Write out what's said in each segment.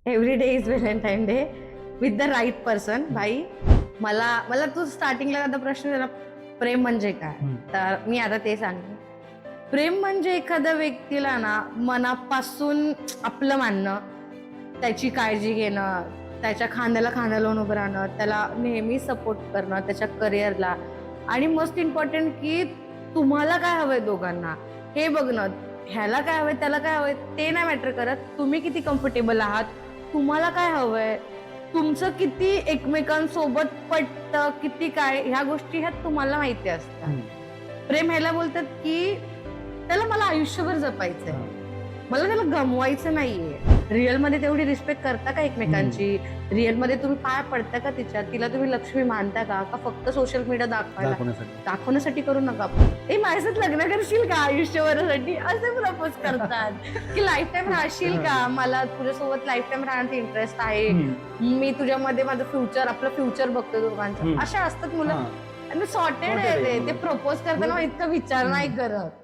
Every day is Valentine day with the right person. भाई मला मला तू स्टार्टिंगला आता प्रश्न दिला प्रेम म्हणजे काय, तर मी आता ते सांगते. प्रेम म्हणजे एखाद्या व्यक्तीला ना मनापासून आपलं मानणं, त्याची काळजी घेणं, त्याच्या खांद्याला खांदा लावून उभं राहणं, त्याला नेहमी सपोर्ट करणं, त्याच्या करिअरला, आणि मोस्ट इम्पॉर्टंट की तुम्हाला काय हवंय दोघांना हे बघणं. ह्याला काय हवंय त्याला काय हवंय ते नाही मॅटर करत, तुम्ही किती कम्फर्टेबल आहात, तुम्हाला काय हवंय, तुमचं किती एकमेकांसोबत पटतं, किती काय, ह्या गोष्टी ह्या तुम्हाला माहिती असतात. प्रेम ह्याला बोलतात की त्याला मला आयुष्यभर जपायचंय, मला त्याला गमवायचं नाहीये. रिअल मध्ये तेवढी रिस्पेक्ट करता का एकमेकांची, रिअल मध्ये तुम्ही पाय पडता का तिच्या, तिला तुम्ही लक्ष्मी मानता का फक्त सोशल मीडिया दाखवण्यासाठी करू नका. ए माझ्यासोबत लग्न करशील का आयुष्यभरासाठी असे प्रपोज करतात की लाईफ टाइम राहशील का, मला तुझ्यासोबत लाईफ टाइम राहण्याचा इंटरेस्ट आहे, मी तुझ्यामध्ये माझं फ्युचर, आपलं फ्युचर बघतो दोघांचं. अशा असतात मुलं आणि सॉर्टेड आहे ते प्रपोज करताना इतका विचार नाही करत.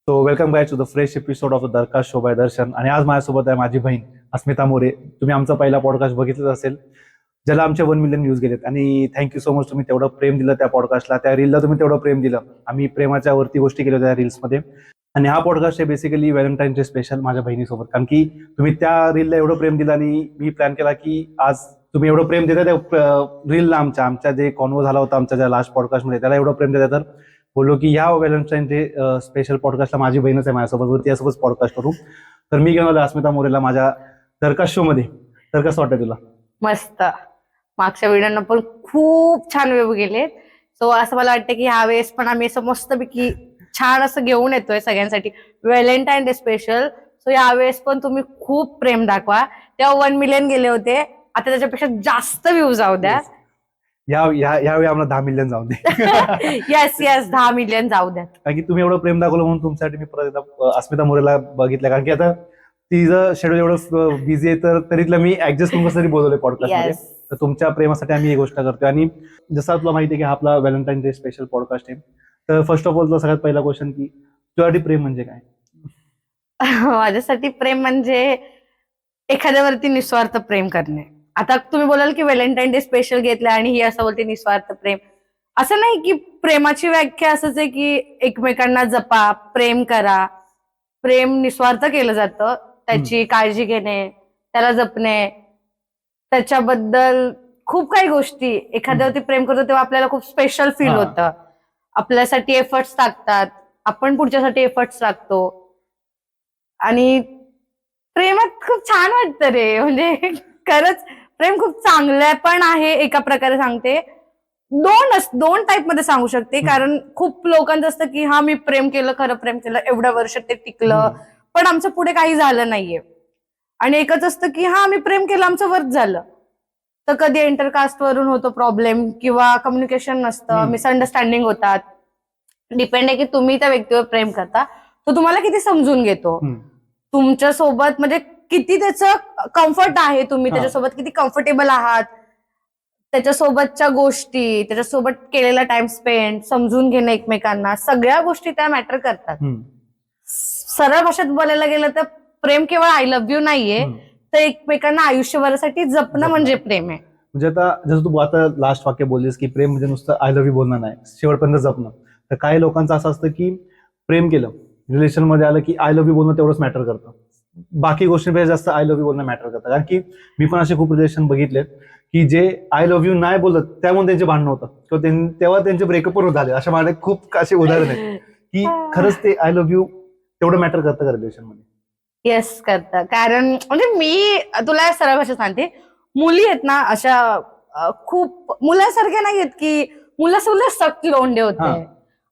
So welcome back to the fresh episode of the दरकाश शो बाय दर्शन. आणि आज माझ्यासोबत आहे माझी बहीण अस्मिता मोरे. तुम्ही आमचा पहिला पॉडकास्ट बघितलाच असेल, ज्याला आमचे 1 मिलियन व्ह्यूज गेलेत. आणि थँक्यू सो मच, तुम्ही तेवढं प्रेम दिलं त्या पॉडकास्टला, त्या रीलला तुम्ही तेवढं प्रेम दिलं. आम्ही प्रेमाच्या वरती गोष्टी केल्या त्या रील्समध्ये. आणि हा पॉडकास्ट आहे बेसिकली व्हॅलेंटाईन डे स्पेशल माझ्या बहिणीसोबत, कारण की तुम्ही त्या रीलला एवढं प्रेम दिलं आणि मी प्लॅन केला की आज तुम्ही एवढं प्रेम देता त्या रीलला, आमच्या जे कॉन्व्हो झाला होता आमच्या ज्या लास्ट पॉडकास्टमध्ये, त्याला एवढं प्रेम देता, तर बोललो की ह्या व्हॅलेंटाईन डे स्पेशल पॉडकास्टला माझी बहीणच आहे माझ्यासोबत, त्यासोबत पॉडकास्ट करू. तर मी घेऊन आलो अस्मिता मोरेला माझ्या दरकाश शो मध्ये. तर कसं वाटतं तुला? मस्त. मागच्या व्हिडिओना पण खूप छान व्ह्यू गेलेत. सो असं मला वाटतं की ह्या वेळेस पण आम्ही असं मस्तपैकी छान असं घेऊन येतोय सगळ्यांसाठी व्हॅलेंटाईन डे स्पेशल. सो यावेळेस पण तुम्ही खूप प्रेम दाखवा. तेव्हा 1 मिलियन गेले होते, आता त्याच्यापेक्षा जास्त व्ह्यू जाऊ द्या. यावेळी आम्हाला 10 मिलियन जाऊन दे. येस 10 मिलियन जाऊ द्या. कारण की तुम्ही एवढं प्रेम दाखवलं म्हणून तुमच्यासाठी मी परत एकदा अस्मिता मोरेला बघितलं, कारण की आता तिचं शेड्यूल एवढं बिझी आहे, तर तरीतलं मी ऍडजस्ट करून कसं बोलवलंय पॉडकास्टमध्ये. तर तुमच्या प्रेमासाठी आम्ही ही गोष्ट करतोय. आणि जसं तुला माहिती आहे की हा आपला व्हॅलेंटाईन डे स्पेशल पॉडकास्ट आहे, तर फर्स्ट ऑफ ऑल तुला सगळ्यात पहिला क्वेश्चन की तुझ्यासाठी प्रेम म्हणजे काय? माझ्यासाठी प्रेम म्हणजे एखाद्यावरती निस्वार्थ प्रेम करणे. आता तुम्ही बोलाल की व्हॅलेंटाईन डे स्पेशल घेतलं आणि ही असं बोलते निस्वार्थ प्रेम. असं नाही की प्रेमाची व्याख्या असंच आहे की एकमेकांना जपा, प्रेम करा. प्रेम निस्वार्थ केलं जातं, त्याची काळजी घेणे, त्याला जपणे, त्याच्याबद्दल खूप काही गोष्टी. एखाद्यावरती प्रेम करतो तेव्हा आपल्याला खूप स्पेशल फील होतं, आपल्यासाठी एफर्ट्स टाकतात, आपण पुढच्यासाठी एफर्ट्स टाकतो. आणि प्रेमात खूप छान वाटतं रे, म्हणजे खरंच प्रेम खूप चांगलं पण आहे. एका प्रकारे सांगते, दोन टाईप मध्ये सांगू शकते. कारण खूप लोकांचं असतं की हा मी प्रेम केलं, खरं प्रेम केलं, एवढ्या वर्ष ते टिकलं, पण आमचं पुढे काही झालं नाहीये. आणि एकच असतं की हा मी प्रेम केलं, आमचं वर्क झालं. तर कधी इंटरकास्ट वरून होतो प्रॉब्लेम, किंवा कम्युनिकेशन नसतं, मिसअंडरस्टँडिंग होतात. डिपेंड आहे की तुम्ही त्या व्यक्तीवर प्रेम करता, तो तुम्हाला किती समजून घेतो, तुमच्या सोबत म्हणजे किती त्याचं कम्फर्ट आहे, तुम्ही त्याच्यासोबत किती कम्फर्टेबल आहात, त्याच्यासोबतच्या गोष्टी, त्याच्यासोबत केलेला टाइम स्पेंड, समजून घेणं एकमेकांना, सगळ्या गोष्टी त्या मॅटर करतात. सरळ भाषेत बोलायला गेलं तर प्रेम केवळ आय लव्ह यू नाहीये, तर एकमेकांना आयुष्यभरासाठी जपणं म्हणजे प्रेम आहे. म्हणजे आता जसं तू आता लास्ट वाक्य बोललीस की प्रेम म्हणजे नुसतं आय लव्ह यू बोलणं नाही, शेवटपर्यंत जपणं. तर काही लोकांचं असं असतं की प्रेम केलं, रिलेशन मध्ये आलं की आय लव्ह यू बोलणं तेवढंच मॅटर करतं, बाकी गोष्टींपेक्षा जास्त आय लव्ह यू बोलणं मॅटर करतं. कारण की मी पण असे खूप रिलेशन बघितलेत की जे आय लव्ह यू नाही बोलत त्यामुळे त्यांचे भांडणं होतं, किंवा तेव्हा त्यांचे ब्रेकअप पण झाले. अशा माझे खूप असे उदाहरण आहेत की खरंच ते आय लव्ह यू तेवढं मॅटर करतं का रिलेशन मध्ये? येस करतं. कारण म्हणजे मी तुला सरळ भाषा सांगते, मुली आहेत ना अशा खूप मुलासारख्या नाही आहेत की मुलं सक्त लोंढे होते,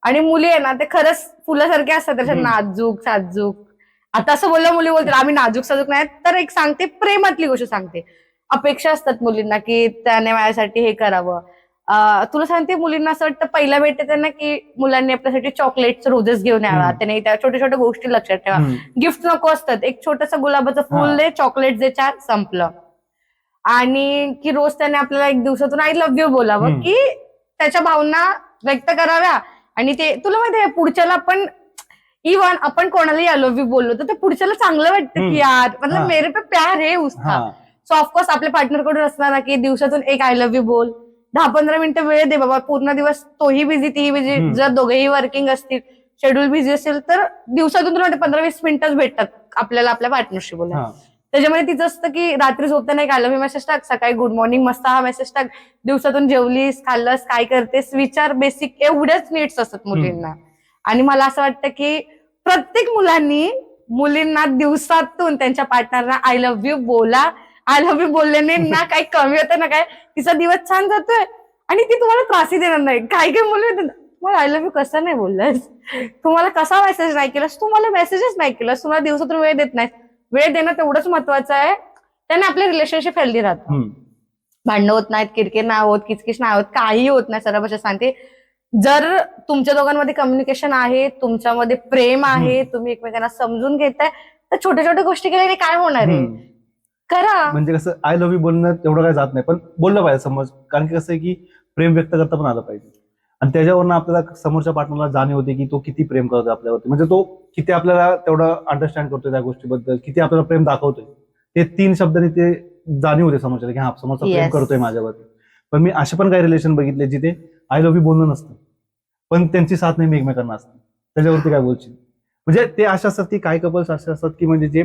आणि मुली आहे ना ते खरंच फुलासारखे असतात, त्याच्या नाजूक साजूक. आता असं बोललं मुली बोलतात आम्ही नाजूक साजूक नाही, तर एक सांगते प्रेमातली गोष्ट सांगते. अपेक्षा असतात मुलींना की त्याने माझ्यासाठी हे करावं. तुला सांगते मुलींना असं वाटतं पहिल्या भेटते त्यांना की मुलांनी आपल्यासाठी चॉकलेट्स रोजेस घेऊन यावा, त्याने त्या छोट्या छोट्या गोष्टी लक्षात ठेवा. गिफ्ट नको असतात, एक छोटंसं गुलाबाचं फुल दे, चॉकलेट दे, संपलं. आणि की रोज त्याने आपल्याला एक दिवसातून आय लव्ह यू बोलावं, की त्याच्या भावना व्यक्त कराव्या. आणि ते तुला माहिती आहे पुढच्याला आपण इव्हन आपण कोणालाही आय लव्ह यू बोललो तर ते पुढच्याला चांगलं वाटतं की यार मतलब मेरे पे प्यार है उसका. सो ऑफकोर्स आपल्या पार्टनर कडून असणार ना की दिवसातून एक आय लव्ह यू बोल, 10-15 मिनिटं वेळ दे बाबा. पूर्ण दिवस तोही बिझी तीही बिझी, जर दोघेही वर्किंग असतील, शेड्यूल बिझी असेल तर दिवसातून तुला 15-20 मिनिटच भेटतात आपल्याला आपल्या पार्टनरशी बोलायला. त्याच्यामध्ये तिचं असतं की रात्री झोपताना एक आय लव्ह यू मेसेज टाक, सकाळी गुड मॉर्निंग मस्त हा मेसेज टाक, दिवसातून जेवलीस खाल्लंस काय करतेस विचार, बेसिक एवढ्याच नीड्स असतात मुलींना. आणि मला असं वाटतं की प्रत्येक मुलींना दिवसातून त्यांच्या पार्टनरला आय लव्ह यू बोला. आय लव्ह यू बोलल्याने ना काही कमी होतं ना काय, तिचा दिवस छान जातोय आणि ती तुम्हाला त्रासही देणार नाही. काही काही मुली तुम्हाला आय लव्ह यू कसं नाही बोललास, तुम्हाला कसा मेसेज नाही केलास, तुम्हाला मेसेजेस नाही केलास, तुम्हाला दिवसातून वेळ देत नाही. वेळ देणं तेवढंच महत्वाचं आहे, त्याने आपले रिलेशनशिप हेल्दी राहतं. भांडणं होत नाहीत, किरकिर नाही होत, किचकिच नाही होत, काही होत नाही. सरळ भाषेत सांगते, जर तुमच्या दोघांमध्ये कम्युनिकेशन आहे, तुमच्यामध्ये प्रेम आहे, तुम्ही एकमेकांना समजून घेताय, तर छोट्या छोट्या गोष्टी केल्याने काय होणार आहे, करा. म्हणजे कसं आय लव्ह यू बोलणं तेवढं काय जात नाही, पण बोललं पाहिजे समज. कारण की कसं आहे की प्रेम व्यक्त करता पण आलं पाहिजे आणि त्याच्यावरनं आपल्याला समोरच्या पार्टनरला जाणीव होते की तो किती प्रेम करतो आपल्यावरती, म्हणजे तो किती आपल्याला तेवढं अंडरस्टँड करतोय त्या गोष्टीबद्दल, किती आपल्याला प्रेम दाखवतोय. ते 3 शब्दांनी ते जाणीव होते समोरच्याला की हा समोरचा प्रेम करतोय माझ्यावरती. पण मी असे पण काही रिलेशन बघितले जिथे आय लव्ह यू बोलणं नसतं, पण त्यांची साथ नेहमी एकमेकांना असते. त्याच्यावरती काय बोलशील? म्हणजे ते असे असतात की काही कपल्स असे असतात की म्हणजे जे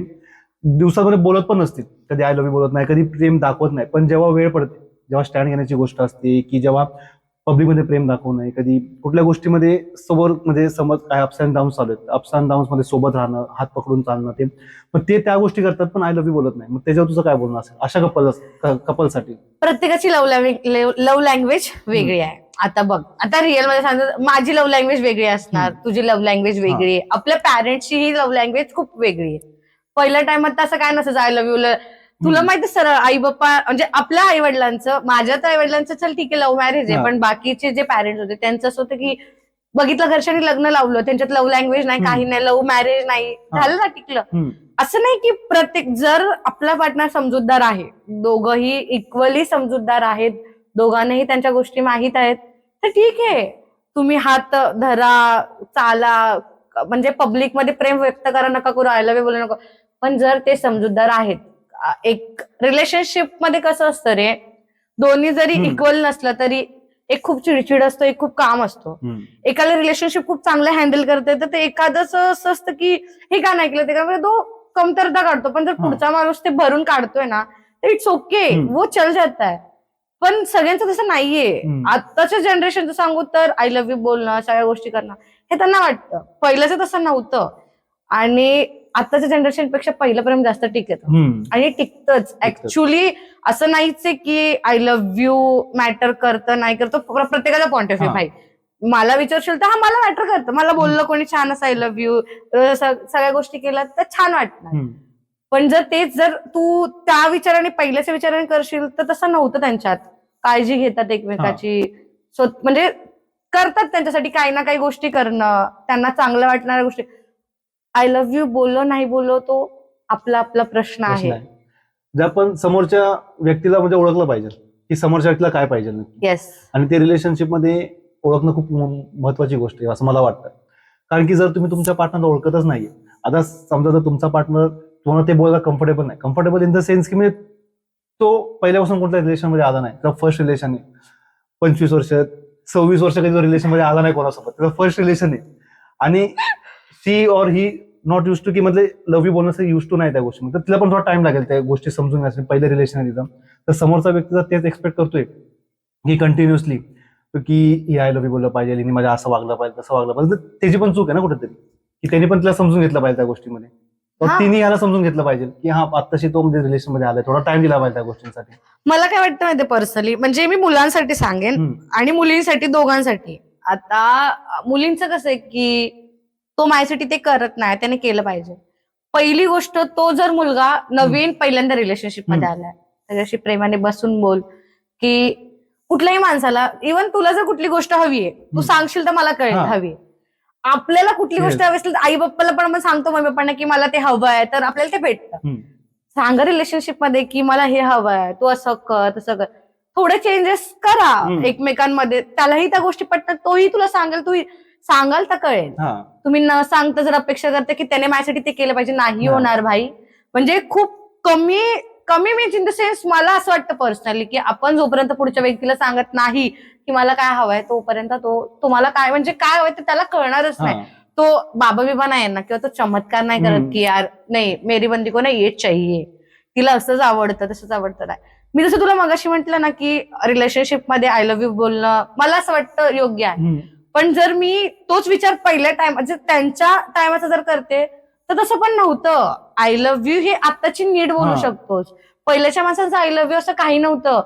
दिवसामध्ये बोलत पण नसतील, कधी आय लव्ह यू बोलत नाही, कधी प्रेम दाखवत नाही, पण जेव्हा वेळ पडते, जेव्हा स्टँड घेण्याची गोष्ट असते, की जेव्हा पब्लिकमध्ये प्रेम दाखवणं, कधी कुठल्या गोष्टीमध्ये सोबत म्हणजे समज काय अप्स अँड डाऊन्स चालू आहेत, अप्स अँड डाऊन्स मध्ये सोबत राहणं, हात पकडून चालणं, ते पण ते त्या गोष्टी करतात पण आय लव्ह यू बोलत नाही. मग त्याच्यावर तुझं काय बोलणं असेल अशा कपलसाठी? प्रत्येकाची लव्ह लँग्वेज वेगळी आहे. आता बघ, आता रिअल मध्ये सांगतो, माझी लव्ह लँग्वेज वेगळी असणार, तुझी लव्ह लँग्वेज वेगळी आहे, आपल्या पॅरेंट्सची ही लव्ह लँग्वेज खूप वेगळी आहे. पहिल्या टाइमात असं काय नसायचं आय लव्ह यू. तुला माहिती सरळ आई बाप्पा म्हणजे आपल्या आई वडिलांचं, माझ्या तर आई वडिलांचं चल ठीक आहे लव्ह मॅरेज आहे, पण बाकीचे जे पॅरेंट्स होते त्यांचं असं होतं की बघितलं घरच्यांनी लग्न लावलं, त्यांच्यात लव्ह लँग्वेज नाही, काही नाही, लव्ह मॅरेज नाही, झालं ना टिकलं. असं नाही की प्रत्येक, जर आपला पार्टनर समजूतदार आहे, दोघंही इक्वली समजूतदार आहेत, दोघांनाही त्यांच्या गोष्टी माहीत आहेत, तर ठीक आहे, तुम्ही हात धरा, चाला, म्हणजे पब्लिकमध्ये प्रेम व्यक्त करा, नका करू, आय लव्ह यू बोलू नका. पण जर ते समजूतदार आहेत, एक रिलेशनशिप मध्ये कसं असतं रे, दोन्ही जरी इक्वल नसलं तरी एक खूप चिडचिड असतो, एक खूप काम असतो. एकाला रिलेशनशिप खूप चांगलं हँडल करता येतं, तर एखादंच असं असतं की हे का नाही केलं, ते का तो कमतरता काढतो. पण जर पुढचा माणूस ते भरून काढतोय ना, तर इट्स ओके, वो चल जाता है. पण सगळ्यांचं तसं नाहीये. आताच्या जनरेशनचं सांगू तर आय लव्ह यू बोलणं, सगळ्या गोष्टी करणं हे त्यांना वाटतं, पहिल्याचं तसं नव्हतं. आणि आताच्या जनरेशन पेक्षा पहिलं प्रेम जास्त टिकतं आणि टिकतच. ऍक्च्युली असं नाहीच आहे की आय लव्ह यू मॅटर करतं नाही करतं, प्रत्येकाचा पॉइंट ऑफ व्ह्यू. भाई मला विचारशील तर हा मला मॅटर करतं, मला बोललं कोणी छान असं आय लव्ह यू, सगळ्या गोष्टी केल्या तर छान वाटणार. पण जर तू त्या विचाराने पहिल्याच्या विचाराने करशील तर तसं नव्हतं. त्यांच्यात काळजी घेतात एकमेकाची, म्हणजे करतात त्यांच्यासाठी काही ना काही गोष्टी करणं, त्यांना चांगलं वाटणाऱ्या गोष्टी. आय लव्ह यू बोललो नाही बोललो तो आपला आपला प्रश्न आहे. जे आपण समोरच्या व्यक्तीला म्हणजे ओळखलं पाहिजे की समोरच्या व्यक्तीला काय पाहिजे नक्की. येस, आणि ते रिलेशनशिप मध्ये ओळखणं खूप महत्वाची गोष्ट आहे असं मला वाटतं. कारण की जर तुम्ही तुमच्या पार्टनरला ओळखतच नाहीये, आता समजा जर तुमचा पार्टनर तुम्हाला ते बोलायला कम्फर्टेबल नाही, कम्फर्टेबल इन द सेन्स की म्हणजे तो पहिल्यापासून कोणत्या रिलेशन मध्ये आला नाही, तर फर्स्ट रिलेशन आहे, 25 वर्ष 26 वर्ष कधी रिलेशन मध्ये आला नाही कोणासोबत, त्याचं फर्स्ट रिलेशन आहे, आणि सी और ही नॉट युज टू की म्हणजे लव्ह यू बोलण्याचं युज टू नाही त्या गोष्टी, तर तिला पण थोडा टाइम लागेल त्या गोष्टी समजून घेण्यासाठी. पहिलं रिलेशन आहे तिथं, तर समोरचा व्यक्ती जर तेच एक्सपेक्ट करतोय की कंटिन्युअसली की ही आय लव्ह यू बोललं पाहिजे, हिने माझ्या असं वागलं पाहिजे, तसं वागलं पाहिजे, तर त्याची पण चूक आहे ना कुठेतरी, की त्यांनी पण तिला समजून घेतलं पाहिजे त्या गोष्टीमध्ये. तिने याला समजून घेतलं पाहिजे की हा आत्ताशी तो म्हणजे रिलेशन मध्ये आलाय, थोडा टाइम दिला पाहिजे त्या गोष्टींसाठी. मला काय वाटतं माहिती पर्सनली, म्हणजे मी मुलांसाठी सांगेन आणि मुलींसाठी, दोघांसाठी. आता मुलींचं कसं आहे की तो माझ्यासाठी ते करत नाही, त्याने केलं पाहिजे. पहिली गोष्ट, तो जर मुलगा नवीन पहिल्यांदा रिलेशनशिप मध्ये आलाय, त्याच्याशी प्रेमाने बसून बोल की कुठल्याही माणसाला, इव्हन तुला जर कुठली गोष्ट हवी आहे, तू सांगशील तर मला कळेल हा. हवी आहे. आपल्याला कुठली गोष्ट Yes. हवी असेल तर आई बाप्पाला पण आपण सांगतो, मम्मी पप्पांना की मला ते हवं आहे, तर आपल्याला ते भेटतं. हम्म. सांगा रिलेशनशिप मध्ये की मला हे हवं आहे, तू असं कर तसं कर, थोडे चेंजेस करा एकमेकांमध्ये. त्यालाही त्या गोष्टी पटतात, तोही तुला सांगेल, तू सांगाल तर कळेल. हा. तुम्ही न सांगता जर अपेक्षा करते की त्याने माझ्यासाठी ते केलं पाहिजे, नाही हा. होणार भाई. म्हणजे खूप कमी कमी मीन्स इन द सेन्स मला असं वाटतं पर्सनली की आपण जोपर्यंत पुढच्या व्यक्तीला सांगत नाही की मला काय हवंय, तोपर्यंत तो तुम्हाला काय म्हणजे काय हवंय ते त्याला कळणारच नाही. हा. तो बाबा बिबा नाही ना, किंवा तो चमत्कार नाही करत की यार नाही मेरी बंदी को ना ये चाहिए, तिला असंच आवडतं तसंच आवडतं. नाही, मी जसं तुला मगाशी म्हटलं ना की रिलेशनशिप मध्ये आय लव्ह यू बोलणं मला असं वाटतं योग्य आहे. पण जर मी तोच विचार पहिल्या टाइम त्यांच्या टायमाचा जर करते तर तसं पण नव्हतं. आय लव्ह यू हे आत्ताची नीड बोलू हा. शकतोस. पहिल्याच्या माणसांचं आय लव्ह यू असं काही नव्हतं.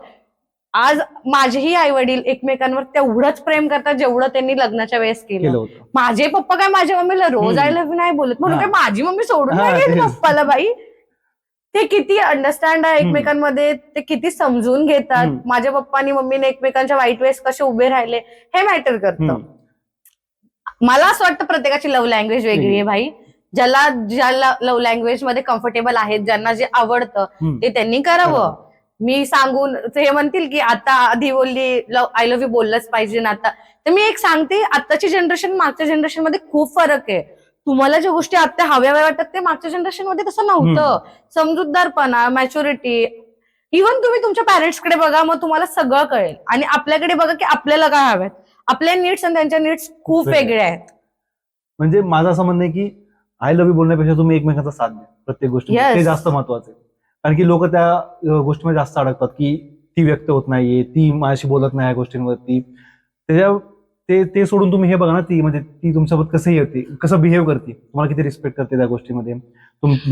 आज माझेही आई वडील एकमेकांवर तेवढंच प्रेम करतात जेवढं त्यांनी लग्नाच्या वेळेस केलं केलं. होतं. माझे पप्पा काय माझ्या मम्मीला रोज आय लव्ह यू नाही बोलत, म्हणून हा. काय माझी मम्मी सोडून हा, नाही गेली तेच. पप्पाला. बाई ते किती अंडरस्टँड आहे एकमेकांमध्ये, ते किती समजून घेतात. माझ्या पप्पानी मम्मीने एकमेकांच्या वाईट वेळेस कसे उभे राहिले हे मॅटर करतं. मला असं वाटतं प्रत्येकाची लव्ह लँग्वेज वेगळी आहे भाई. ज्याला लव्ह लँग्वेज मध्ये कम्फर्टेबल आहेत, ज्यांना जे आवडतं ते त्यांनी करावं. मी सांगून हे म्हणतील की आता आधी बोलली आय लव्ह यू बोललंच पाहिजे ना, आता तर मी एक सांगते, आताची जनरेशन मागच्या जनरेशन मध्ये खूप फरक आहे. तुम्हाला ज्या गोष्टी आता हव्या वाटतात ते मागच्या जनरेशन मध्ये तसं नव्हतं. समजूतदारपणा, मॅच्युरिटी, इव्हन तुम्ही तुमच्या पॅरेंट्सकडे बघा, मग तुम्हाला सगळं कळेल. आणि आपल्याकडे बघा की आपल्याला काय हव्यात. आपल्या नीड्स आणि त्यांच्या नीड्स खूप वेगळ्या आहेत. म्हणजे माझं असं म्हणणं आहे की आय लव्ह यू बोलण्यापेक्षा तुम्ही एकमेकांचा साथ द्या प्रत्येक गोष्टी, ते जास्त महत्वाचं आहे. कारण की लोक त्या गोष्टीमध्ये जास्त अडकतात की ती व्यक्त होत नाहीये, ती माझ्याशी बोलत नाही या गोष्टींवरती. ते सोडून तुम्ही हे बघा ना, ती म्हणजे ती तुमच्यासोबत कसंही होते, कसं बिहेव करते, तुम्हाला किती रिस्पेक्ट करते त्या गोष्टीमध्ये.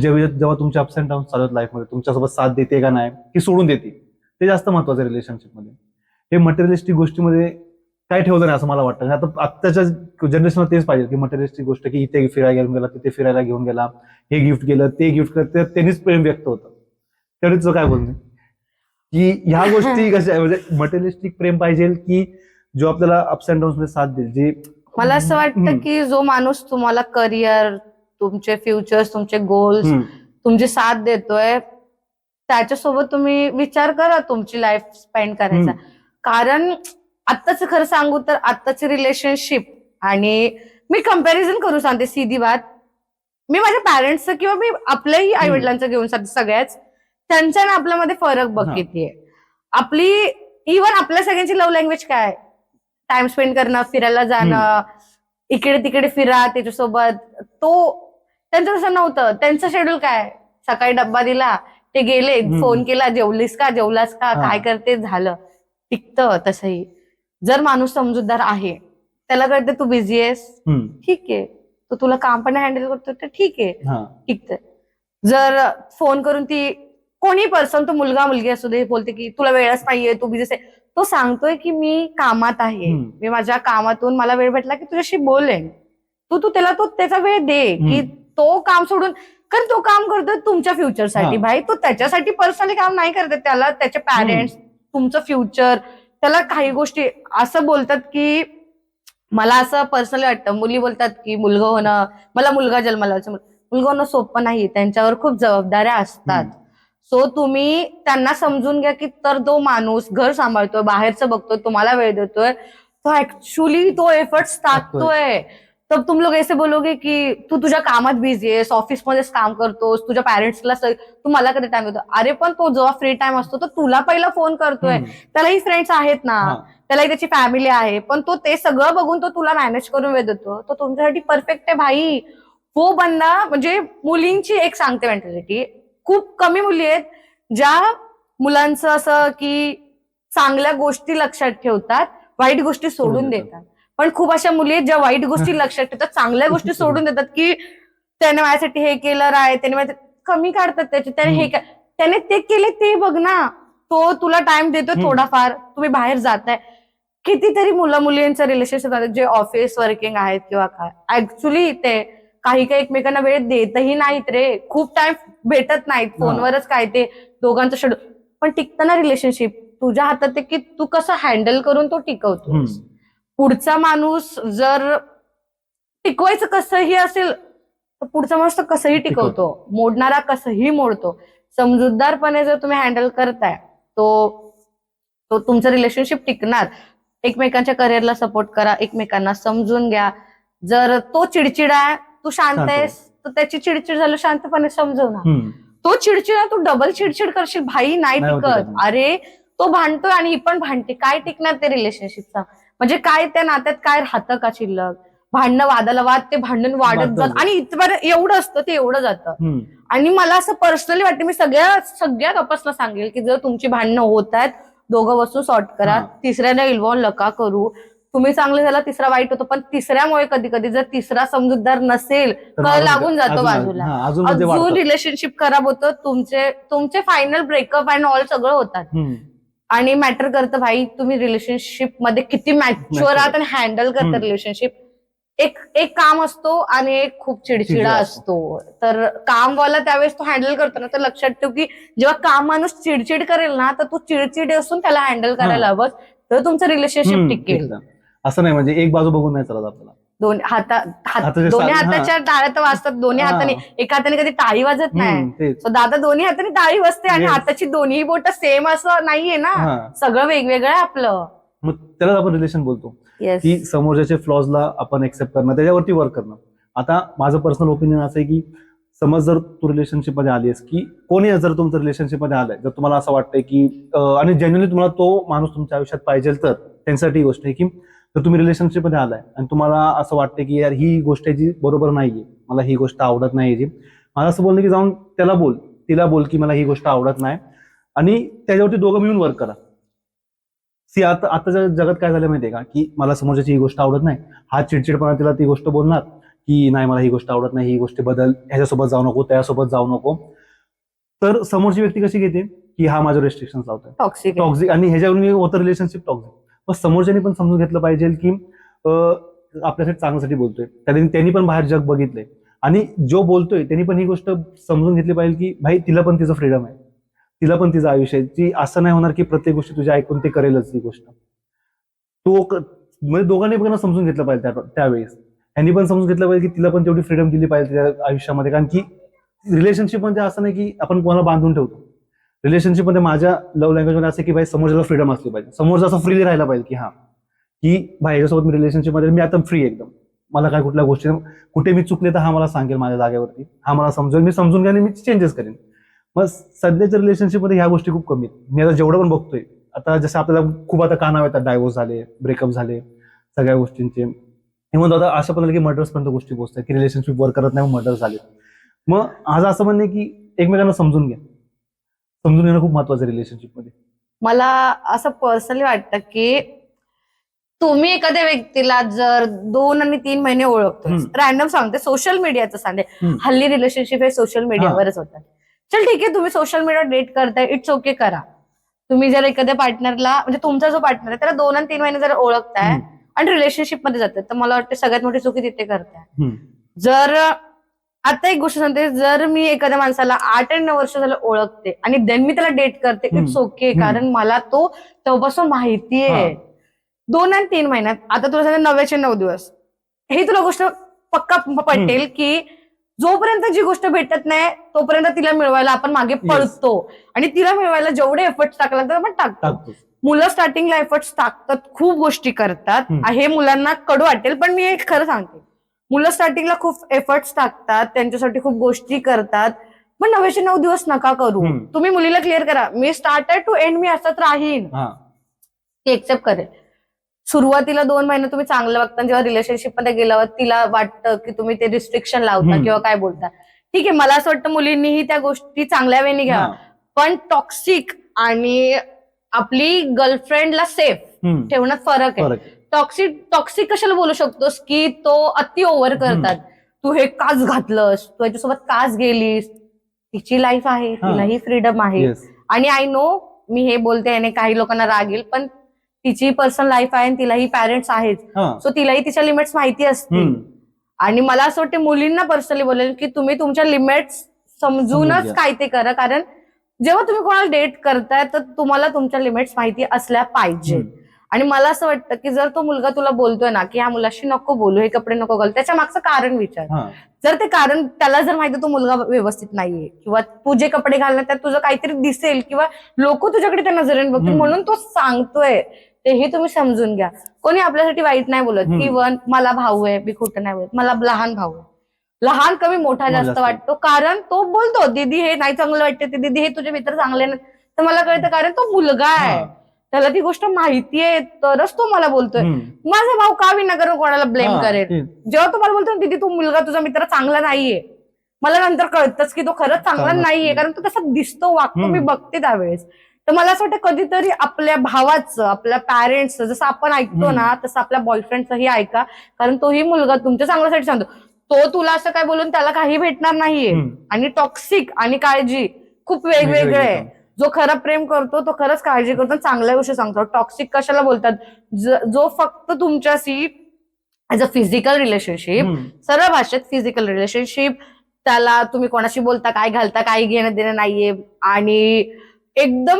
जेव्हा तुमचे अप्स अँड डाऊन चालत लाईफमध्ये तुमच्यासोबत साथ देते का नाही, की सोडून देते, ते जास्त महत्वाचं आहे रिलेशनशिपमध्ये. हे मटेरियलिस्टिक गोष्टीमध्ये काय ठेवलं नाही असं मला वाटतं. आता आत्ताच्या जनरेशनला तेच पाहिजे की मटेरियलिस्टिक गोष्ट, की इथे फिरायला घेऊन गेला, तिथे फिरायला घेऊन गेला, हे गिफ्ट केलं, ते गिफ्ट करते, त्यांनीच प्रेम व्यक्त होतं. तेवढीच काय बोलणे की ह्या गोष्टी कशा आहे, म्हणजे मटेरियलिस्टिक प्रेम पाहिजे की जो आपल्याला अप्स अँड डाऊन्स मध्ये साथ देईल. जे मला असं वाटतं की जो माणूस तुम्हाला करिअर, तुमचे फ्युचर्स, तुमचे गोल्स, तुमची साथ देतोय, त्याच्यासोबत तुम्ही विचार करा तुमची लाईफ स्पेंड करायचा. कारण आत्ताच खरं सांगू तर आत्ताची रिलेशनशिप, आणि मी कंपॅरिझन करू सांगते सीधी बात, मी माझ्या पॅरेंट्सचं किंवा मी आपल्याही आई वडिलांचं घेऊन सांगते, सगळ्याच त्यांच्या आणि आपल्यामध्ये फरक बघितलीये. आपली इव्हन आपल्या सगळ्यांची लव्ह लँग्वेज काय, टाइम स्पेंड करणं, फिरायला जाणं, इकडे तिकडे फिरा त्याच्यासोबत. त्यांचं तसं नव्हतं. त्यांचं शेड्यूल काय, सकाळी डब्बा दिला, ते गेले, फोन केला, जेवलीस का, जेवलास का, काय करते, झालं, टिकतं. तसंही जर माणूस समजूतदार आहे, त्याला कळते तू बिझी आहेस, ठीक आहे, तो तुला काम पण हँडल करतो तर ठीक आहे, टिकतंय. जर फोन करून ती कोणी पर्सन, तो मुलगा मुलगी असू दे, बोलते की तुला वेळच नाहीये, तू बिझी आहे, तो सांगतोय की मी कामात आहे, मी माझ्या कामातून मला वेळ भेटला की तुझ्याशी बोलेन, तू त्याला त्याचा वेळ दे. की तो काम सोडून, कारण तो काम करतोय तुमच्या फ्युचरसाठी भाई, तो त्याच्यासाठी पर्सनली काम नाही करत, त्याला त्याचे पॅरेंट्स, तुमचं फ्युचर, त्याला काही गोष्टी असं बोलतात की मला असं पर्सनली वाटतं, मुली बोलतात की मुलगा होणं, मला मुलगा जन्माला, मुलगा होणं सोपं नाही, त्यांच्यावर खूप जबाबदाऱ्या असतात. सो तुम्ही त्यांना समजून घ्या की तर तो माणूस घर सांभाळतोय, बाहेरचं बघतोय, तुम्हाला वेळ देतोय, तो ऍक्च्युअली तो एफर्ट्स टाकतोय. तर तुम लोग ऐसे बोलोगे की तू तुझ्या कामात बिझी आहेस, ऑफिसमध्येच काम करतोस, तुझ्या पॅरेंट्सला तू मला कधी टाइम देतो. अरे पण तो जेव्हा फ्री टाइम असतो तर तुला पहिला फोन करतोय, त्यालाही फ्रेंड्स आहेत ना, त्यालाही त्याची फॅमिली आहे, पण तो ते सगळं बघून तो तुला मॅनेज करून वेळ देतो, तो तुमच्यासाठी परफेक्ट आहे भाई. वो बंदा, म्हणजे मुलींची एक सांगते मेंटॅलिटी, खूप कमी मुली आहेत ज्या मुलांचं असं की चांगल्या गोष्टी लक्षात ठेवतात, वाईट गोष्टी सोडून देतात. पण खूप अशा मुली आहेत ज्या वाईट गोष्टी लक्षात ठेवतात, चांगल्या गोष्टी सोडून देतात. की त्याने माझ्यासाठी हे केलं आहे, त्याने कमी काढतात त्याचे, त्याने ते केले ते बघ ना, तो तुला टाइम देतो थोडाफार, तुम्ही बाहेर जाताय. कितीतरी मुलींचं रिलेशनशिप जे ऑफिस वर्किंग आहेत किंवा काय, ऍक्च्युली ते काही एकमेकांना वेळ देतही नाहीत रे, खूप टाइम भेटत नाहीत, फोनवरच काय ते दोघांचं शेड्यूल, पण टिकतं ना रिलेशनशिप. तुझ्या हातात आहे की तू कसं हँडल करून तो टिकवतोस. पुढचा माणूस जर टिकवायचं कसंही असेल तर पुढचा माणूस तो कसंही टिकवतो, मोडणारा कसंही मोडतो. समजूतदारपणे जर तुम्ही हँडल करताय तो तो तुमचं रिलेशनशिप टिकणार. एकमेकांच्या करिअरला सपोर्ट करा, एकमेकांना समजून घ्या. जर तो चिडचिडा आहे, तू शांत आहेस, तर त्याची चिडचिड झालं शांतपणे समजवणार. तो चिडचिड आहे, तू डबल चिडचिड करशील, भाई नाही टिकत. अरे तो भांडतोय आणि ही पण भांडते, काय टिकणार ते रिलेशनशिपचा? म्हणजे काय त्या नात्यात काय राहतं का शिल्लक? भांडणं वादाला वाद, ते भांडण वाढत जात आणि इथपर्यंत एवढं असतं ते एवढं जातं. आणि मला असं पर्सनली वाटतं, मी सगळ्या कपल्सला सांगेल की जर तुमची भांडणं होत आहेत, दोघं वस्तू सॉर्ट करा, तिसऱ्याला इन्व्हॉल्व नका करू. तुम्ही चांगले झाला, तिसरा वाईट होतो, पण तिसऱ्यामुळे कधी कधी जर तिसरा समजूतदार नसेल, कळ लागून जातो बाजूला, अजून रिलेशनशिप खराब होतं. तुमचे फायनल ब्रेकअप अँड ऑल सगळं होतात. आणि मॅटर करतं भाई तुम्ही रिलेशनशिप मध्ये किती मॅच्युअर आहात आणि हँडल करता रिलेशनशिप. एक काम असतो आणि एक खूप चिडचिडा असतो. तर कामवाला त्यावेळेस तो हँडल करतो ना, तर लक्षात ठेव की जेव्हा काम माणूस चिडचिड करेल ना, तर तू चिडचिड असून त्याला हँडल करायला हवं, तर तुमचं रिलेशनशिप टिकेल. असं नाही म्हणजे एक बाजू बघून नाही चालत आपल्याला. दोन्ही हाताच्या टाळ्या तर वाजतात दोन्ही हाताने. एका हाताने कधी टाळी वाजत नाही. दादा दोन्ही हाताने टाळी वाजते आणि हाताची दोन्ही बोट सेम असं नाहीये ना, सगळं वेगवेगळं आहे आपलं. मग त्याला आपण रिलेशन बोलतो की समोरच्याचे फ्लॉजला आपण एक्सेप्ट करणं, त्याच्यावरती वर्क करणं. आता माझं पर्सनल ओपिनियन असं आहे की समज जर तू रिलेशनशिप मध्ये आलीस, की कोणी जर तुमचं रिलेशनशिप मध्ये आलंय, जर तुम्हाला असं वाटतंय की आणि जेन्युअली तुम्हाला तो माणूस तुमच्या आयुष्यात पाहिजे, तर त्यांच्यासाठी गोष्ट आहे की जर तुम्ही रिलेशनशिप मध्ये आलाय आणि तुम्हाला असं वाटतंय की यार ही गोष्ट आहे जी बरोबर नाहीये, मला ही गोष्ट आवडत नाही, जी मला असं बोलणं की जाऊन त्याला बोल, तिला बोल की मला ही गोष्ट आवडत नाही आणि त्याच्यावरती दोघं मिळून वर्क करा. आताच्या जगात काय झालं माहितीये का, की मला समोरच्याची ही गोष्ट आवडत नाही, हा चिडचिडपणा तिला ती गोष्ट बोलणार की नाही मला ही गोष्ट आवडत नाही, ही गोष्ट बदल, ह्याच्यासोबत जाऊ नको, त्याच्यासोबत जाऊ नको. तर समोरची व्यक्ती कशी घेते की हा माझं रेस्ट्रिक्शन लावतोय, टॉक्सिक, आणि ह्याच्यावरून होतं रिलेशनशिप टॉक्सिक. मग समोरच्यानी पण समजून घेतलं पाहिजे की आपल्यासाठी चांगल्यासाठी बोलतोय, त्यांनी पण बाहेर जग बघितलंय आणि जो बोलतोय त्यांनी पण ही गोष्ट समजून घेतली पाहिजे की भाई तिला पण तिचं फ्रीडम आहे, तिला पण तिचं आयुष्य आहे. ती असं नाही होणार की प्रत्येक गोष्टी तुझ्या ऐकून ते करेलच ती गोष्ट. तो म्हणजे दोघांनी पण समजून घेतलं पाहिजे त्यावेळेस. त्यांनी पण समजून घेतलं पाहिजे की तिला पण तेवढी फ्रीडम दिली पाहिजे त्या आयुष्यामध्ये. कारण की रिलेशनशिप म्हणजे असं नाही की आपण कोणाला बांधून ठेवतो. रिलेशनशिप मध्ये माझ्या लव्ह लँग्वेज मध्ये असं की भाई समोरच्याला फ्रीडम असली पाहिजे, समोरचा असं फ्रीली राहायला पाहिजे की हा की भाई याच्यासोबत मी रिलेशनशिप मध्ये मी आता फ्री एकदम, मला काय कुठल्या गोष्टी कुठे मी चुकले तर हा मला सांगेल माझ्या जागेवरती, हा मला समजेल, मी समजून घ्या आणि मी चेंजेस करेन. मग सध्याच्या रिलेशनशिप मध्ये ह्या गोष्टी खूप कमी आहेत. मी आता जेवढं पण बघतोय, आता जसं आपल्याला खूप आता कानावर येतात, डायव्होर्स झाले, ब्रेकअप झाले, सगळ्या गोष्टींचे. म्हणून आता अशा पद्धतीने की मर्डर्स पर्यंत गोष्टी पोहोचतात की रिलेशनशिप वर्क करत नाही, मर्डर झाले. मग आज असं म्हणणे की एकमेकांना समजून घ्या, समजून घेणं खूप महत्वाचं आहे रिलेशनशिप मध्ये. मला असं पर्सनली वाटतं की तुम्ही एखाद्या व्यक्तीला जर 2 आणि 3 महिने ओळखतो, रॅन्डम सांगते, सोशल मीडियाचं सांगते, हल्ली रिलेशनशिप हे सोशल मीडियावरच होतात. चल ठीक आहे, तुम्ही सोशल मीडियावर डेट करताय, इट्स ओके, करा. तुम्ही जर एखाद्या पार्टनरला, म्हणजे तुमचा जो पार्टनर आहे त्याला 2 आणि 3 महिने जर ओळखताय आणि रिलेशनशिप मध्ये जातात, तर मला वाटतं सगळ्यात मोठी चुकी तिथे करताय. जर आता एक गोष्ट सांगते, जर मी एखाद्या माणसाला 8 आणि 9 वर्ष झालं ओळखते आणि देन मी त्याला डेट करते, इट्स ओके, कारण मला तो तेव्हापासून माहिती आहे. 2 आणि 3 महिन्यात, आता तुला सांगते 9चे 9 दिवस, ही तुला गोष्ट पक्का पटेल की जोपर्यंत जी गोष्ट भेटत नाही तोपर्यंत तिला मिळवायला आपण मागे पळतो आणि तिला मिळवायला जेवढे एफर्ट्स टाकला तर आपण टाकतो. मुलं स्टार्टिंगला एफर्ट्स टाकतात, खूप गोष्टी करतात, हे मुलांना कडू वाटेल पण मी एक खरं सांगते, मुलं स्टार्टिंगला खूप एफर्ट्स टाकतात, त्यांच्यासाठी खूप गोष्टी करतात, पण 9चे 9 दिवस नका करू. तुम्ही मुलीला क्लिअर करा, मी स्टार्टर टू एंड मी असंच राहीन, ती एक्सेप्ट करेल. सुरुवातीला 2 महिने तुम्ही चांगलं बघता, जेव्हा रिलेशनशिप मध्ये गेल्यावर तिला वाटतं की तुम्ही ते रिस्ट्रिक्शन लावता किंवा काय बोलता, ठीक आहे, मला असं वाटतं मुलींनीही त्या गोष्टी चांगल्या वेळेने घ्या, पण टॉक्सिक आणि आपली गर्लफ्रेंडला सेफ ठेवण्यात फरक आहे. टॉक्सिक कशाला बोलू शकतोस की तो अति ओव्हर करतात, तू हे काच घातलंस, तू याच्यासोबत काच गेलीस, तिची लाईफ आहे, तिलाही फ्रीडम आहे. आणि आय नो मी हे बोलते आणि काही लोकांना राग येईल, पण तिची पर्सनल लाईफ आहे आणि तिलाही पॅरेंट्स आहेत, सो तिलाही तिच्या लिमिट्स माहिती असतील. आणि मला असं वाटतं मुलींना पर्सनली बोलेल की तुम्ही तुमच्या लिमिट्स समजूनच काय ते करा, कारण जेव्हा तुम्ही कोणाला डेट करताय तर तुम्हाला तुमच्या लिमिट्स माहिती असल्या पाहिजे. आणि मला असं वाटतं की जर तो मुलगा तुला बोलतोय ना की ह्या मुलाशी नको बोलू, हे कपडे नको घालू, त्याच्या मागचं कारण विचार. जर ते कारण त्याला जर माहिती तो मुलगा व्यवस्थित नाहीये किंवा तू जे कपडे घालणार त्यात तुझं काहीतरी दिसेल किंवा लोक तुझ्याकडे त्या नजरेने बघतील म्हणून तो सांगतोय, तेही तुम्ही समजून घ्या. कोणी आपल्यासाठी वाईट नाही बोलत. इव्हन मला भाऊ आहे, मी खोटं नाही बोलत, मला लहान भाऊ आहे. लहान कमी मोठा जास्त वाटतो कारण तो बोलतो दीदी हे नाही चांगलं वाटतं, ते दीदी हे तुझे मित्र चांगले नाही, तर मला कळतं कारण तो मुलगा आहे, त्याला ती गोष्ट माहितीये तरच तो मला बोलतोय. माझा भाऊ का विनाकारण कोणाला ब्लेम करेल. जेव्हा तो मला बोलतो दीदी तू मुलगा तुझा मित्र चांगला नाहीये, मला नंतर कळतंच की तो खरंच चांगला नाहीये कारण तो तसा दिसतो, वागतो, मी बघते त्यावेळेस. तर मला असं वाटतं कधीतरी आपल्या भावाचं, आपल्या पॅरेंट्सचं जसं आपण ऐकतो ना तसं आपल्या बॉयफ्रेंडचंही ऐका, कारण तोही मुलगा तुमच्या चांगल्यासाठी सांगतो. तो तुला असं काय बोलून त्याला काही भेटणार नाहीये. आणि टॉक्सिक आणि काळजी खूप वेगवेगळे आहे. जो खरं प्रेम करतो तो खरंच काळजी करतो, चांगल्या गोष्टी सांगतो. टॉक्सिक कशाला बोलतात, जो फक्त तुमच्याशी ऍज अ फिजिकल रिलेशनशिप, सरळ भाषेत फिजिकल रिलेशनशिप, त्याला तुम्ही कोणाशी बोलता, काय घालता, काही घेणं देणं नाहीये आणि एकदम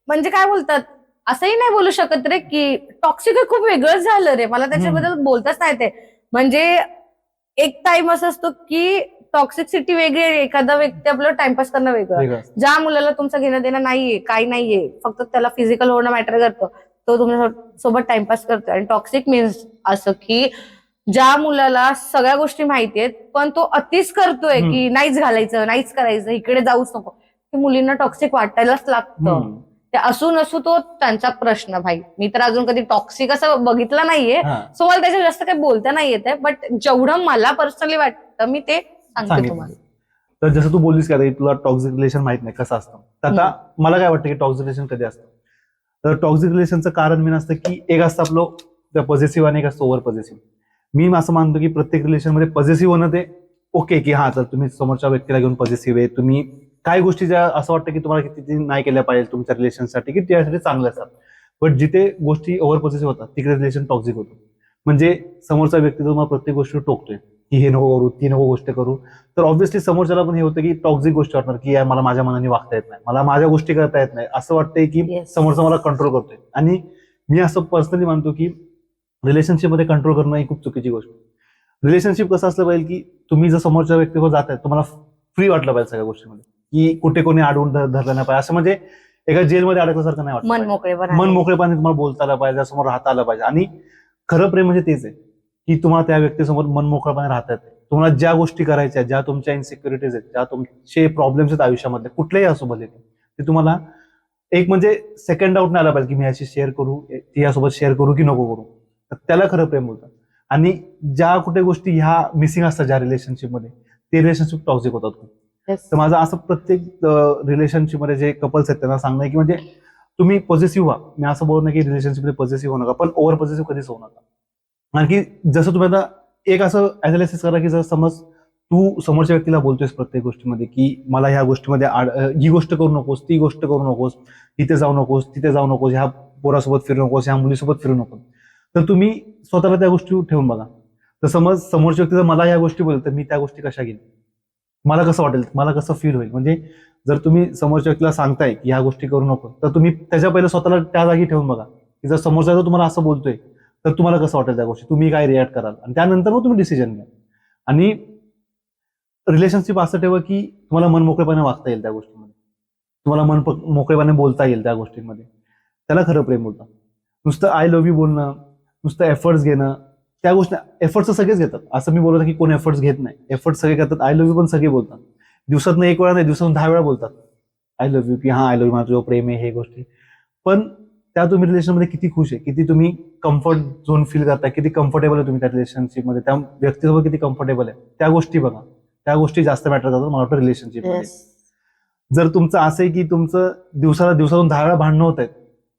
म्हणजे काय बोलतात असंही नाही बोलू शकत रे की टॉक्सिक खूप वेगळंच झालं रे, मला त्याच्याबद्दल बोलताच नाही ते. म्हणजे एक टाइम असं असतो की टॉक्सिसिटी वेगळी आहे, एखादा व्यक्ती आपल्याला टाइमपास करणं वेगळं. ज्या मुलाला तुमचं घेणं देणं नाहीये, काही नाहीये, फक्त त्याला फिजिकल होणं मॅटर करतं, तो तुमच्या सोबत टाइमपास करतो. आणि टॉक्सिक मीन्स असं की ज्या मुलाला सगळ्या गोष्टी माहितीयेत पण तो अतिच करतोय की नाहीच घालायचं, नाहीच करायचं, इकडे जाऊच नको, की मुलींना टॉक्सिक वाटायलाच लागतं. ते असू नसू तो त्यांचा प्रश्न भाई. मी तर अजून कधी टॉक्सिक असं बघितलं नाहीये, सो मला त्याच्यात जास्त काही बोलता नाही येते, बट जेवढं मला पर्सनली वाटतं मी ते सांगते तुम्हाला. तर जसं तू बोललीस का तुला टॉक्सिक रिलेशन माहित नाही कसं असतं, तर आता मला काय वाटतं की टॉक्सिक रिलेशन कधी असतं, तर टॉक्सिक रिलेशनचं कारण मेन असतं की एक असतं आपलं पॉझिटिव्ह आणि एक असतं ओव्हर पॉझिटिव्ह. मी असं मानतो की प्रत्येक रिलेशन मध्ये पॉझिटिव्ह होणं ते ओके, की हा तर तुम्ही समोरच्या व्यक्तीला घेऊन पॉझिटिव्ह आहे, तुम्ही काही गोष्टी ज्या असं वाटतं की तुम्हाला किती नाही केल्या पाहिजे तुमच्या रिलेशनसाठी की त्यासाठी चांगल्या असतात, बट जिथे गोष्टी ओव्हर पॉझिटिव्ह होतात तिकडे रिलेशन टॉक्सिक होतं. म्हणजे समोरचा व्यक्ती तुम्हाला प्रत्येक गोष्टी टोकतोय की हे नको करू, ती नको गोष्ट करू, तर ऑब्व्हियसली समोरच्याला पण हे होतं की टॉक्सिक गोष्ट वाटणार की यार मला माझ्या मनाने वागता येत नाही, मला माझ्या गोष्टी करता येत नाही, असं वाटतंय की समोरचा मला कंट्रोल करतोय. आणि मी असं पर्सनली मानतो की रिलेशनशिप मध्ये कंट्रोल करणं ही खूप चुकीची गोष्ट. रिलेशनशिप कसं असलं पाहिजे की तुम्ही जर समोरच्या व्यक्तीवर जाताय तुम्हाला फ्री वाटलं पाहिजे सगळ्या गोष्टीमध्ये, की कुठे कोणी अडवून धरलं नाही पाहिजे, असं म्हणजे एका जेलमध्ये अडकल्यासारखं नाही वाटत. मन मोकळेपणे तुम्हाला बोलता आलं पाहिजे, समोर राहता आलं पाहिजे. आणि खरं प्रेम म्हणजे तेच आहे की तुम्हाला त्या व्यक्तीसमोर मन मोकळेपणे राहता येते, तुम्हाला ज्या गोष्टी करायच्या, ज्या तुमच्या इन्सिक्युरिटीज आहेत, ज्या तुमचे प्रॉब्लेम्स आहेत आयुष्यामध्ये कुठलेही असो भले ते तुम्हाला एक म्हणजे सेकंड डाऊट नाही आला पाहिजे की मी याशी शेअर करू, ती यासोबत शेअर करू की नको करू, तर त्याला खरं प्रेम बोलतात. आणि ज्या कुठे गोष्टी ह्या मिसिंग असतात ज्या रिलेशनशिपमध्ये, ते रिलेशनशिप टॉक्सिक होतात खूप. तर माझं असं प्रत्येक रिलेशनशिपमध्ये जे कपल्स आहेत त्यांना सांगणं आहे की म्हणजे तुम्ही पॉझिटिव्ह व्हा. मी असं बोलत नाही की रिलेशनशिपमध्ये पॉझिटिव्ह होऊ नका, पण ओव्हर पॉझिटिव्ह कधीच होऊ नका. आणखी जसं तुम्ही आता एक असं अनालिसिस करा की जर समज तू समोरच्या व्यक्तीला बोलतोयस प्रत्येक गोष्टीमध्ये की मला ह्या गोष्टीमध्ये ही गोष्ट करू नकोस, ती गोष्ट करू नकोस, इथे जाऊ नकोस, तिथे जाऊ नकोस, ह्या पोरासोबत फिरू नकोस, ह्या मुलीसोबत फिरू नकोस, तर तुम्ही स्वतःला त्या गोष्टी ठेवून बघा. तर समज समोरच्या व्यक्ती जर मला ह्या गोष्टी बोलत तर मी त्या गोष्टी कशा घेईन, मला कसं वाटेल, मला कसं फील होईल. म्हणजे जर तुम्ही समोरच्या व्यक्तीला सांगताय की ह्या गोष्टी करू नको, तर तुम्ही त्याच्या पहिले स्वतःला त्या जागी ठेवून बघा की जर समोरचा जर तुम्हाला असं बोलतोय तर तुम्हाला कसं वाटेल त्या गोष्टी, तुम्ही काय रिॲक्ट कराल, आणि त्यानंतर मग तुम्ही डिसिजन घ्या. आणि रिलेशनशिप असं ठेवा की तुम्हाला मन मोकळेपणे वागता येईल त्या गोष्टीमध्ये, तुम्हाला मन मोकळेपणे बोलता येईल त्या गोष्टींमध्ये, त्याला खरं प्रेम बोलतात. नुसतं आय लव्ह यू बोलणं, नुसतं एफर्ट्स घेणं, त्या गोष्टी एफर्ट्स सगळेच घेतात, असं मी बोलत की कोण एफर्ट्स घेत नाही, एफर्ट्स सगळे करतात. आय लव्ह यू पण सगळे बोलतात, दिवसातून एक वेळा नाही, दिवसातून 10 वेळा बोलतात आय लव्ह यू, की हा आय लव्ह यू माझं तुझं प्रेम आहे, हे गोष्टी. पण त्या तुम्ही रिलेशनमध्ये किती खुश आहे, किती तुम्ही कम्फर्ट झोन फील करताय, किती कम्फर्टेबल आहे तुम्ही त्या रिलेशनशिपमध्ये, त्या व्यक्तीसोबत किती कम्फर्टेबल आहे, त्या गोष्टी बघा. त्या गोष्टी जास्त मॅटर करतात मला वाटतं रिलेशनशिपमध्ये. जर तुमचं असं आहे की तुमचं दिवसातून 10 वेळा भांडणं होत आहेत,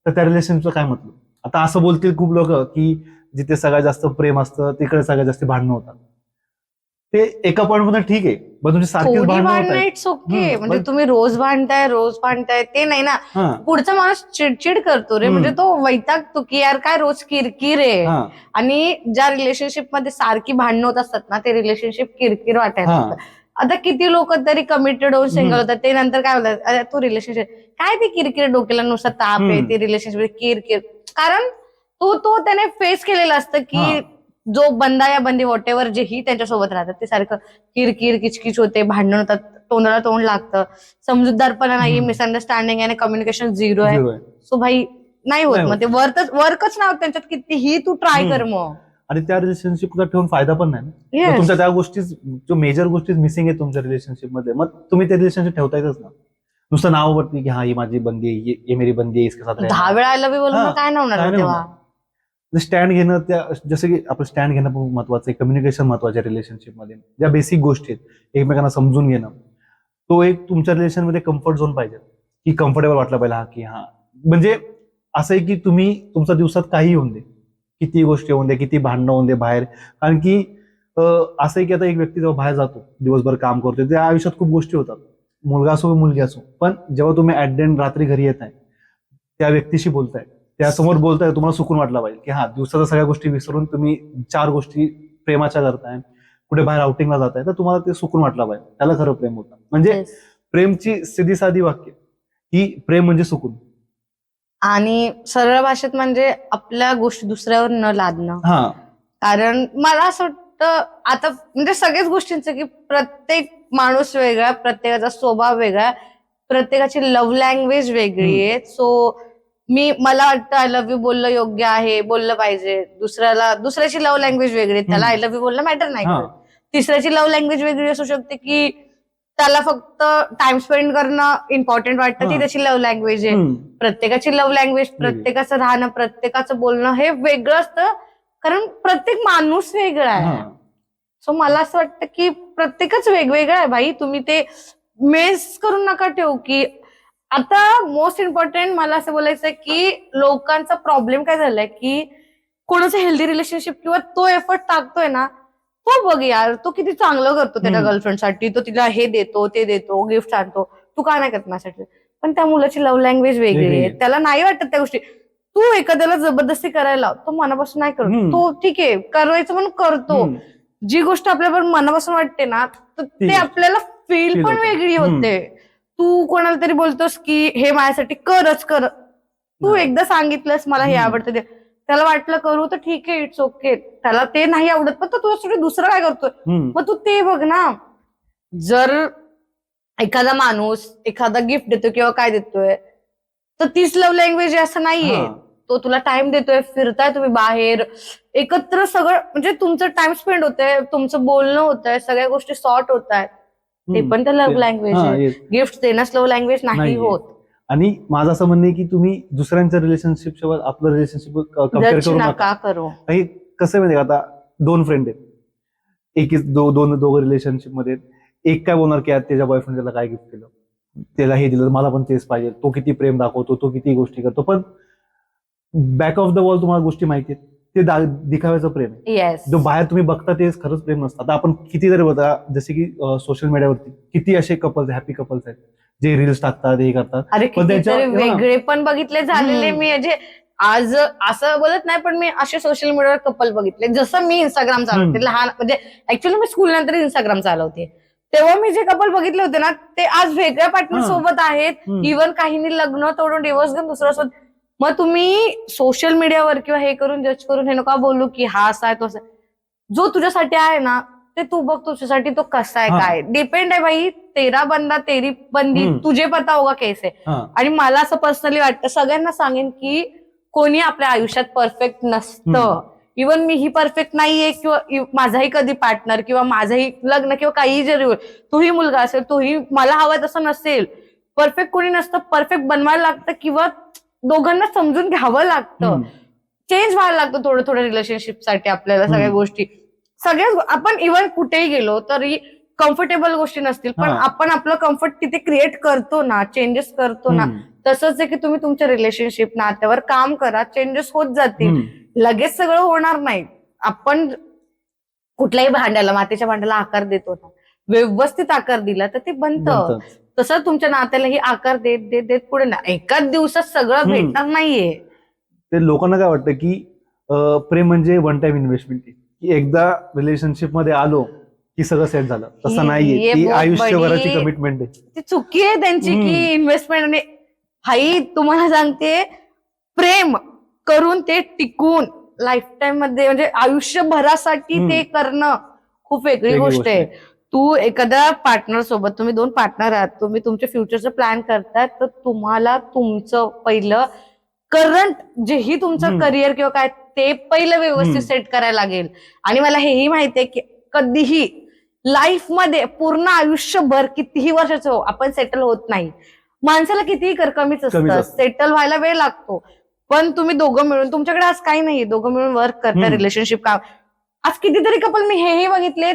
तर त्या रिलेशनशिपचं काय मतलब. आता असं बोलतील खूप लोक की जिथे सगळ्यात जास्त प्रेम असतं तिकडे सगळ्यात जास्त भांडणं होतात. ते एका पॉईंट मध्ये ठीक आहे, पण तुमची सारखीच भांडणं होत आहेत. इट्स ओके, म्हणजे तुम्ही रोज भांडताय ते नाही ना, पुढचा माणूस चिडचिड करतो रे, म्हणजे तो वैतागतो की यार काय रोज किरकिर आहे. आणि ज्या रिलेशनशिप मध्ये सारखी भांडणं होत असतात ना ते रिलेशनशिप किरकिर वाटायला लागतं. आता किती लोक तरी कमिटेड होऊन सिंगल होतात, ते नंतर काय होतात, अरे तू रिलेशनशिप काय, ते किरकिर डोक्याला नुसतं ताप आहे, ते रिलेशनशिप किरकिर. कारण तो त्याने फेस केलेलं असतं की जो बंदा या बंदी व्हॉट एव्हर जेही त्यांच्यासोबत राहतात ते सारखं किरकिर किचकिच होते, भांडण होतात, तोंडाला तोंड लागतं, समजूतदारपणा नाही, मिसअंडरस्टँडिंग आहे, कम्युनिकेशन झिरो आहे. सो भाई नाही होत, मग ते वर्कच नाही होत त्यांच्यात, कितीही तू ट्राय कर मग. आणि त्या रिलेशनशिपला ठेवून फायदा पण नाही ना. तुमच्या त्या गोष्टी, जो मेजर गोष्टी मिसिंग आहे तुमच्या रिलेशनशिप मध्ये, मग तुम्ही ते रिलेशनशिप ठेवता येतच ना. नुसतं नावावरती की हा ही माझी बंदी आहे, ये मेरी बंदी आहे, इसके साथ 10 वेळा आय लव्ह यू बोलून काय नाही होणार तेव्हा. स्टँड घेणं, त्या जसं की आपलं स्टँड घेणं पण महत्वाचं आहे, कम्युनिकेशन महत्वाचं आहे रिलेशनशिपमध्ये. ज्या बेसिक गोष्टी आहेत एकमेकांना समजून घेणं, तो एक तुमच्या रिलेशनमध्ये कम्फर्ट झोन पाहिजे, की कम्फर्टेबल वाटला पाहिजे. हा की हा म्हणजे असं आहे की तुम्ही तुमच्या दिवसात काही होऊन दे, किती गोष्टी होऊन दे, किती भांडणं होऊन दे बाहेर, कारण की असं आहे की आता एक व्यक्ती जेव्हा बाहेर जातो, दिवसभर काम करतो, त्या आयुष्यात खूप गोष्टी होतात, मुलगा असो मुलगी असो, पण जेव्हा तुम्ही ऍट द एंड रात्री घरी येत आहे, त्या व्यक्तीशी बोलताय, त्यासमोर बोलताय, तुम्हाला सुकून वाटला पाहिजे की हा दिवसाच्या सगळ्या गोष्टी विसरून तुम्ही 4 गोष्टी प्रेमाच्या करताय, कुठे बाहेर आउटिंगला जाताय, तर तुम्हाला ते सुकून वाटला पाहिजे. त्याला खरं प्रेम होतं. म्हणजे प्रेमची सीधी साधी वाक्य की प्रेम म्हणजे सुकून. आणि सरळ भाषेत म्हणजे आपल्या गोष्टी दुसऱ्यावर न लादणं. कारण मला असं वाटतं आता म्हणजे सगळ्याच गोष्टींचं की प्रत्येक माणूस वेगळा, प्रत्येकाचा स्वभाव वेगळा, प्रत्येकाची लव्ह लँग्वेज वेगळी आहे. सो मला वाटतं आय लव्ह यू बोलणं योग्य आहे, बोललं पाहिजे. दुसऱ्याची लव्ह लँग्वेज वेगळी, त्याला आय लव्ह यू बोलणं मॅटर नाही करत. तिसऱ्याची लव्ह लँग्वेज वेगळी असू शकते की त्याला फक्त टाइम स्पेंड करणं इम्पॉर्टंट वाटतं, ती त्याची लव्ह लँग्वेज आहे. प्रत्येकाची लव्ह लँग्वेज, प्रत्येकाचं राहणं, प्रत्येकाचं बोलणं हे वेगळं असतं, कारण प्रत्येक माणूस वेगळा आहे. सो मला असं वाटतं की प्रत्येकच वेगवेगळं आहे भाई. तुम्ही ते मेस करून नका ठेवू. की आता मोस्ट इम्पॉर्टंट मला असं बोलायचं की लोकांचा प्रॉब्लेम काय झालाय की कोणाचं हेल्दी रिलेशनशिप किंवा तो एफर्ट टाकतोय ना, तो बघ यार, तो किती चांगलं करतो त्याच्या गर्लफ्रेंडसाठी, तो तिला हे देतो, ते देतो, गिफ्ट आणतो, तू काय नाही करत माझ्यासाठी. पण त्या मुलाची लव्ह लँग्वेज वेगळी आहे, त्याला नाही वाटत त्या गोष्टी. तू एखाद्याला जबरदस्ती करायला, तो मनापासून नाही करत, तो ठीक आहे करायचं म्हणून करतो. जी गोष्ट आपल्याबरोबर मनापासून वाटते ना, ते आपल्याला फील पण वेगळी होते. तू कोणाला तरी बोलतोस की हे माझ्यासाठी करच कर, तू एकदा सांगितलंस मला हे आवडतं ते, त्याला वाटलं करू तर ठीक आहे, इट्स ओके. त्याला ते नाही आवडत, पण तो तुझ्यासाठी दुसरं काय करतोय, मग तू ते बघ ना. जर एखादा माणूस एखादा गिफ्ट देतोय किंवा काय देतोय, तर तीच लव्ह लँग्वेज आहे असं नाहीये. तो तुला टाइम देतोय, फिरताय तुम्ही बाहेर एकत्र, सगळं म्हणजे तुमचं टाइम स्पेंड होतंय, तुमचं बोलणं होतंय, सगळ्या गोष्टी सॉर्ट होत आहेत, ते पण तर लव्ह लँग्वेज आहे. गिफ्ट देणंच लव्ह लँग्वेज नाही होत. आणि माझं असं म्हणणं आहे की तुम्ही दुसऱ्यांच्या रिलेशनशिप सोबत आपलं रिलेशनशिप कम्पेअर करू नका. काही कसं माहिती का, आता 2 फ्रेंड आहेत, दोघं रिलेशनशिप मध्ये, एक काय बोलणार की त्याच्या बॉयफ्रेंड त्याला काय गिफ्ट केलं, त्याला हे दिलं, मला पण तेच पाहिजे, तो किती प्रेम दाखवतो, तो किती गोष्टी करतो, पण बॅक ऑफ द वॉल तुम्हाला गोष्टी माहिती आहेत, ते दिखाव्याचं प्रेम आहे. जो बाहेर तुम्ही बघता तेच खरंच प्रेम नसतं. आता आपण कितीतरी बघा, जसे की सोशल मीडियावरती किती असे कपल्स, हॅपी कपल्स आहेत जे रील्स टाकतात, हे करतात, पण वेगळे पण बघितले झालेले मी. म्हणजे आज असं बोलत नाही, पण मी असे सोशल मीडियावर कपल बघितले. जसं मी इंस्टाग्राम चालवते लहान, म्हणजे ऍक्च्युअली मी स्कूल नंतर इंस्टाग्राम चालवते, तेव्हा मी जे कपल बघितले होते ना, ते आज वेगळ्या पार्टनर सोबत आहेत. इव्हन काहींनी लग्न तोडून डिवोर्स घेऊन दुसऱ्या सोबत. मग तुम्ही सोशल मीडियावर किंवा हे करून जज करून हे नका बोलू की हा असा आहे तो असा. जो तुझ्यासाठी आहे ना, ते तू बघ तुझ्यासाठी तो कसा आहे, काय डिपेंड आहे भाई. तेरा बंदा तेरी बंदी, तुझे पता होगा कैसे. आणि मला असं पर्सनली वाटतं, सगळ्यांना सांगेन की कोणी आपल्या आयुष्यात परफेक्ट नसतं. इव्हन मीही परफेक्ट नाहीये, किंवा माझाही कधी पार्टनर किंवा माझंही लग्न किंवा काही जरी होईल, तोही मुलगा असेल, तोही मला हवाय तसं नसेल. परफेक्ट कोणी नसतं, परफेक्ट बनवायला लागतं किंवा दोघांना समजून घ्यावं लागतं, चेंज व्हायला लागतं थोडं थोडं रिलेशनशिपसाठी आपल्याला. सगळ्या गोष्टी आपण इव्हन कुठेही गेलो तरी कम्फर्टेबल गोष्टी नसतील, पण आपण आपलं कम्फर्ट तिथे क्रिएट करतो ना, चेंजेस करतो ना. तसंच आहे की तुम्ही तुमच्या रिलेशनशिप नात्यावर काम करा, चेंजेस होत जातील. लगेच सगळं होणार नाही. आपण कुठल्याही भांड्याला, मातीच्या भांड्याला आकार देतो ना, व्यवस्थित आकार दिला तर ते बनतं. तसं तुमच्या नात्यालाही आकार देत देत देत पुढे ना, एकाच दिवसात सगळं भेटणार नाहीये. ते लोकांना काय वाटतं की प्रेम म्हणजे वन टाइम इन्व्हेस्टमेंट, की एकदा रिलेशनशिप मध्ये आलो की सगळं सेट झालं, तसं ये नाहीये. ती बहुत आयुष्यभराची बडी- कमिटमेंट आहे. ती चुकी आहे त्यांची की इन्व्हेस्टमेंट. आणि भाई तुम्हाला सांगते, प्रेम करून ते टिकून लाईफ टाइम मध्ये म्हणजे आयुष्यभरासाठी ते करणं खूप वेगळी वेगळी गोष्ट गोष्ट आहे. आहे. तू एखाद्या पार्टनर सोबत, तुम्ही 2 पार्टनर आहात, तुम्ही तुमच्या फ्युचरचं प्लॅन करताय, तर तुम्हाला तुमचं पहिलं करंट जेही तुमचं करिअर किंवा काय ते पहिलं व्यवस्थित सेट करायला लागेल. आणि मला हेही माहितीये की कधीही लाईफ मध्ये पूर्ण आयुष्यभर कितीही वर्षाचं हो आपण सेटल होत नाही. माणसाला कितीही कर कमीच कमीच असतं, असतं. सेटल व्हायला वेळ लागतो. पण तुम्ही दोघं मिळून, तुमच्याकडे आज काही नाहीये, दोघं मिळून वर्क करता रिलेशनशिप काम. आज कितीतरी कपल मी हेही बघितले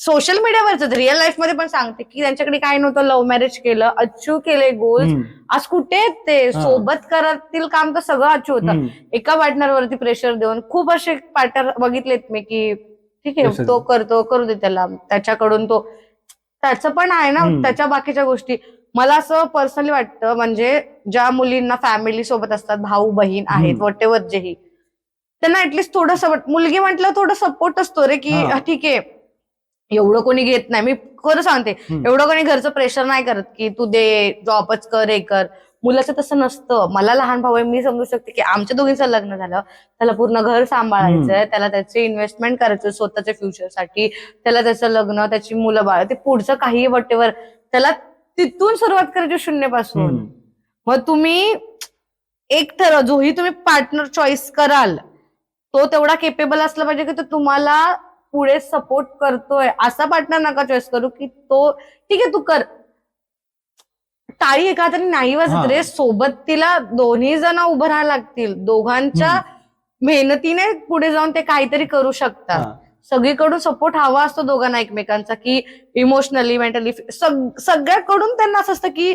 सोशल मीडियावरच, रिअल लाईफ मध्ये पण सांगते की त्यांच्याकडे काय नव्हतं, लव्ह मॅरेज केलं, अचीव्ह केले गोल्स, आज कुठे आहेत ते, सोबत करतील काम तर सगळं अचीव्ह होतं. एका पार्टनरवरती प्रेशर देऊन खूप असे पार्टनर बघितलेत मी की ठीक आहे Pressure तो करतो, करू दे त्याला, त्याच्याकडून तो, त्याचं पण आहे ना त्याच्या बाकीच्या गोष्टी. मला असं पर्सनली वाटतं, म्हणजे ज्या मुलींना फॅमिली सोबत असतात, भाऊ बहीण आहेत, वॉट एव्हर जेही, त्यांना ऍटलीस्ट थोडं मुलगी म्हटलं थोडं सपोर्ट असतो रे, की ठीक आहे एवढं कोणी घेत नाही. मी खरं सांगते, एवढं कोणी घरचं प्रेशर नाही करत की तू दे, जॉबच कर, हे कर. मुलाचं तसं नसतं. मला लहान भाऊ आहे, मी समजू शकते की आमच्या दोघींचं लग्न झालं, त्याला पूर्ण घर सांभाळायचंय, त्याला त्याचे इन्व्हेस्टमेंट करायचं स्वतःच्या फ्युचरसाठी, त्याला त्याचं लग्न, त्याची मुलं बाळ, ते पुढचं काही वटेवर, त्याला तिथून सुरुवात करायची शून्यपासून. मग तुम्ही एक ठरवा, जोही तुम्ही पार्टनर चॉईस कराल तो तेवढा केपेबल असला पाहिजे की तो तुम्हाला पुढे सपोर्ट करतोय. असा पार्टनर नका चॉईस करू की तो ठीक आहे तू कर, टाळी एका तरी नाही वाजत रे, सोबत तिला दोन्ही जण उभं राहायला लागतील, दोघांच्या मेहनतीने पुढे जाऊन ते काहीतरी करू शकतात. सगळीकडून सपोर्ट हवा असतो दोघांना एकमेकांचा, की इमोशनली, मेंटली, सगळ्याकडून त्यांना असं असतं की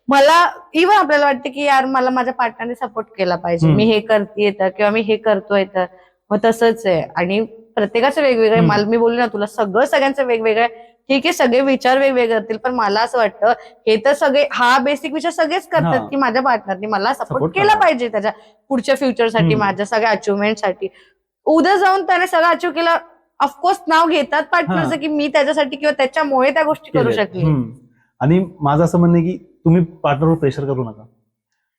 मला, इव्हन आपल्याला वाटतं की यार मला माझ्या पार्टनरने सपोर्ट केला पाहिजे, मी हे करते तर किंवा मी हे करतोय तर. मग तसंच आहे. आणि प्रत्येकाचं वेगवेगळं, मला मी बोलले ना तुला, सगळ्यांचं वेगवेगळं. ठीक आहे सगळे विचार वेगवेगळे करतील, पण मला असं वाटतं हे तर सगळे, हा बेसिक विचार सगळेच करतात की माझ्या पार्टनरने मला सपोर्ट केला पाहिजे त्याच्या पुढच्या फ्युचरसाठी, माझ्या सगळ्या अचिव्हमेंटसाठी. उद्या जाऊन त्याने सगळं अचिव्ह केलं, ऑफकोर्स नाव घेतात पार्टनरचं की मी त्याच्यासाठी किंवा त्याच्यामुळे त्या गोष्टी करू शकले. आणि माझं असं म्हणणं आहे की तुम्ही पार्टनरवर प्रेशर करू नका,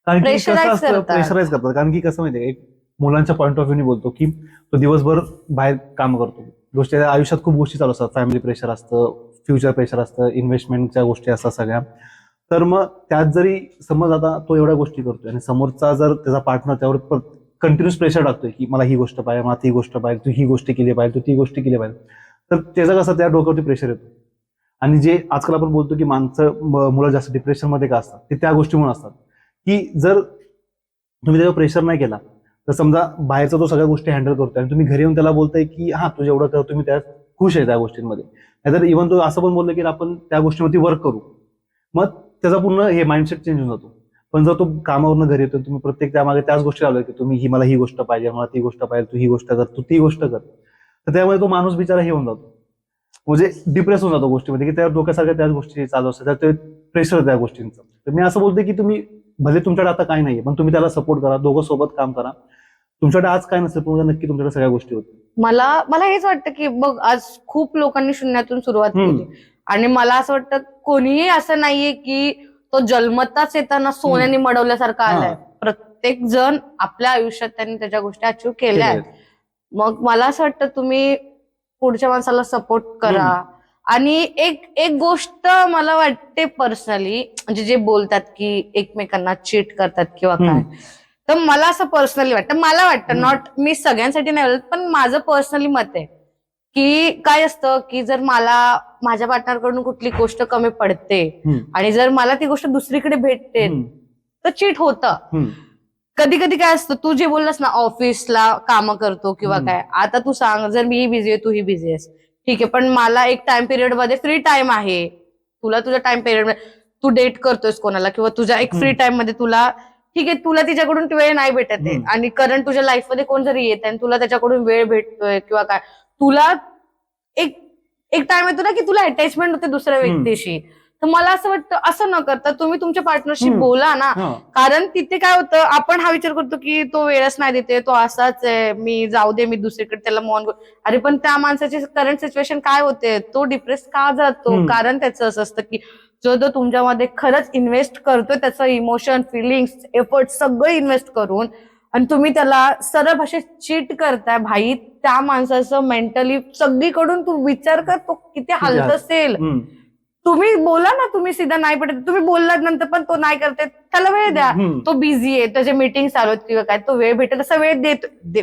कारण की कसं असतं, प्रेशराईज करतात. कारण की कसं माहितीये, एक मुलांच्या पॉईंट ऑफ व्ह्यूने बोलतो की तो दिवसभर बाहेर काम करतो, गोष्टी आयुष्यात खूप गोष्टी चालू असतात, फॅमिली प्रेशर असतं, फ्युचर प्रेशर असतं, इन्व्हेस्टमेंटच्या गोष्टी असतात सगळ्या. तर मग त्यात जरी समज आता तो एवढ्या गोष्टी करतोय आणि समोरचा जर त्याचा पार्टनर त्यावर कंटिन्युअस प्रेशर टाकतोय की मला ही गोष्ट पाहिजे, मला ती गोष्ट पाहिजे, तू ही गोष्ट केली पाहिजे, तू ती गोष्ट केली पाहिजे, तर त्याचं कसं त्या डोक्यावरती प्रेशर येतो. आणि जे आजकाल आपण बोलतो की मुलं जास्त डिप्रेशनमध्ये का असतात, ते त्या गोष्टीमुळे असतात की जर तुम्ही त्याच्यावर प्रेशर नाही केला तर समजा बाहेरचा तो सगळ्या गोष्टी हँडल करतोय आणि तुम्ही घरी येऊन त्याला बोलताय की हा तुझं एवढं कर, तुम्ही त्यात खुश आहे त्या गोष्टींमध्ये, नाहीतर इव्हन तो असं पण बोलतो की आपण त्या गोष्टीवरती वर्क करू, मग त्याचा पूर्ण हे माइंडसेट चेंज होऊन जातो. पण जर तो कामावरनं घरी येतो, तुम्ही प्रत्येक त्यामागे त्याच गोष्टी लावल्या की तुम्ही मला ही गोष्ट पाहिजे, मला ती गोष्ट पाहिजे, तू ही गोष्ट कर, तू ती गोष्ट कर, तर त्यामुळे तो माणूस बिचारा हे होऊन जातो, म्हणजे डिप्रेस होऊन जातो गोष्टीमध्ये, की त्या डोक्यासारख्या त्याच गोष्टी चालू असतात, ते प्रेशर त्या गोष्टींचं. तर मी असं बोलतो की तुम्ही भले तुमच्याकडे आता काय नाहीये पण तुम्ही त्याला सपोर्ट करा, दोघं सोबत काम करा. तुमच्याकडे आज काय नसेल पण नक्की तुमच्याकडे सगळ्या गोष्टी होतील. मला हेच वाटतं की बघ, आज खूप लोकांनी शून्यातून सुरुवात केली आणि मला असं वाटतं कोणीही असं नाहीये की तो जन्मताच येताना सोन्याने मडवल्यासारखा आलाय. प्रत्येक जण आपल्या आयुष्यात त्यांनी त्याच्या गोष्टी अचीव्ह केल्या आहेत. मग मला असं वाटतं तुम्ही पुढच्या माणसाला सपोर्ट करा. आणि एक गोष्ट मला वाटते पर्सनली, म्हणजे जे बोलतात की एकमेकांना चीट करतात किंवा काय, तर मला असं पर्सनली वाटतं, मला वाटतं, नॉट मी सगळ्यांसाठी नाही बोलत, पण माझं पर्सनली मत आहे की काय असतं की जर मला माझ्या पार्टनरकडून कुठली गोष्ट कमी पडते आणि जर मला ती गोष्ट दुसरीकडे भेटते तर चीट होतं. कधी कधी काय असतं, तू जे बोललास ना ऑफिसला काम करतो किंवा काय, आता तू सांग जर मी बिझी आहे, तू ही बिझी आहेस, ठीक आहे, पण मला एक टाइम पिरियड मध्ये फ्री टाइम आहे, तुला तुझ्या टाइम पिरियड मध्ये तू डेट करतोयस कोणाला किंवा तुझ्या एक फ्री टाइम मध्ये तुला, ठीक आहे, तुला तिच्याकडून वेळ नाही भेटत आहे आणि करंट तुझ्या लाईफ मध्ये कोण जरी येत आहे आणि तुला त्याच्याकडून वेळ भेटतोय किंवा काय, तुला एक टाइम येतो ना की तुला अटॅचमेंट होते दुसऱ्या व्यक्तीशी, तर मला असं वाटतं असं न करता तुम्ही तुमच्या पार्टनरशी हम्म. बोला ना. हा. कारण तिथे काय होतं, आपण हा विचार करतो की तो वेळच नाही देते, तो असाच आहे, मी जाऊ दे, मी दुसरीकडे त्याला मॉन. अरे पण त्या माणसाची करंट सिच्युएशन काय होते, तो डिप्रेस का जातो? हम्म. कारण त्याचं असं असतं की जो तो तुमच्यामध्ये खरंच इन्व्हेस्ट करतोय, त्याचं इमोशन, फिलिंग्स, एफर्ट सगळं इन्व्हेस्ट करून, आणि तुम्ही त्याला सरळ भाषेत चीट करताय. भाई त्या माणसाचं मेंटली सगळीकडून तू विचार कर, तो किती हालत असेल. हम्म. तुम्ही बोला ना, तुम्ही सीधा नाही पडत, तुम्ही बोललात नंतर पण तो नाही करते, त्याला वेळ द्या. हम्म. तो बिझी आहे, त्याचे मीटिंग चालू आहेत किंवा काय, तो वेळ भेटेल तसा वेळ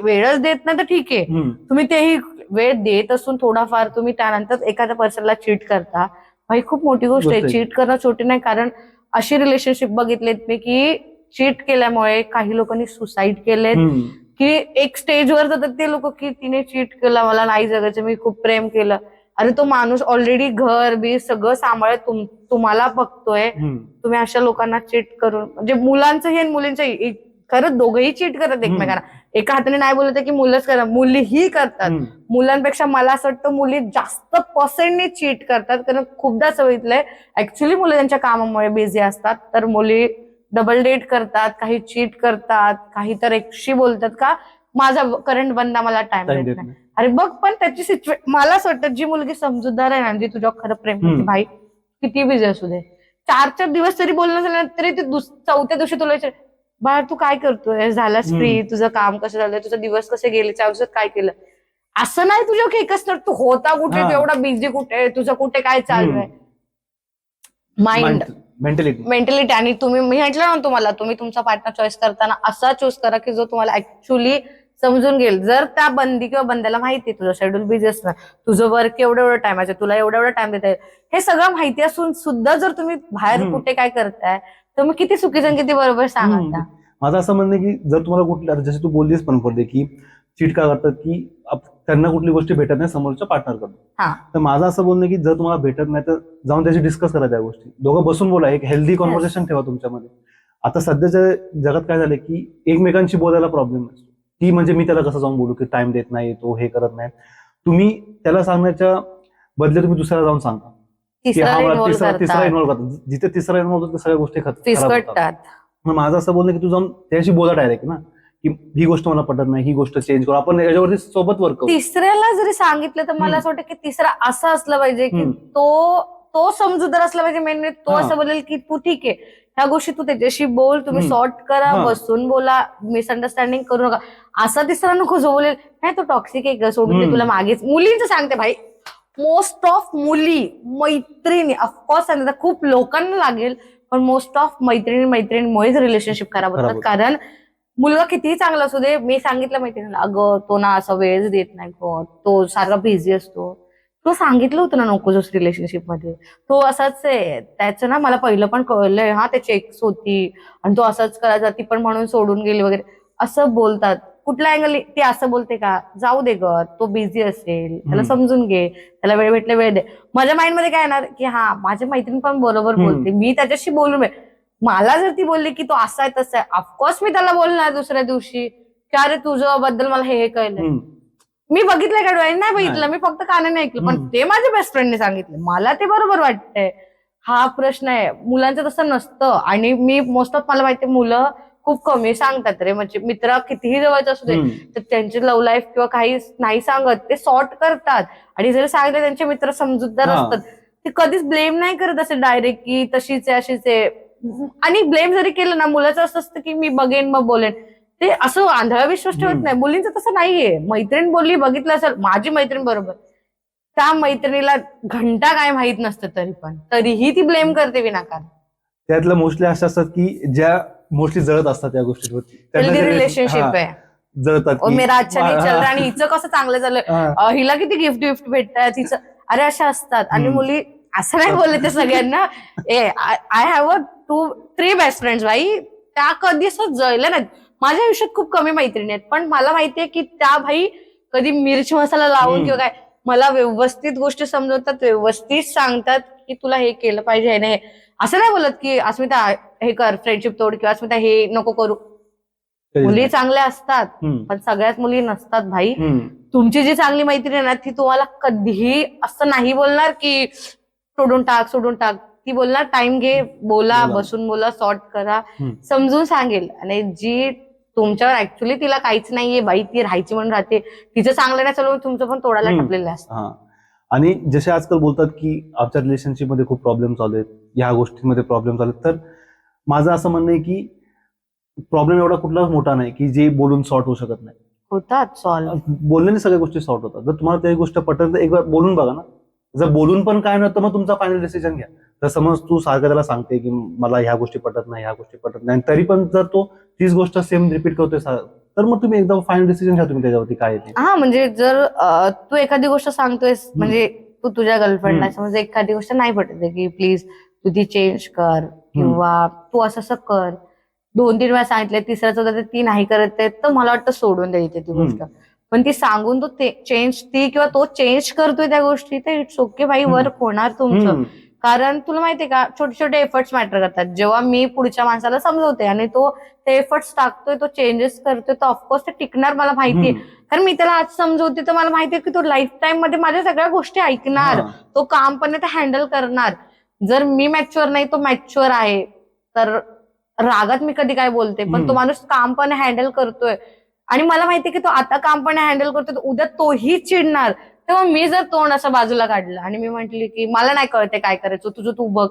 वेळच देत नाही तर ठीक आहे. हम्म. तुम्ही तेही वेळ देत असून थोडाफार तुम्ही त्यानंतर एखाद्या पर्सनला चीट करता, भाई खूप मोठी गोष्ट आहे. गोष्ट आहे. चीट करणं छोटी नाही, कारण अशी रिलेशनशिप बघितलेत मी की चीट केल्यामुळे काही लोकांनी सुसाईड केलेत, हम्म. की एक स्टेजवर जातात ते लोक की तिने चीट केलं, मला नाही जगायचं, मी खूप प्रेम केलं. अरे तो माणूस ऑलरेडी घर बी सगळं सांभाळत तुम्हाला बघतोय. हम्म. तुम्ही अशा लोकांना चीट करून, म्हणजे मुलांचं हे आणि मुलींचं खरंच दोघंही चीट करतात एकमेकांना. एका हाताने नाही बोलत की मुलंच करतात, मुलीही करतात. हम्म. मुलांपेक्षा मला असं वाटतं मुली जास्त पर्सेंटने चीट करतात, कारण खूपदा असं बघितलंय ऍक्च्युली मुलं त्यांच्या कामामुळे बिझी असतात, तर मुली डबल डेट करतात, काही चीट करतात, काही तर एकशी बोलतात का माझा करंट बंदा मला टाइम Time देत देत नाही. नाही. अरे बघ, पण त्याची मला असं वाटतं जी मुलगी समजूतदार आहे ना, जी तुझ्यावर खरं प्रेम करते, हम्म. भाई किती बिझी असू दे, 4-4 दिवस तरी बोलणं झालं ना, तरी ते चौथ्या दिवशी तुला विचार, बाळा तू काय करतोय, झालास फ्री, तुझं काम कसं झालंय, तुझं दिवस कसे गेले, 4 दिवसात काय केलं. असं नाही तुझ्या केक असणार, तू होता कुठे, हा. तू एवढा बिझी कुठे, तुझं कुठे काय चालू आहे. Mind, mentality. आणि तुम्ही, मी म्हटलं ना तुम्हाला, तुम्ही तुमचा पार्टनर चॉईस करताना असा चूज करा की जो तुम्हाला ऍक्च्युली समजून घेईल. जर त्या बंदी किंवा बंद्याला माहिती तुझं शेड्यूल बिझी असणार, तुझं वर्क एवढं टाइम तुला एवढा टाइम देता येईल, हे सगळं माहिती असून सुद्धा जर तुम्ही बाहेर कुठे काय करताय, तर मग किती चुकीचं आणि किती बरोबर सांगा आता. माझं असं म्हणणं की जर तुम्हाला कुठली, आता जसे तू बोललीस पण पडते की चीट का करतात की त्यांना कुठली गोष्टी भेटत नाही समोरच्या पार्टनरकडून. हा. तर माझं असं बोलणं की जर तुम्हाला भेटत नाही तर जाऊन त्याची डिस्कस करा त्या गोष्टी, दोघं बसून बोला, एक हेल्दी कॉन्व्हर्सेशन ठेवा तुमच्यामध्ये. आता सध्याच्या जगात काय झालं की एकमेकांशी बोलायला प्रॉब्लेम नसतो, की म्हणजे मी त्याला कसं जाऊन बोलू की टाइम देत नाही, तो हे करत नाही. तुम्ही त्याला सांगण्याच्या बदले तुम्ही दुसऱ्याला जाऊन सांगा की हा मला तिसरा इन्व्हॉल्व करतात. जिथे तिसरा इन्व्हॉल्व होतो सगळ्या गोष्टी खराब होतात. मग माझं असं बोलणं की तू जाऊन त्याशी बोला डायरेक्ट ना, की ही गोष्ट मला पटत नाही, ही गोष्ट चेंज करू, आपण याच्यावरती सोबत वर्क करू. तिसऱ्याला जरी सांगितलं तर मला असं वाटतं की तिसरा असा असला पाहिजे की तो समजूतदार असला पाहिजे. मेन तो असं बोलेल की तू ठीक आहे, ह्या गोष्टी तू त्याच्याशी बोल, तुम्ही सॉर्ट करा, बसून बोला, मिसअंडरस्टँडिंग करू नका. असा तिसरा नको जो बोलेल नाही तो टॉक्सिक आहे, सोडून दे, तुला मागेच. मुलींचं सांगते भाई, मोस्ट ऑफ मुली मैत्रिणी, ऑफकोर्स खूप लोकांना लागेल, पण मोस्ट ऑफ मैत्रिणीमुळेच रिलेशनशिप खराब होतात. कारण मुलगा कितीही चांगला असू दे, मी सांगितलं मैत्रिणीला, अगं तो ना असा वेळच देत नाही, तो सारखा बिझी असतो, तो सांगितलं होतं ना नको जोस रिलेशनशिप मध्ये, तो असाच आहे. त्याचं ना मला पहिलं पण कळलंय, हा त्याची एक्स होती आणि तो असाच करायचा, ती पण म्हणून सोडून गेली वगैरे असं बोलतात. कुठल्या अँगल ती असं बोलते का, जाऊ दे ग, तो बिझी असेल, त्याला समजून घे, त्याला वेळ भेटले वेळ दे. माझ्या माइंड मध्ये काय येणार की हा माझी मैत्रीण पण बरोबर बोलते, मी त्याच्याशी बोलू. मला जर ती बोलली की तो असा आहे तसा आहे, ऑफकोर्स मी त्याला बोलणार दुसऱ्या दिवशी की अरे तुझ्या बद्दल मला हे कळलं. मी बघितलंय का डोळ्याने? नाही बघितलं, मी फक्त कानाने ऐकलं, पण ते माझ्या बेस्ट फ्रेंडने सांगितलं, मला ते बरोबर वाटतंय. हा प्रश्न आहे. मुलांचं तसं नसतं. आणि मी मोस्ट ऑफ मला माहितीये मुलं खूप कमी सांगतात रे, म्हणजे मित्र कितीही जवळचे असू दे तर त्यांची लव्ह लाईफ किंवा काही नाही सांगत, ते सॉर्ट करतात. आणि जर सांगितलं त्यांचे मित्र समजूतदार असतात, ते कधीच ब्लेम नाही करत असे डायरेक्ट की तशीच आहे अशीच आहे. आणि ब्लेम जरी केलं ना, मुलाचं असं असतं की मी बघेन मग बोलेन, ते असं आंधळा विश्वास ठेवत नाही. मुलींचं तसं नाहीये. मैत्रीण बोलली, बघितलं असेल, माझी मैत्रीण बरोबर, त्या मैत्रिणीला घंटा काय माहित नसतं तरीही ती ब्लेम करते विनाकारण. त्यातलं मोस्टली अशा असतात की ज्या मोस्टली जळत असतात त्या गोष्टीवरती, हेल्दी रिलेशनशिप आहे, जळतात मेरा अच्छा नाही चल रहा, आणि हिचं कसं चांगलं झालं, हिला किती गिफ्ट भेटतात हिचं, अरे अशा असतात. आणि मुली असं नाही बोलले ते सगळ्यांना, आय हॅव 2-3 बेस्ट फ्रेंड्स भाई, त्या कधी असं जळल्या नाहीत. माझ्या आयुष्यात खूप कमी मैत्रिणी आहेत, पण मला माहितीये की त्या भाई कधी मिरची मसाला लावून किंवा काय मला व्यवस्थित गोष्टी समजवतात, व्यवस्थित सांगतात की तुला हे केलं पाहिजे, हे नाही. असं नाही बोलत की अस्मिता हे कर, फ्रेंडशिप तोड, किंवा अस्मिता हे नको करू. मुली चांगल्या असतात, पण सगळ्याच मुली नसतात भाई. तुमची जी चांगली मैत्रीण आहे ना, ती तुम्हाला कधीही असं नाही बोलणार की सोडून टाक. ती बोलणार टाइम घे, बोला, बोला. बसून बोला, सॉर्ट करा, हम्म. समजून सांगेल. आणि जी तुमच्यावर ऍक्च्युली तिला काहीच नाहीये बाई, ती राहायची म्हणून राहते, तिचं चांगलं नाही चालू तुमचं पण तोडायला हम्म. टपलेलं असतं. हा. आणि जसे आजकाल बोलतात की आमच्या रिलेशनशिप मध्ये खूप प्रॉब्लेम चालू आहेत, ह्या गोष्टींमध्ये प्रॉब्लेम चालू आहेत, तर माझं असं म्हणणं आहे की प्रॉब्लेम एवढा कुठलाच मोठा नाही की जे बोलून सॉर्ट होऊ शकत नाही. होतात सॉल्व्ह. बोलण्याने सगळ्या गोष्टी सॉर्ट होतात. जर तुम्हाला त्या गोष्ट पटत तर एकदा बोलून बघा ना. जर बोलून पण काय नव्हतं मग तुमचा फायनल डिसिजन घ्या. तर समज तू सारखं त्याला सांगते की मला ह्या गोष्टी पटत नाही, ह्या गोष्टी पटत नाही, तरी पण जर तो तीच गोष्ट सेम रिपीट करतोय तर मग तुम्ही एकदा फायनल डिसिजन घ्या तुम्ही त्याच्यावरती काय आहे ते. हा, म्हणजे जर तू एखादी गोष्ट सांगतोयस, म्हणजे तू तुझ्या गर्लफ्रेंडला समज एखादी गोष्ट नाही पटत आहे की प्लीज तू ती चेंज कर, किंवा तू असं असं कर, 2-3 वेळा सांगितलंय, तिसऱ्या चौथ्या ती नाही करत आहे, तर मला वाटतं सोडून द्यायची ती गोष्ट. पण ती सांगून तो चेंज ती किंवा तो चेंज करतोय त्या गोष्टी, तर इट्स ओके भाई, वर्क होणार तुमचं. कारण तुला माहितीये का, छोटे छोटे एफर्ट्स मॅटर करतात. जेव्हा मी पुढच्या माणसाला समजवते आणि तो ते एफर्ट्स टाकतोय, तो चेंजेस करतोय, तर ऑफकोर्स ते टिकणार, मला माहितीये. कारण मी त्याला आज समजवते तर मला माहितीये की तो लाईफ टाईम मध्ये माझ्या सगळ्या गोष्टी ऐकणार, तो कामपणे ते हँडल करणार. जर मी मॅच्युअर नाही, तो मॅच्युअर आहे, तर रागात मी कधी काय बोलते, पण तो माणूस कामपणे हँडल करतोय आणि मला माहितीये की तो आता कामपणे हँडल करतोय, तर उद्या तोही चिडणार. तेव्हा मी जर तोंड असं बाजूला काढलं आणि मी म्हंटली की मला नाही कळते काय करायचं, तुझं तू बघ,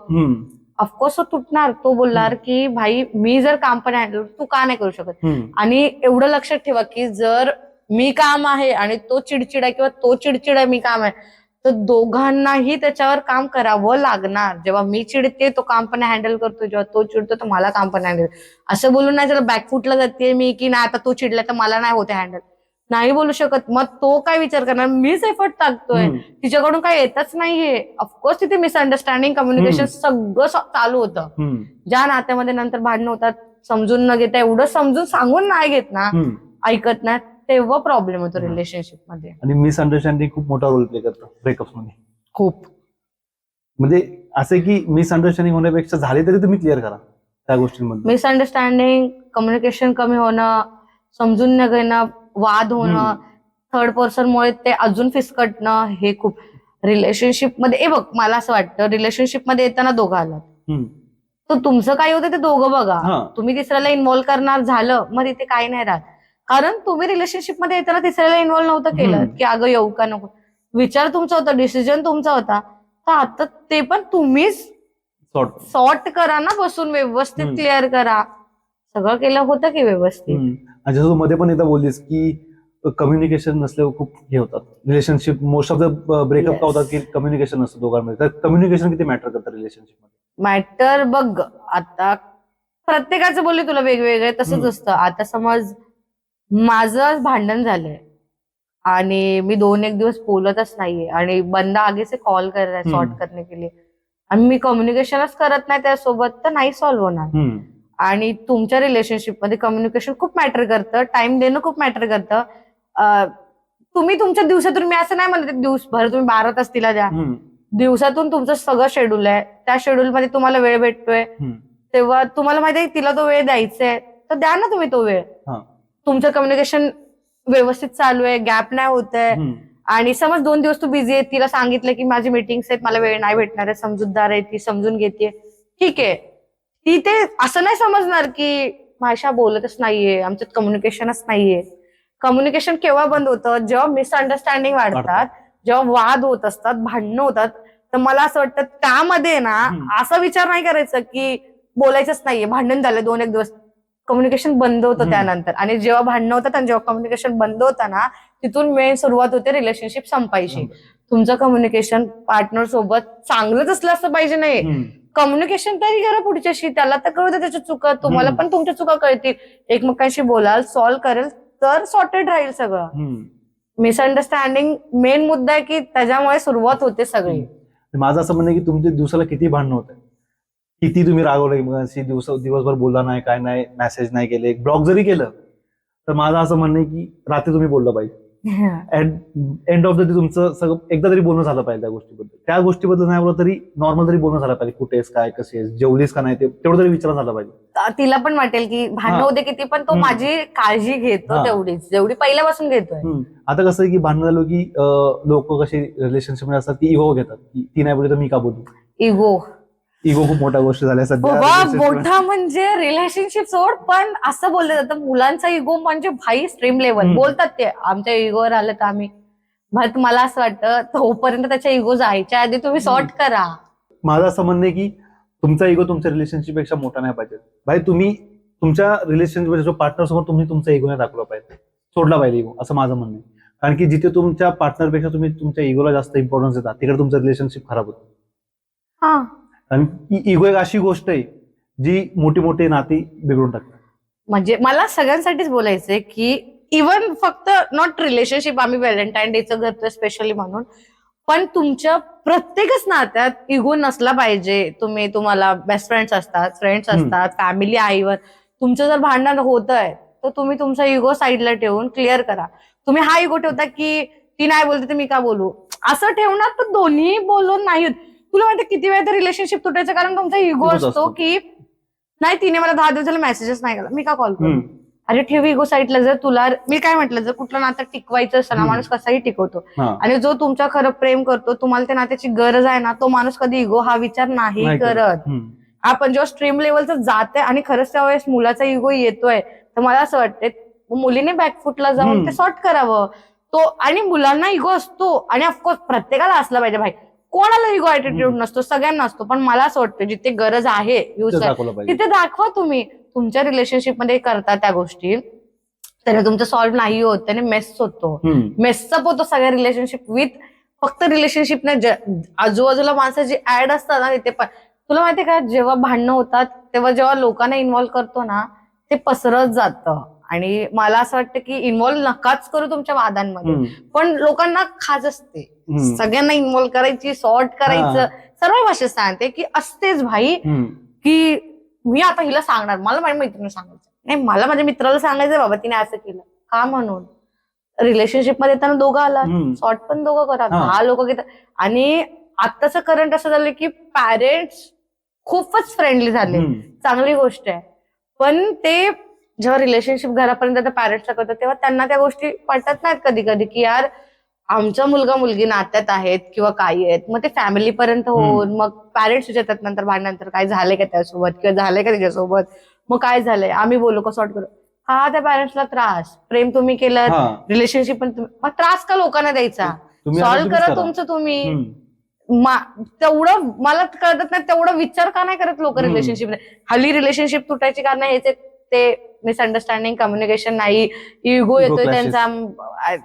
ऑफकोर्स तो तुटणार. तो बोलणार की भाई मी जर काम पण हँडल, तू का नाही करू शकत. आणि एवढं लक्षात ठेवा की जर मी काम आहे आणि तो चिडचिड आहे, किंवा तो चिडचिड आहे मी काम आहे, तर दोघांनाही त्याच्यावर काम करावं लागणार. जेव्हा मी चिडते तो काम पण हँडल करतो, जेव्हा तो चिडतो तर मला काम पण हँडल. असं बोलून नाही, त्याला बॅकफुटला जाते मी की नाही आता तो चिडला तर मला नाही होते हँडल, नाही बोलू शकत. मग तो काय विचार करणार, मीच एफर्ट टाकतोय, तिच्याकडून काय येतच नाहीये. ऑफकोर्स तिथे मिसअंडरस्टँडिंग, कम्युनिकेशन सगळं चालू होतं. ज्या नात्यामध्ये नंतर भांडणं होतात, समजून न घेता, एवढं समजून सांगून नाही घेत ना, ऐकत नाही, तेव्हा प्रॉब्लेम होतो रिलेशनशिप मध्ये. आणि मिसअंडरस्टँडिंग खूप मोठा रोल प्ले करतं ब्रेकअप्स मध्ये. खूप म्हणजे असं की मिसअंडरस्टँडिंग होण्यापेक्षा झाले तरी तुम्ही क्लिअर करा त्या गोष्टींमध्ये. मिसअंडरस्टँडिंग, कम्युनिकेशन कमी होणं, समजून न घेणं, वाद होणं, थर्ड पर्सन मुळे ते अजून फिसकटणं, हे खूप रिलेशनशिप मध्ये. बघ, मला असं वाटतं रिलेशनशिप मध्ये येताना दोघं आलात, तर तुमचं काय होतं ते दोघं बघा. तुम्ही तिसऱ्याला इन्व्हॉल्व्ह करणार झालं, मग तिथे काही नाही राहत. कारण तुम्ही रिलेशनशिप मध्ये येताना तिसऱ्याला इन्व्हॉल्व्ह नव्हतं केलं की अगं येऊ का नको, विचार तुमचा होता, डिसिजन तुमचा होता. तर आता ते पण तुम्हीच सॉर्ट करा ना, बसून व्यवस्थित क्लिअर करा. सगळं केलं होतं की व्यवस्थित. जसं मध्ये पण एकदा बोललीस की कम्युनिकेशन नसल्यावर खूप हे होतात relationship. Most of the breakup का होतात की कम्युनिकेशन नसतं दोघांमध्ये. तर कम्युनिकेशन किती मॅटर करतं रिलेशनशिप मध्ये? मॅटर बघ, आता प्रत्येकाचं बोलले तुला वेगवेगळे तसंच असतं. आता समज माझं भांडण झालंय आणि मी 2-1 दिवस बोलतच नाहीये आणि बंदा आगे से कॉल कर रहा है सॉर्ट करने के लिए, आणि मी कम्युनिकेशनच करत नाही त्यासोबत, तर नाही सॉल्व्ह होणार. आणि तुमच्या रिलेशनशिप मध्ये कम्युनिकेशन खूप मॅटर करतं, टाइम देणं खूप मॅटर करतं. तुम्ही तुमच्या दिवसातून, मी असं नाही म्हणत दिवसभर तुम्ही 12 तास तिला द्या, दिवसातून तुमचं सगळं शेड्यूल आहे, त्या शेड्यूल मध्ये तुम्हाला वेळ भेटतोय, तेव्हा तुम्हाला माहिती आहे तिला तो वेळ द्यायचा आहे, तर द्या ना तुम्ही तो वेळ. तुमचं कम्युनिकेशन व्यवस्थित चालू आहे, गॅप नाही होत आहे. आणि समज 2 दिवस तू बिझी आहे, तिला सांगितलं की माझी मीटिंग्स आहेत, मला वेळ नाही भेटणार आहे, समजूतदार आहे ती, समजून घेते, ठीक आहे. ती ते असं नाही समजणार की माझ्या बोलतच नाहीये, आमच्यात कम्युनिकेशनच नाहीये. कम्युनिकेशन केव्हा बंद होतं, जेव्हा मिसअंडरस्टँडिंग वाढतात, जेव्हा वाद होत असतात, भांडणं होतात. तर मला असं वाटतं त्यामध्ये ना असा विचार नाही करायचा की बोलायचंच नाहीये, भांडण झालं 2-1 दिवस, कम्युनिकेशन बंद होतं त्यानंतर. आणि जेव्हा भांडणं होतात आणि जेव्हा कम्युनिकेशन बंद होतं ना, तिथून मेन सुरुवात होते रिलेशनशिप संपायची. तुमचं कम्युनिकेशन पार्टनर सोबत चांगलंच असलं असं पाहिजे नाही, कम्युनिकेशन तरी करा पुढच्याशी, त्याला तर कळू दे त्याच्या चुका, तुम्हाला पण तुमच्या चुका कळतील, एकमेकांशी बोलाल, सॉल्व्ह करेल, तर सॉर्टेड राहील सगळं. मिसअंडरस्टँडिंग मेन मुद्दा आहे की त्याच्यामुळे सुरुवात होते सगळी. माझं असं म्हणणं की तुमच्या दिवसाला किती भांडणं होत, किती तुम्ही रागवले, दिवसभर बोलला नाही, काय नाही, मेसेज नाही केले, ब्लॉक जरी केलं, तर माझं असं म्हणणं आहे की रात्री तुम्ही बोललं पाहिजे. एंड ऑफ द डे तुमचं सगळं एकदा तरी बोलणं झालं पाहिजे त्या गोष्टीबद्दल. त्या गोष्टीबद्दल नाही बोललं तरी नॉर्मल तरी बोलणं झालं पाहिजे, कुठेस, काय, कशी आहेस, जेवलीस का नाही, ते तेवढं तरी विचार झाला पाहिजे. तिला पण वाटेल की भांडणं होते किती, पण तो माझी काळजी घेतो तेवढीच, जेवढी पहिल्यापासून घेतोय. आता कसं आहे की भांडण झालं की लोक कशी रिलेशनशिप मध्ये असतात, ती इगो घेतात, ती नाही बोलली तर मी का बोलू. इगो इगो खूप मोठ्या गोष्टी झाल्या सध्या बाबा relationship मध्ये. मोठा म्हणजे रिलेशनशिप सोड, पण असं बोललं जातं मुलांचा इगो म्हणजे भाई स्ट्रीम लेवल बोलतात ते आमच्या इगोवर आलं तर आम्ही. मला असं वाटतं तोपर्यंत त्याच्या इगो जायच्या आधी तुम्ही सॉर्ट करा. माझं असं म्हणणं आहे की तुमचा इगो तुमच्या रिलेशनशिप पेक्षा मोठा नाही पाहिजे. भाई तुम्ही तुमच्या रिलेशनशिप पार्टनर समोर तुम्ही तुमचा इगो नाही दाखवला पाहिजे, सोडला पाहिजे इगो, असं माझं म्हणणं आहे. कारण की जिथे तुमच्या पार्टनरपेक्षा तुम्ही तुमच्या इगोला जास्त इम्पॉर्टन्स देता तिकडे तुमचं रिलेशनशिप खराब होतं. हा कारण की इगो एक अशी गोष्ट आहे जी मोठी मोठी नाती बिघडून टाकतात. म्हणजे मला सगळ्यांसाठीच बोलायचंय की इवन फक्त नॉट रिलेशनशिप आम्ही व्हॅलेंटाईन डेचं करतोय स्पेशली म्हणून, पण तुमच्या प्रत्येकच नात्यात इगो नसला पाहिजे. तुम्हाला बेस्ट फ्रेंड्स असतात, फॅमिली आईवर तुमचं जर भांडण होत आहे तर तुम्ही तुमचा इगो साईडला ठेवून क्लिअर करा. तुम्ही हा इगो ठेवता की ती नाही बोलते तर मी का बोलू, असं ठेवणार तर दोन्ही बोलून नाही होत. तुला माहिती किती वेळा तर रिलेशनशिप तुटायचं कारण तुमचा इगो Egoच असतो असतो. की नाही तिने मला 10 दिवसाला मेसेजेस नाही केला मी का कॉल करू. हम्म. अरे ठेव इगो साईडला. जर तुला मी काय म्हटलं, जर कुठलं नातं टिकवायचं असेल ना माणूस कसाही टिकवतो, हा. आणि जो तुमच्या खरं प्रेम करतो तुम्हाला त्या नात्याची गरज आहे ना, तो माणूस कधी इगो हा विचार नाही नाही करत. आपण जेव्हा स्ट्रीम लेवलचं जाते आणि खरंच त्यावेळेस मुलाचा इगो येतोय तर मला असं वाटतं मुलीने बॅकफुटला जाऊन ते सॉर्ट करावं. तो आणि मुलांना इगो असतो आणि ऑफकोर्स प्रत्येकाला असला पाहिजे भाई. कोणाला इगो ऍटिट्यूड नसतो, सगळ्यांना असतो, पण मला असं वाटतं जिथे गरज आहे यूज तिथे दाखवा. तुम्ही तुमच्या रिलेशनशिप मध्ये करता त्या गोष्टी, त्याने तुमचं सॉल्व्ह नाही होत, त्याने मेस होतो, मेसअप होतो सगळ्या रिलेशनशिप विथ फक्त रिलेशनशिप नाही आजूबाजूला माणसं जी ऍड असतात ना तिथे पण. तुला माहितीये का जेव्हा भांडणं होतात तेव्हा जेव्हा लोकांना इन्व्हॉल्व्ह करतो ना ते पसरत जातं. आणि मला असं वाटतं की इन्व्हॉल्व्ह नकाच करू तुमच्या वादांमध्ये, पण लोकांना खाज असते सगळ्यांना इन्व्हॉल्व्ह करायची, सॉर्ट करायचं. सर्व भाषेत सांगते की असतेच भाई की मी आता हिला सांगणार, मला माझ्या मैत्रिणीला सांगायचं नाही, मला माझ्या मित्राला सांगायचं बाबा तिने असं केलं का म्हणून. रिलेशनशिप मध्ये येताना दोघं आला सॉर्ट पण दोघं करा, 10 लोक घेतात. आणि आत्ताचं करंट असं झालं की पॅरेंट्स खूपच फ्रेंडली झाले, चांगली गोष्ट आहे. पण ते जेव्हा रिलेशनशिप घरापर्यंत पॅरेंट्सला करतात तेव्हा त्यांना त्या गोष्टी पटत नाहीत कधी कधी की यार आमचा मुलगा मुलगी नात्यात आहेत किंवा काही आहेत. मग ते फॅमिली पर्यंत होऊन मग पॅरेंट्स विचारतात नंतर भांडणानंतर काय झालंय का त्यासोबत किंवा झालंय का तिच्यासोबत, मग काय झालंय आम्ही बोलू का सॉर्ट करू. हा त्या पॅरेंट्सला त्रास. प्रेम तुम्ही केलं, रिलेशनशिप पण तुम्ही, मग त्रास का लोकांना द्यायचा. सॉल्व्ह करा तुमचं तुम्ही. तेवढं मला कळत नाही तेवढा विचार का नाही करत लोक रिलेशनशिप. हल्ली रिलेशनशिप तुटायची कारण हेच ते मिसअंडरस्टँडिंग, कम्युनिकेशन नाही, इगो येतोय त्यांचा,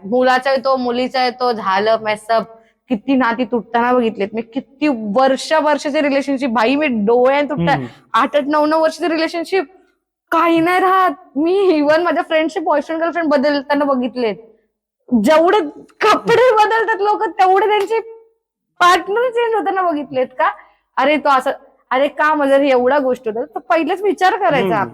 मुलाचा येतो मुलीचा येतो, झालं मेसअप. किती नाती तुटताना बघितलेत मी, किती वर्षाचे रिलेशनशिप भाई मी डोळ्यात तुटतात. 8-8, 9-9 वर्षाचे रिलेशनशिप काही नाही राहत. मी इव्हन माझ्या फ्रेंडचे बॉयफ्रेंड गर्लफ्रेंड बदलताना बघितलेत. जेवढे कपडे बदलतात लोक तेवढे त्यांचे पार्टनर चेंज होताना बघितलेत का. अरे तो असं, अरे का म्हणजे एवढ्या गोष्टी होतात तर पहिलेच विचार करायचा.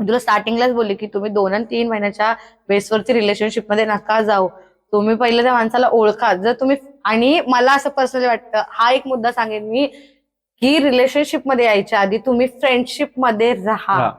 तुला स्टार्टिंगलाच बोलले की तुम्ही 2 आणि 3 महिन्याच्या बेसवरती रिलेशनशिप मध्ये नका जाऊ. तुम्ही पहिले त्या माणसाला ओळखा. जर तुम्ही, आणि मला असं पर्सनली वाटतं, हा एक मुद्दा सांगेन मी की रिलेशनशिप मध्ये यायच्या आधी तुम्ही फ्रेंडशिप मध्ये राहा.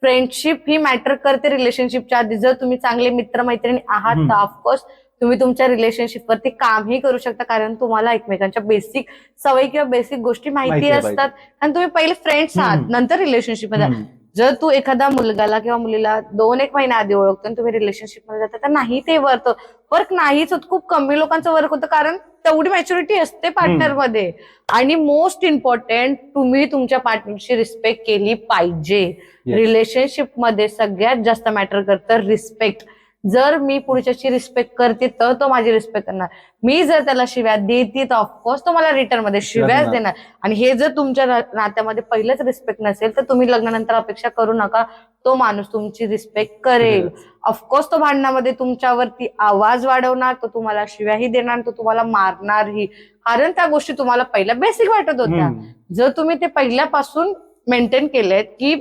फ्रेंडशिप ही मॅटर करते रिलेशनशिपच्या आधी. जर तुम्ही चांगले मित्रमैत्रिणी आहात तर ऑफकोर्स तुम्ही तुमच्या रिलेशनशिप वरती कामही करू शकता, कारण तुम्हाला एकमेकांच्या बेसिक सवयी किंवा बेसिक गोष्टी माहिती असतात. आणि तुम्ही पहिले फ्रेंड्स आहात नंतर रिलेशनशिप मध्ये. जर तू एखाद्या मुलगाला किंवा मुलीला 2-1 महिना आधी ओळखतो आणि तुम्ही रिलेशनशिप मध्ये जाता तर नाही ते वर्क नाहीच होत. खूप कमी लोकांचं वर्क होतं कारण तेवढी मॅच्युरिटी असते पार्टनर मध्ये. आणि मोस्ट इम्पॉर्टंट, तुम्ही तुमच्या पार्टनरची रिस्पेक्ट केली पाहिजे. रिलेशनशिप मध्ये सगळ्यात जास्त मॅटर करतं रिस्पेक्ट. जर मी पुढच्याची रिस्पेक्ट करते तर तो माझी रिस्पेक्ट करणार. मी जर त्याला शिव्या देते तर ऑफकोर्स तो मला रिटर्न मध्ये शिव्याच देणार. आणि हे जर तुमच्या नात्यामध्ये पहिलंच रिस्पेक्ट नसेल तर तुम्ही लग्नानंतर अपेक्षा करू नका तो माणूस तुमची रिस्पेक्ट करेल. ऑफकोर्स तो भांडणामध्ये तुमच्यावरती आवाज वाढवणार, तो तुम्हाला शिव्याही देणार, तो तुम्हाला मारणारही, कारण त्या गोष्टी तुम्हाला पहिल्या बेसिक वाटत होत्या. जर तुम्ही ते पहिल्यापासून मेंटेन केलेत की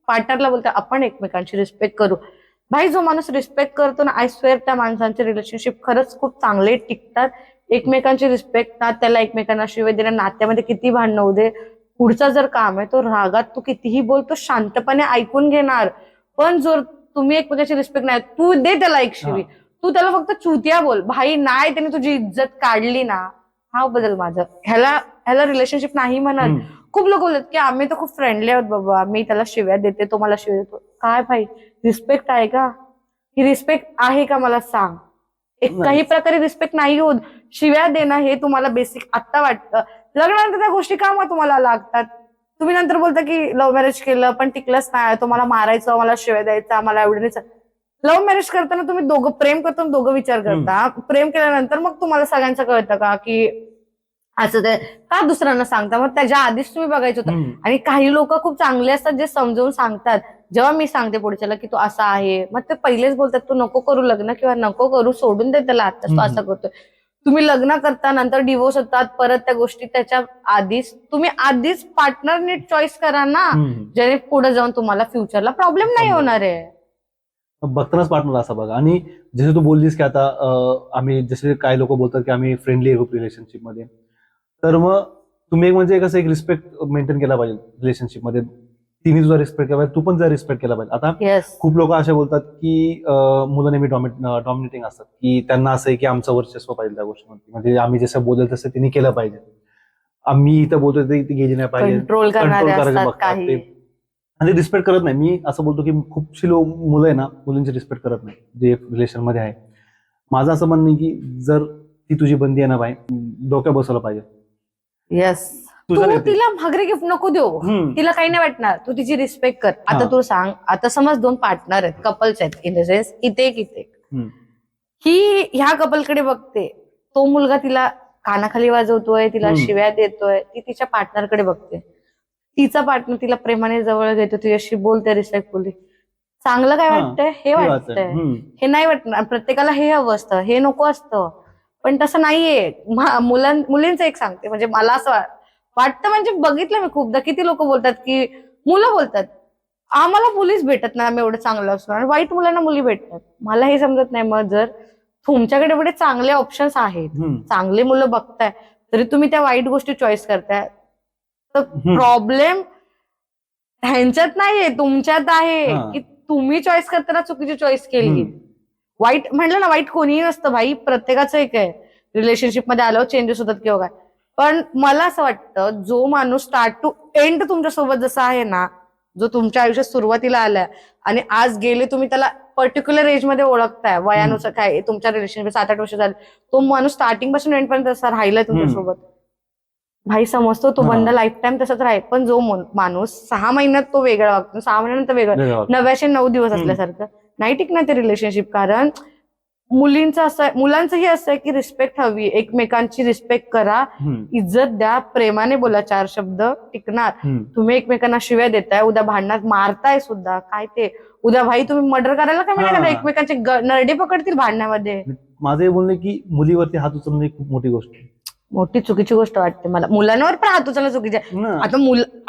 पार्टनरला बोलता आपण एकमेकांची रिस्पेक्ट करू, भाई जो माणूस रिस्पेक्ट करतो ना, आय स्वेअर त्या माणसांचे रिलेशनशिप खरंच खूप चांगले टिकतात. एकमेकांची रिस्पेक्ट ना, त्याला एकमेकांना शिवाय देणं, नात्यामध्ये किती भांडणं होऊ दे, पुढचा जर काम आहे तो रागात तू कितीही बोलतो शांतपणे ऐकून घेणार. पण जर तुम्ही एकमेकांची रिस्पेक्ट नाही, तू दे त्याला एक शिवी, तू त्याला फक्त चुतिया बोल, भाई नाही त्याने तुझी इज्जत काढली ना, हा बदल माझं ह्याला रिलेशनशिप नाही म्हणत. खूप लोक बोलतात की आम्ही तर खूप फ्रेंडली आहोत बाबा, मी त्याला शिव्या देते, तो मला शिव्या देतो. काय भाई, रिस्पेक्ट आहे का? ही रिस्पेक्ट आहे का मला सांग. एक नाही. काही प्रकारे रिस्पेक्ट नाही होत. शिव्या देणं हे तुम्हाला बेसिक आत्ता वाटतं, लग्नानंतर त्या गोष्टी का मग तुम्हाला लागतात? तुम्ही नंतर बोलता की लव्ह मॅरेज केलं पण टिकलंच नाही, तो मला मारायचं, मला शिव्या द्यायचा, मला एवढं. लव्ह मॅरेज करताना तुम्ही दोघं प्रेम करताना दोघं विचार करता, प्रेम केल्यानंतर मग तुम्हाला सगळ्यांचं कळतं का की असं ते का दुसऱ्यांना सांगता? मग त्याच्या आधीच तुम्ही बघायचं होतं. आणि काही लोक खूप चांगले असतात जे समजावून सांगतात. जेव्हा मी सांगते पुढच्याला की तू असा आहे, मग ते पहिलेच बोलतात तू नको करू लग्न, किंवा नको करू, सोडून दे त्याला, आताच तो असं करतोय. तुम्ही लग्न करता, नंतर डिवोर्स होतात, परत त्या गोष्टी त्याच्या आधीच तुम्ही आधीच पार्टनर नीट चॉईस करा ना, जेणे पुढे जाऊन तुम्हाला फ्युचरला प्रॉब्लेम नाही होणार आहे. बघतानाच पार्टनर असा बघा. आणि जसे तू बोललीस की आता आम्ही, जसे काही लोक बोलतात की आम्ही फ्रेंडली आहे रिलेशनशिप मध्ये, तर मग तुम्ही एक म्हणजे कसं एक रिस्पेक्ट मेंटेन केला पाहिजे रिलेशनशिपमध्ये. तिने तुझा रिस्पेक्ट केला पाहिजे, तू पण तुझा रिस्पेक्ट केला पाहिजे. आता येस, खूप लोक असे बोलतात की मुलं नेहमी डॉमिनेटिंग असतात, की त्यांना असं आहे की आमचं वर्चस्व पाहिजे त्या गोष्टीमध्ये, म्हणजे आम्ही जसं बोलल तसं तिने केलं पाहिजे. आम्ही इथं बोलतो ते गेली नाही पाहिजे, कंट्रोल करणारे असतात काही. आणि रिस्पेक्ट करत नाही. मी असं बोलतो की खूपशी मुलं आहे ना, मुलींची रिस्पेक्ट करत नाही जे रिलेशन मध्ये आहे. माझं असं म्हणणं आहे की जर ती तुझी बंदी आहे ना बाई, डोक्या बसवलं पाहिजे. येस, तू तुझं नाही ते. तिला महागडे गिफ्ट नको देऊ, तिला काही नाही वाटणार, तू तिची रिस्पेक्ट कर. आता तू सांग, आता समज दोन पार्टनर आहेत, कपल्स आहेत, इन द सेन्स इथे ही ह्या कपलकडे बघते, तो मुलगा तिला कानाखाली वाजवतोय, तिला शिव्या देतोय, ती तिच्या पार्टनरकडे बघते, तिचा पार्टनर तिला प्रेमाने जवळ घेतो, तिच्याशी बोलते रिस्पेक्टफुली. चांगलं काय वाटतंय? हे वाटतंय. हे नाही वाटणार प्रत्येकाला, हे हवं असतं, हे नको असतं. पण तसं नाहीये. मुलींचं एक सांगते, म्हणजे मला असं वाटतं, म्हणजे बघितलं मी खूपदा, किती लोक बोलतात की मुलं बोलतात आम्हाला मुलीच भेटत नाही, आम्ही एवढं चांगलं असतो, आणि वाईट मुलांना मुली भेटतात. मला हे समजत नाही, मग जर तुमच्याकडे एवढे चांगले ऑप्शन्स आहेत, चांगले मुलं बघताय, तरी तुम्ही त्या वाईट गोष्टी चॉईस करताय, तर प्रॉब्लेम ह्यांच्यात नाहीये, तुमच्यात आहे की तुम्ही चॉईस करताना चुकीची चॉईस केली. वाईट म्हणलं ना, वाईट कोणीही नसतं भाई, प्रत्येकाचं एक आहे. रिलेशनशिप मध्ये आल्यावर चेंजेस होतात किंवा काय, पण मला असं वाटतं जो माणूस स्टार्ट टू एंड तुमच्यासोबत जसा आहे ना, जो तुमच्या आयुष्यात सुरुवातीला आलाय आणि आज गेले तुम्ही त्याला पर्टिक्युलर एज मध्ये ओळखताय, वयानुसार काय तुमच्या रिलेशनशिप 7-8 वर्ष झाले, तो माणूस स्टार्टिंग पासून एंड पर्यंत तसा राहिलाय तुमच्यासोबत, भाई समजतो तो बंदा लाईफ टाइम तसाच राहील. पण जो माणूस 6 महिन्यात तो वेगळा वागतो, 6 महिन्यानंतर वेगळं, 9 दिवस असल्यासारखं नाही टिकणार ते रिलेशनशिप. कारण मुलींचं असं, मुलांचंही असं आहे की रिस्पेक्ट हवी, एकमेकांची रिस्पेक्ट करा, इज्जत द्या, प्रेमाने बोला, 4 शब्द टिकणार. तुम्ही एकमेकांना शिव्या देताय, उद्या भांडणात मारताय सुद्धा, काय ते उद्या भाई तुम्ही मर्डर करायला काय मिळणार, एकमेकांचे नरडे पकडतील भांडण्यामध्ये. माझं हे बोलणं की मुलीवरती हात उचलणं ही खूप मोठी गोष्ट आहे, मोठी चुकीची गोष्ट वाटते मला. मुलांवर पण हात उचलणं चुकीचे. आता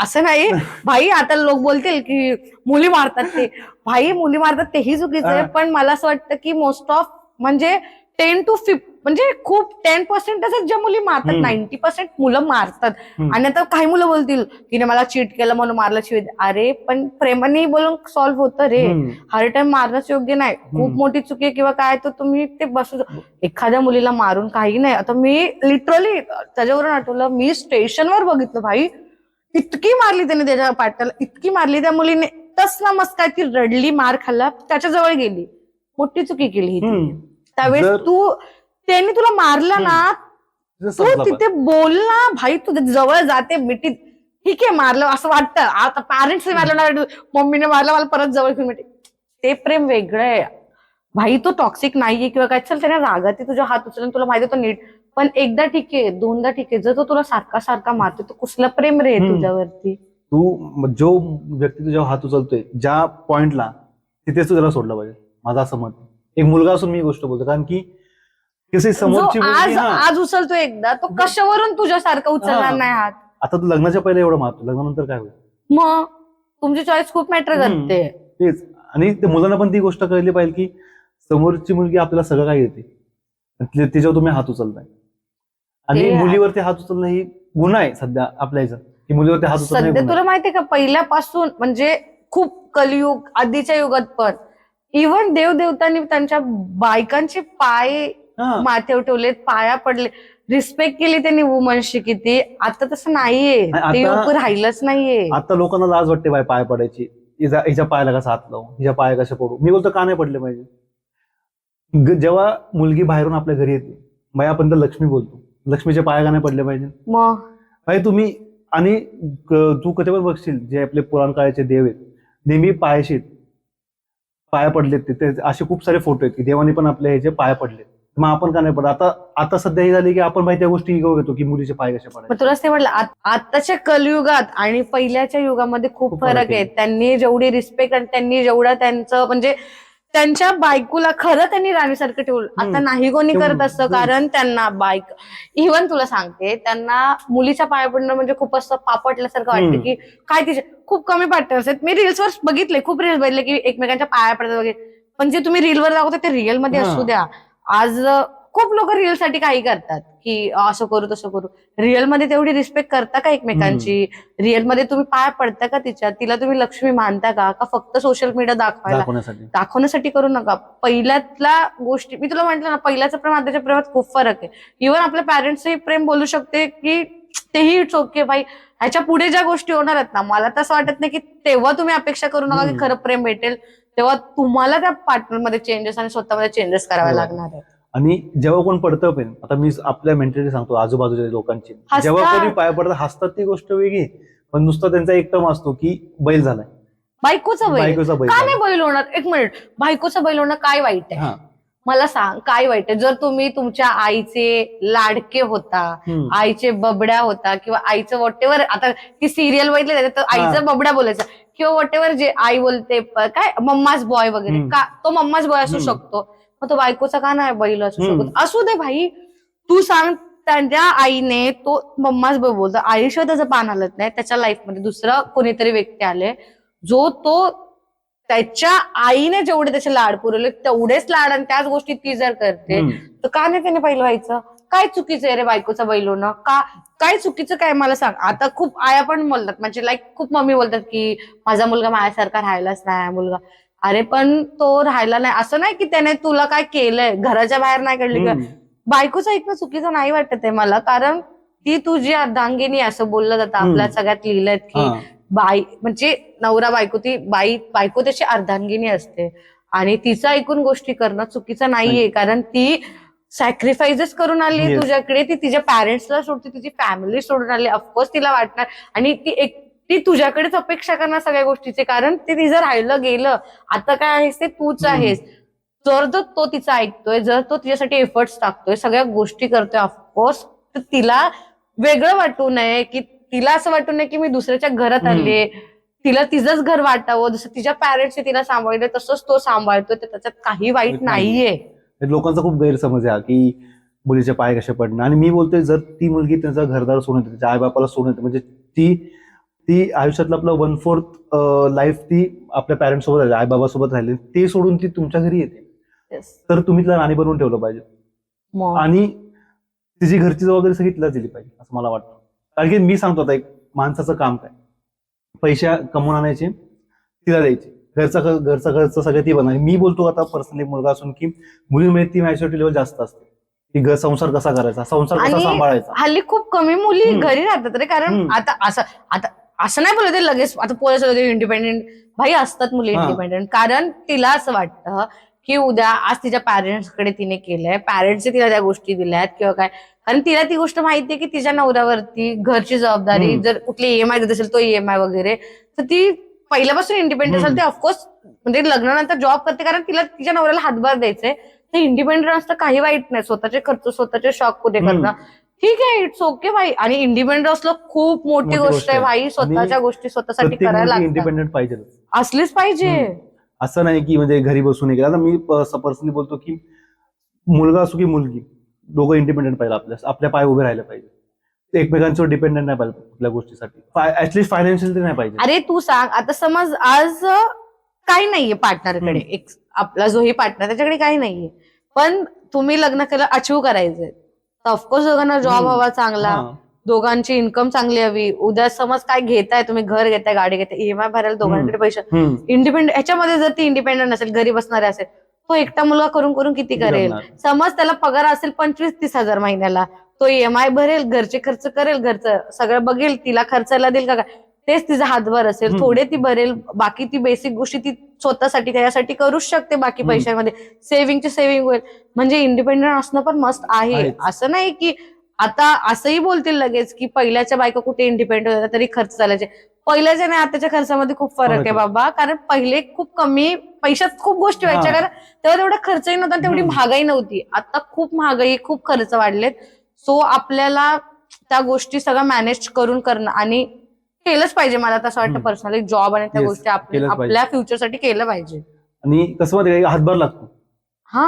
असं नाही भाई, आता लोक बोलतील की मुली मारतात, ते भाई मुली मारतात तेही चुकीचं आहे, पण मला असं वाटतं की मोस्ट ऑफ म्हणजे 10 to 50 म्हणजे खूप 10% ज्या मुली मारतात, 90% मुलं मारतात. आणि आता काही मुलं बोलतील की मला चीट केलं म्हणून मारलं, शिवाय, अरे पण प्रेमाने बोलून सॉल्व्ह होतं रे, हर टाइम मारणंच योग्य नाही, खूप मोठी चुकी आहे किंवा काय, तर तुम्ही ते बसू. एखाद्या मुलीला मारून काही नाही. आता मी लिटरली त्याच्यावरून आठवलं, मी स्टेशनवर बघितलं भाई, इतकी मारली त्याने त्याच्या पाट्याला, इतकी मारली त्या मुलीने, तस ना मस्त काय ती रडली, मार खाल्ला, त्याच्या जवळ गेली, मोठी चुकी केली ही. त्यावेळेस त्यांनी तुला मारलं ना, तू तिथे बोल ना भाई, तू जवळ जाते मिठी, ठीक आहे मारलं असं वाटतं, आता पॅरेंट्सने मारलं ना, मम्मीने मारलं, मला परत जवळ घेऊन मिठी, ते प्रेम वेगळं आहे भाई, तो टॉक्सिक नाहीये किंवा काय. चल त्याने रागात तुझा हात उचलून तुला माहिती तो नीट, पण एकदा ठीक आहे, दोनदा ठीक आहे, जर तो तुला सारखा सारखा मारतो तर कुठलं प्रेम रे तुझ्यावरती. तू जो व्यक्ती तुझ्यावर हात उचलतोय ज्या पॉइंटला, तिथेच तू त्याला सोडलं पाहिजे, माझं असं मत. एक मुलगा असून मी गोष्ट बोलतो, कारण की समोरची आज उचलतो एकदा, तो कशावरून तुझ्यासारखं उचलणार नाही हात. आता तू लग्नाच्या पहिले एवढं मारतो, लग्नानंतर काय होईल? मग तुमची चॉईस खूप मॅटर करते. तेच, आणि ते मुलांना पण ती गोष्ट कळली पाहिजे की समोरची मुलगी आपल्याला सगळं काय येते, तिच्यावर तुम्ही हात उचलताय. आणि मुलीवरती हात उचलणं ही गुन्हा आहे सध्या आपल्या ह्याच्यात, की मुलीवरती हात उचलणं. सध्या तुला माहितीये का, पहिल्यापासून म्हणजे खूप कलियुग आधीच्या युगात पण इव्हन देवदेवतांनी त्यांच्या बायकांचे पाय माथ्यावर ठेवलेत, पाया पडले. रिस्पेक्ट केली त्यांनी वुमन्सची किती. आता तसं नाहीये, आणि ते आता- युग राहिलंच नाहीये. आता लोकांना लाज वाटते बाय पाय पडायची. हिच्या पायाला कसा हात लावू, हिच्या पाया कशा पडू. मी बोलतो का नाही पडले पाहिजे. जेव्हा मुलगी बाहेरून आपल्या घरी येते, बाई आपण तर लक्ष्मी बोलतो, लक्ष्मीच्या पाया का नाही पडले पाहिजे. मग बाई तुम्ही आणि तू कधी पण बघशील जे आपले पुराण काळाचे देव आहेत नेहमी पायाशी पाया पडलेत. तिथे असे खूप सारे फोटो आहेत की देवाने पण आपल्या ह्याचे पाया पडलेत. मग आपण का नाही पडत. आता सध्या हे झाली की आपण माहिती त्या गोष्टी इगो घेतो की मुलीचे पाय कसे मग पडायचे. तुलाच ते म्हटलं, आताच्या कलयुगात आणि पहिल्याच्या युगामध्ये खूप खूप फरक फरक आहे. आहे. त्यांनी जेवढी रिस्पेक्ट आणि त्यांनी जेवढं त्यांचं म्हणजे त्यांच्या बायकोला खरं त्यांनी राणीसारखं ठेवलं. आता नाही कोणी करत असतं, कारण त्यांना बायक इव्हन तुला सांगते, त्यांना मुलीच्या पाया पडणं म्हणजे खूप असं पापटल्यासारखं वाटतं की काय तिचे खूप कमी पार्टनर्स आहेत. मी रील्सवर बघितले, खूप रील्स बघितले की एकमेकांच्या पाया पडतात वगैरे. पण जे तुम्ही रीलवर दाखवता ते रिअल मध्ये असू द्या. आज खूप लोक रील साठी काही करतात की असं करू तसं करू. रिअल मध्ये तेवढी रिस्पेक्ट करता का एकमेकांची? रिअल मध्ये तुम्ही पाय पडता का तिच्या? तिला तुम्ही लक्ष्मी मानता का फक्त सोशल मीडिया दाखवण्यासाठी करू नका. पहिल्यातल्या गोष्टी मी तुला म्हटलं ना, पहिल्याचं प्रेम आताच्या प्रेमात खूप फरक आहे. इव्हन आपल्या पॅरेंट्सही प्रेम बोलू शकते की तेही इट्स ओके भाई. ह्याच्या पुढे ज्या गोष्टी होणार आहेत ना, मला तर असं वाटत नाही की तेव्हा तुम्ही अपेक्षा करू नका की खरं प्रेम भेटेल. तेव्हा तुम्हाला त्या पार्टनरमध्ये चेंजेस आणि स्वतःमध्ये चेंजेस करावे लागणार आहेत. आणि जेव्हा कोण पडतं पण, आता मी आपल्या मेंटॅलिटी सांगतो आजूबाजूच्या लोकांची, जेव्हा कोणी पाय पडतं हसतात ती गोष्ट वेगळी, पण नुसतं त्यांचा एक टर्म असतो की बैल झालाय, बायकोचा बैल. बायकोचा बैल का नाही बैल होणार? एक मिनिट, बायकोचा बैल होणं काय वाईट आहे? मला सांग, काय वाईट आहे? जर तुम्ही तुमच्या आईचे लाडके होता, आईचे बबड्या होता, किंवा आईचं वॉटेवर, आता ती सिरियल बघितली त्याच्यात आईचं बबड्या बोलायचं, किंवा वॉटेवर जे आई बोलते काय मम्माज बॉय वगैरे, का तो मम्माज बॉय असू शकतो, मग तो बायकोचा का नाही बैल असू शकतो? असू दे भाई. तू सांग, त्यांच्या आईने तो मम्माच बॉय बोलतो, आयुष्यात त्याचं पान हलत नाही, त्याच्या लाईफमध्ये दुसरं कोणीतरी व्यक्ती आले जो तो त्याच्या आईने जेवढे त्याचे लाड पुरवले तेवढेच लाड आणि त्याच गोष्टी ती जर करते तर का नाही त्याने बैल व्हायचं? काय चुकीचं आहे रे बायकोचा बैल होणं? काय चुकीचं काय मला सांग. आता खूप आया पण बोलतात, म्हणजे लाईक खूप मम्मी बोलतात की माझा मुलगा माझ्यासारखा राहिलाच नाही मुलगा. अरे पण तो राहिला नाही असं नाही की त्याने तुला काय केलंय, घराच्या बाहेर नाही काढली किंवा बायकोचं ऐकणं चुकीचं नाही वाटत आहे मला, कारण ती तुझी अर्धांगिनी असं बोललं जातं आपल्या सगळ्यात लिहिलंय की बाई म्हणजे नवरा बायको, ती बायको त्याची अर्धांगिनी असते आणि तिचं ऐकून गोष्टी करणं चुकीचं नाहीये, कारण ती सॅक्रिफाईसेस करून आली तुझ्याकडे, ती तिच्या पॅरेंट्सला सोडते, तिची फॅमिली सोडून आली. ऑफकोर्स तिला वाटणार आणि ती तुझ्याकडेच अपेक्षा करणार सगळ्या गोष्टीचे, कारण ते तिचं राहिलं गेलं, आता काय आहेस ते तूच आहेस. जर तो तिचं ऐकतोय, जर तो तिच्यासाठी एफर्ट्स टाकतोय, सगळ्या गोष्टी करतोय, ऑफकोर्स तर तिला वेगळं वाटू नये, की तिला असं वाटू नये की मी दुसऱ्याच्या घरात आले, तिला तिचंच घर वाटावं, जसं तिच्या पॅरेंट्सने तिला सांभाळलं तसंच तो सांभाळतोय, तर त्याच्यात काही वाईट नाहीये. लोकांचा खूप गैरसमज आहे की मुलीचे पाय कसे पडणं. आणि मी बोलतोय, जर ती मुलगी त्यांचं घरदार सोडून येते, त्याच्या आईबापाला सोडून येते, म्हणजे ती आयुष्यातलं आपलं 1/4 लाईफ ती आपल्या पॅरेंट्स सोबत राहिली, आईबाबासोबत राहिली, ते सोडून ती तुमच्या घरी येते, तर तुम्ही तिला राणी बनवून ठेवलं पाहिजे आणि तिची घरची जबाबदारी सगळी तिला दिली पाहिजे असं मला वाटतं. कारण की मी सांगतो, आता एक माणसाचं काम काय, पैसे कमवून आणायचे, तिला द्यायचे, घरचा खर्च सगळं ती बनवायची. मी बोलतो आता पर्सनली मुलगा असून की मुलीमध्ये ती मॅच्युरिटी लेवल जास्त असते, की घर संसार कसा करायचा, संसार कसा सांभाळायचा. हल्ली खूप कमी मुली घरी राहतात रे, कारण आता असं नाही बोलत लगेच आता पोलीस इंडिपेंडेंट भाई असतात मुली इंडिपेंडेंट, कारण तिला असं वाटतं की उद्या आज तिच्या पॅरेंट्सकडे तिने केलंय, पॅरेंट्सने तिला त्या गोष्टी दिल्यात किंवा काय, कारण तिला ती गोष्ट माहितीये की तिच्या नवऱ्यावरती घरची जबाबदारी, जर कुठली EMI देत असेल तो EMI वगैरे, तर ती पहिल्यापासून इंडिपेंडेंट असेल. ते ऑफकोर्स म्हणजे लग्नानंतर जॉब करते, कारण तिला तिच्या नवऱ्याला हातभार द्यायचंय, ते इंडिपेंडेंट असतं काही वाईट नाही. स्वतःचे खर्च, स्वतःचे शॉक पुरे करणं ठीक आहे, इट्स ओके भाई. आणि इंडिपेंडेंट असलं खूप मोठी गोष्ट आहे भाई, स्वतःच्या गोष्टी स्वतःसाठी करायला लागतात, इंडिपेंडेंट पाहिजे, असलीच पाहिजे. असं नाही की म्हणजे घरी बसून गेला. आता मी पर्सनली बोलतो की मुलगा असो की मुलगी, दोघं इंडिपेंडेंट पाहिजे, आपल्या पाय उभे राहिले पाहिजे, एकमेकांच्यावर डिपेंडेंट नाही पाहिजे कुठल्या गोष्टीसाठी, ऍटलीस्ट फायनान्शियल तरी नाही पाहिजे. अरे तू सांग, आता समज आज काही नाहीये पार्टनरकडे, एक आपला जोही पार्टनर त्याच्याकडे काही नाहीये, पण तुम्ही लग्न केलं, अचीव्ह करायचंय, तर ऑफकोर्स दोघांना जॉब हवा चांगला, दोघांची इन्कम चांगली हवी. उद्या समज काय घेताय तुम्ही, घर घेताय, गाडी घेताय, EMI भरायला दोघांकडे पैसे, इंडिपेंडेंट ह्याच्यामध्ये जर ती इंडिपेंडेंट नसेल, घरी बसणारे असेल, तो एकटा मुलगा करून किती करेल? समज त्याला पगार असेल 25-30 हजार महिन्याला, तो EMI भरेल, घरचे खर्च करेल, घरचं सगळं बघेल, तिला खर्चायला देईल का काय, तेच तिचा हातभार असेल. थोडे ती भरेल, बाकी ती बेसिक गोष्टी ती स्वतःसाठी त्याच्यासाठी करूच शकते. बाकी पैशांमध्ये सेव्हिंगची सेव्हिंग होईल. म्हणजे इंडिपेंडंट असणं पण मस्त आहे. असं नाही की आता असंही बोलतील लगेच की पहिल्याच्या बायका कुठे इंडिपेंडंट होत्या तरी खर्च चालायचे. पहिल्याच्या आणि आताच्या खर्चामध्ये खूप फरक आहे बाबा. कारण पहिले खूप कमी पैशात खूप गोष्टी व्हायच्या, कारण तेव्हा तेवढा खर्चही नव्हता, तेवढी महागाई नव्हती. आता खूप महागाई, खूप खर्च वाढलेत. सो आपल्याला त्या गोष्टी सगळं मॅनेज करून करणं आणि केलंच पाहिजे. मला तसं वाटतं पर्सनली जॉब आणि त्या गोष्टी आपल्या फ्युचरसाठी केलं पाहिजे. आणि कसं माहिती हातभार लागतो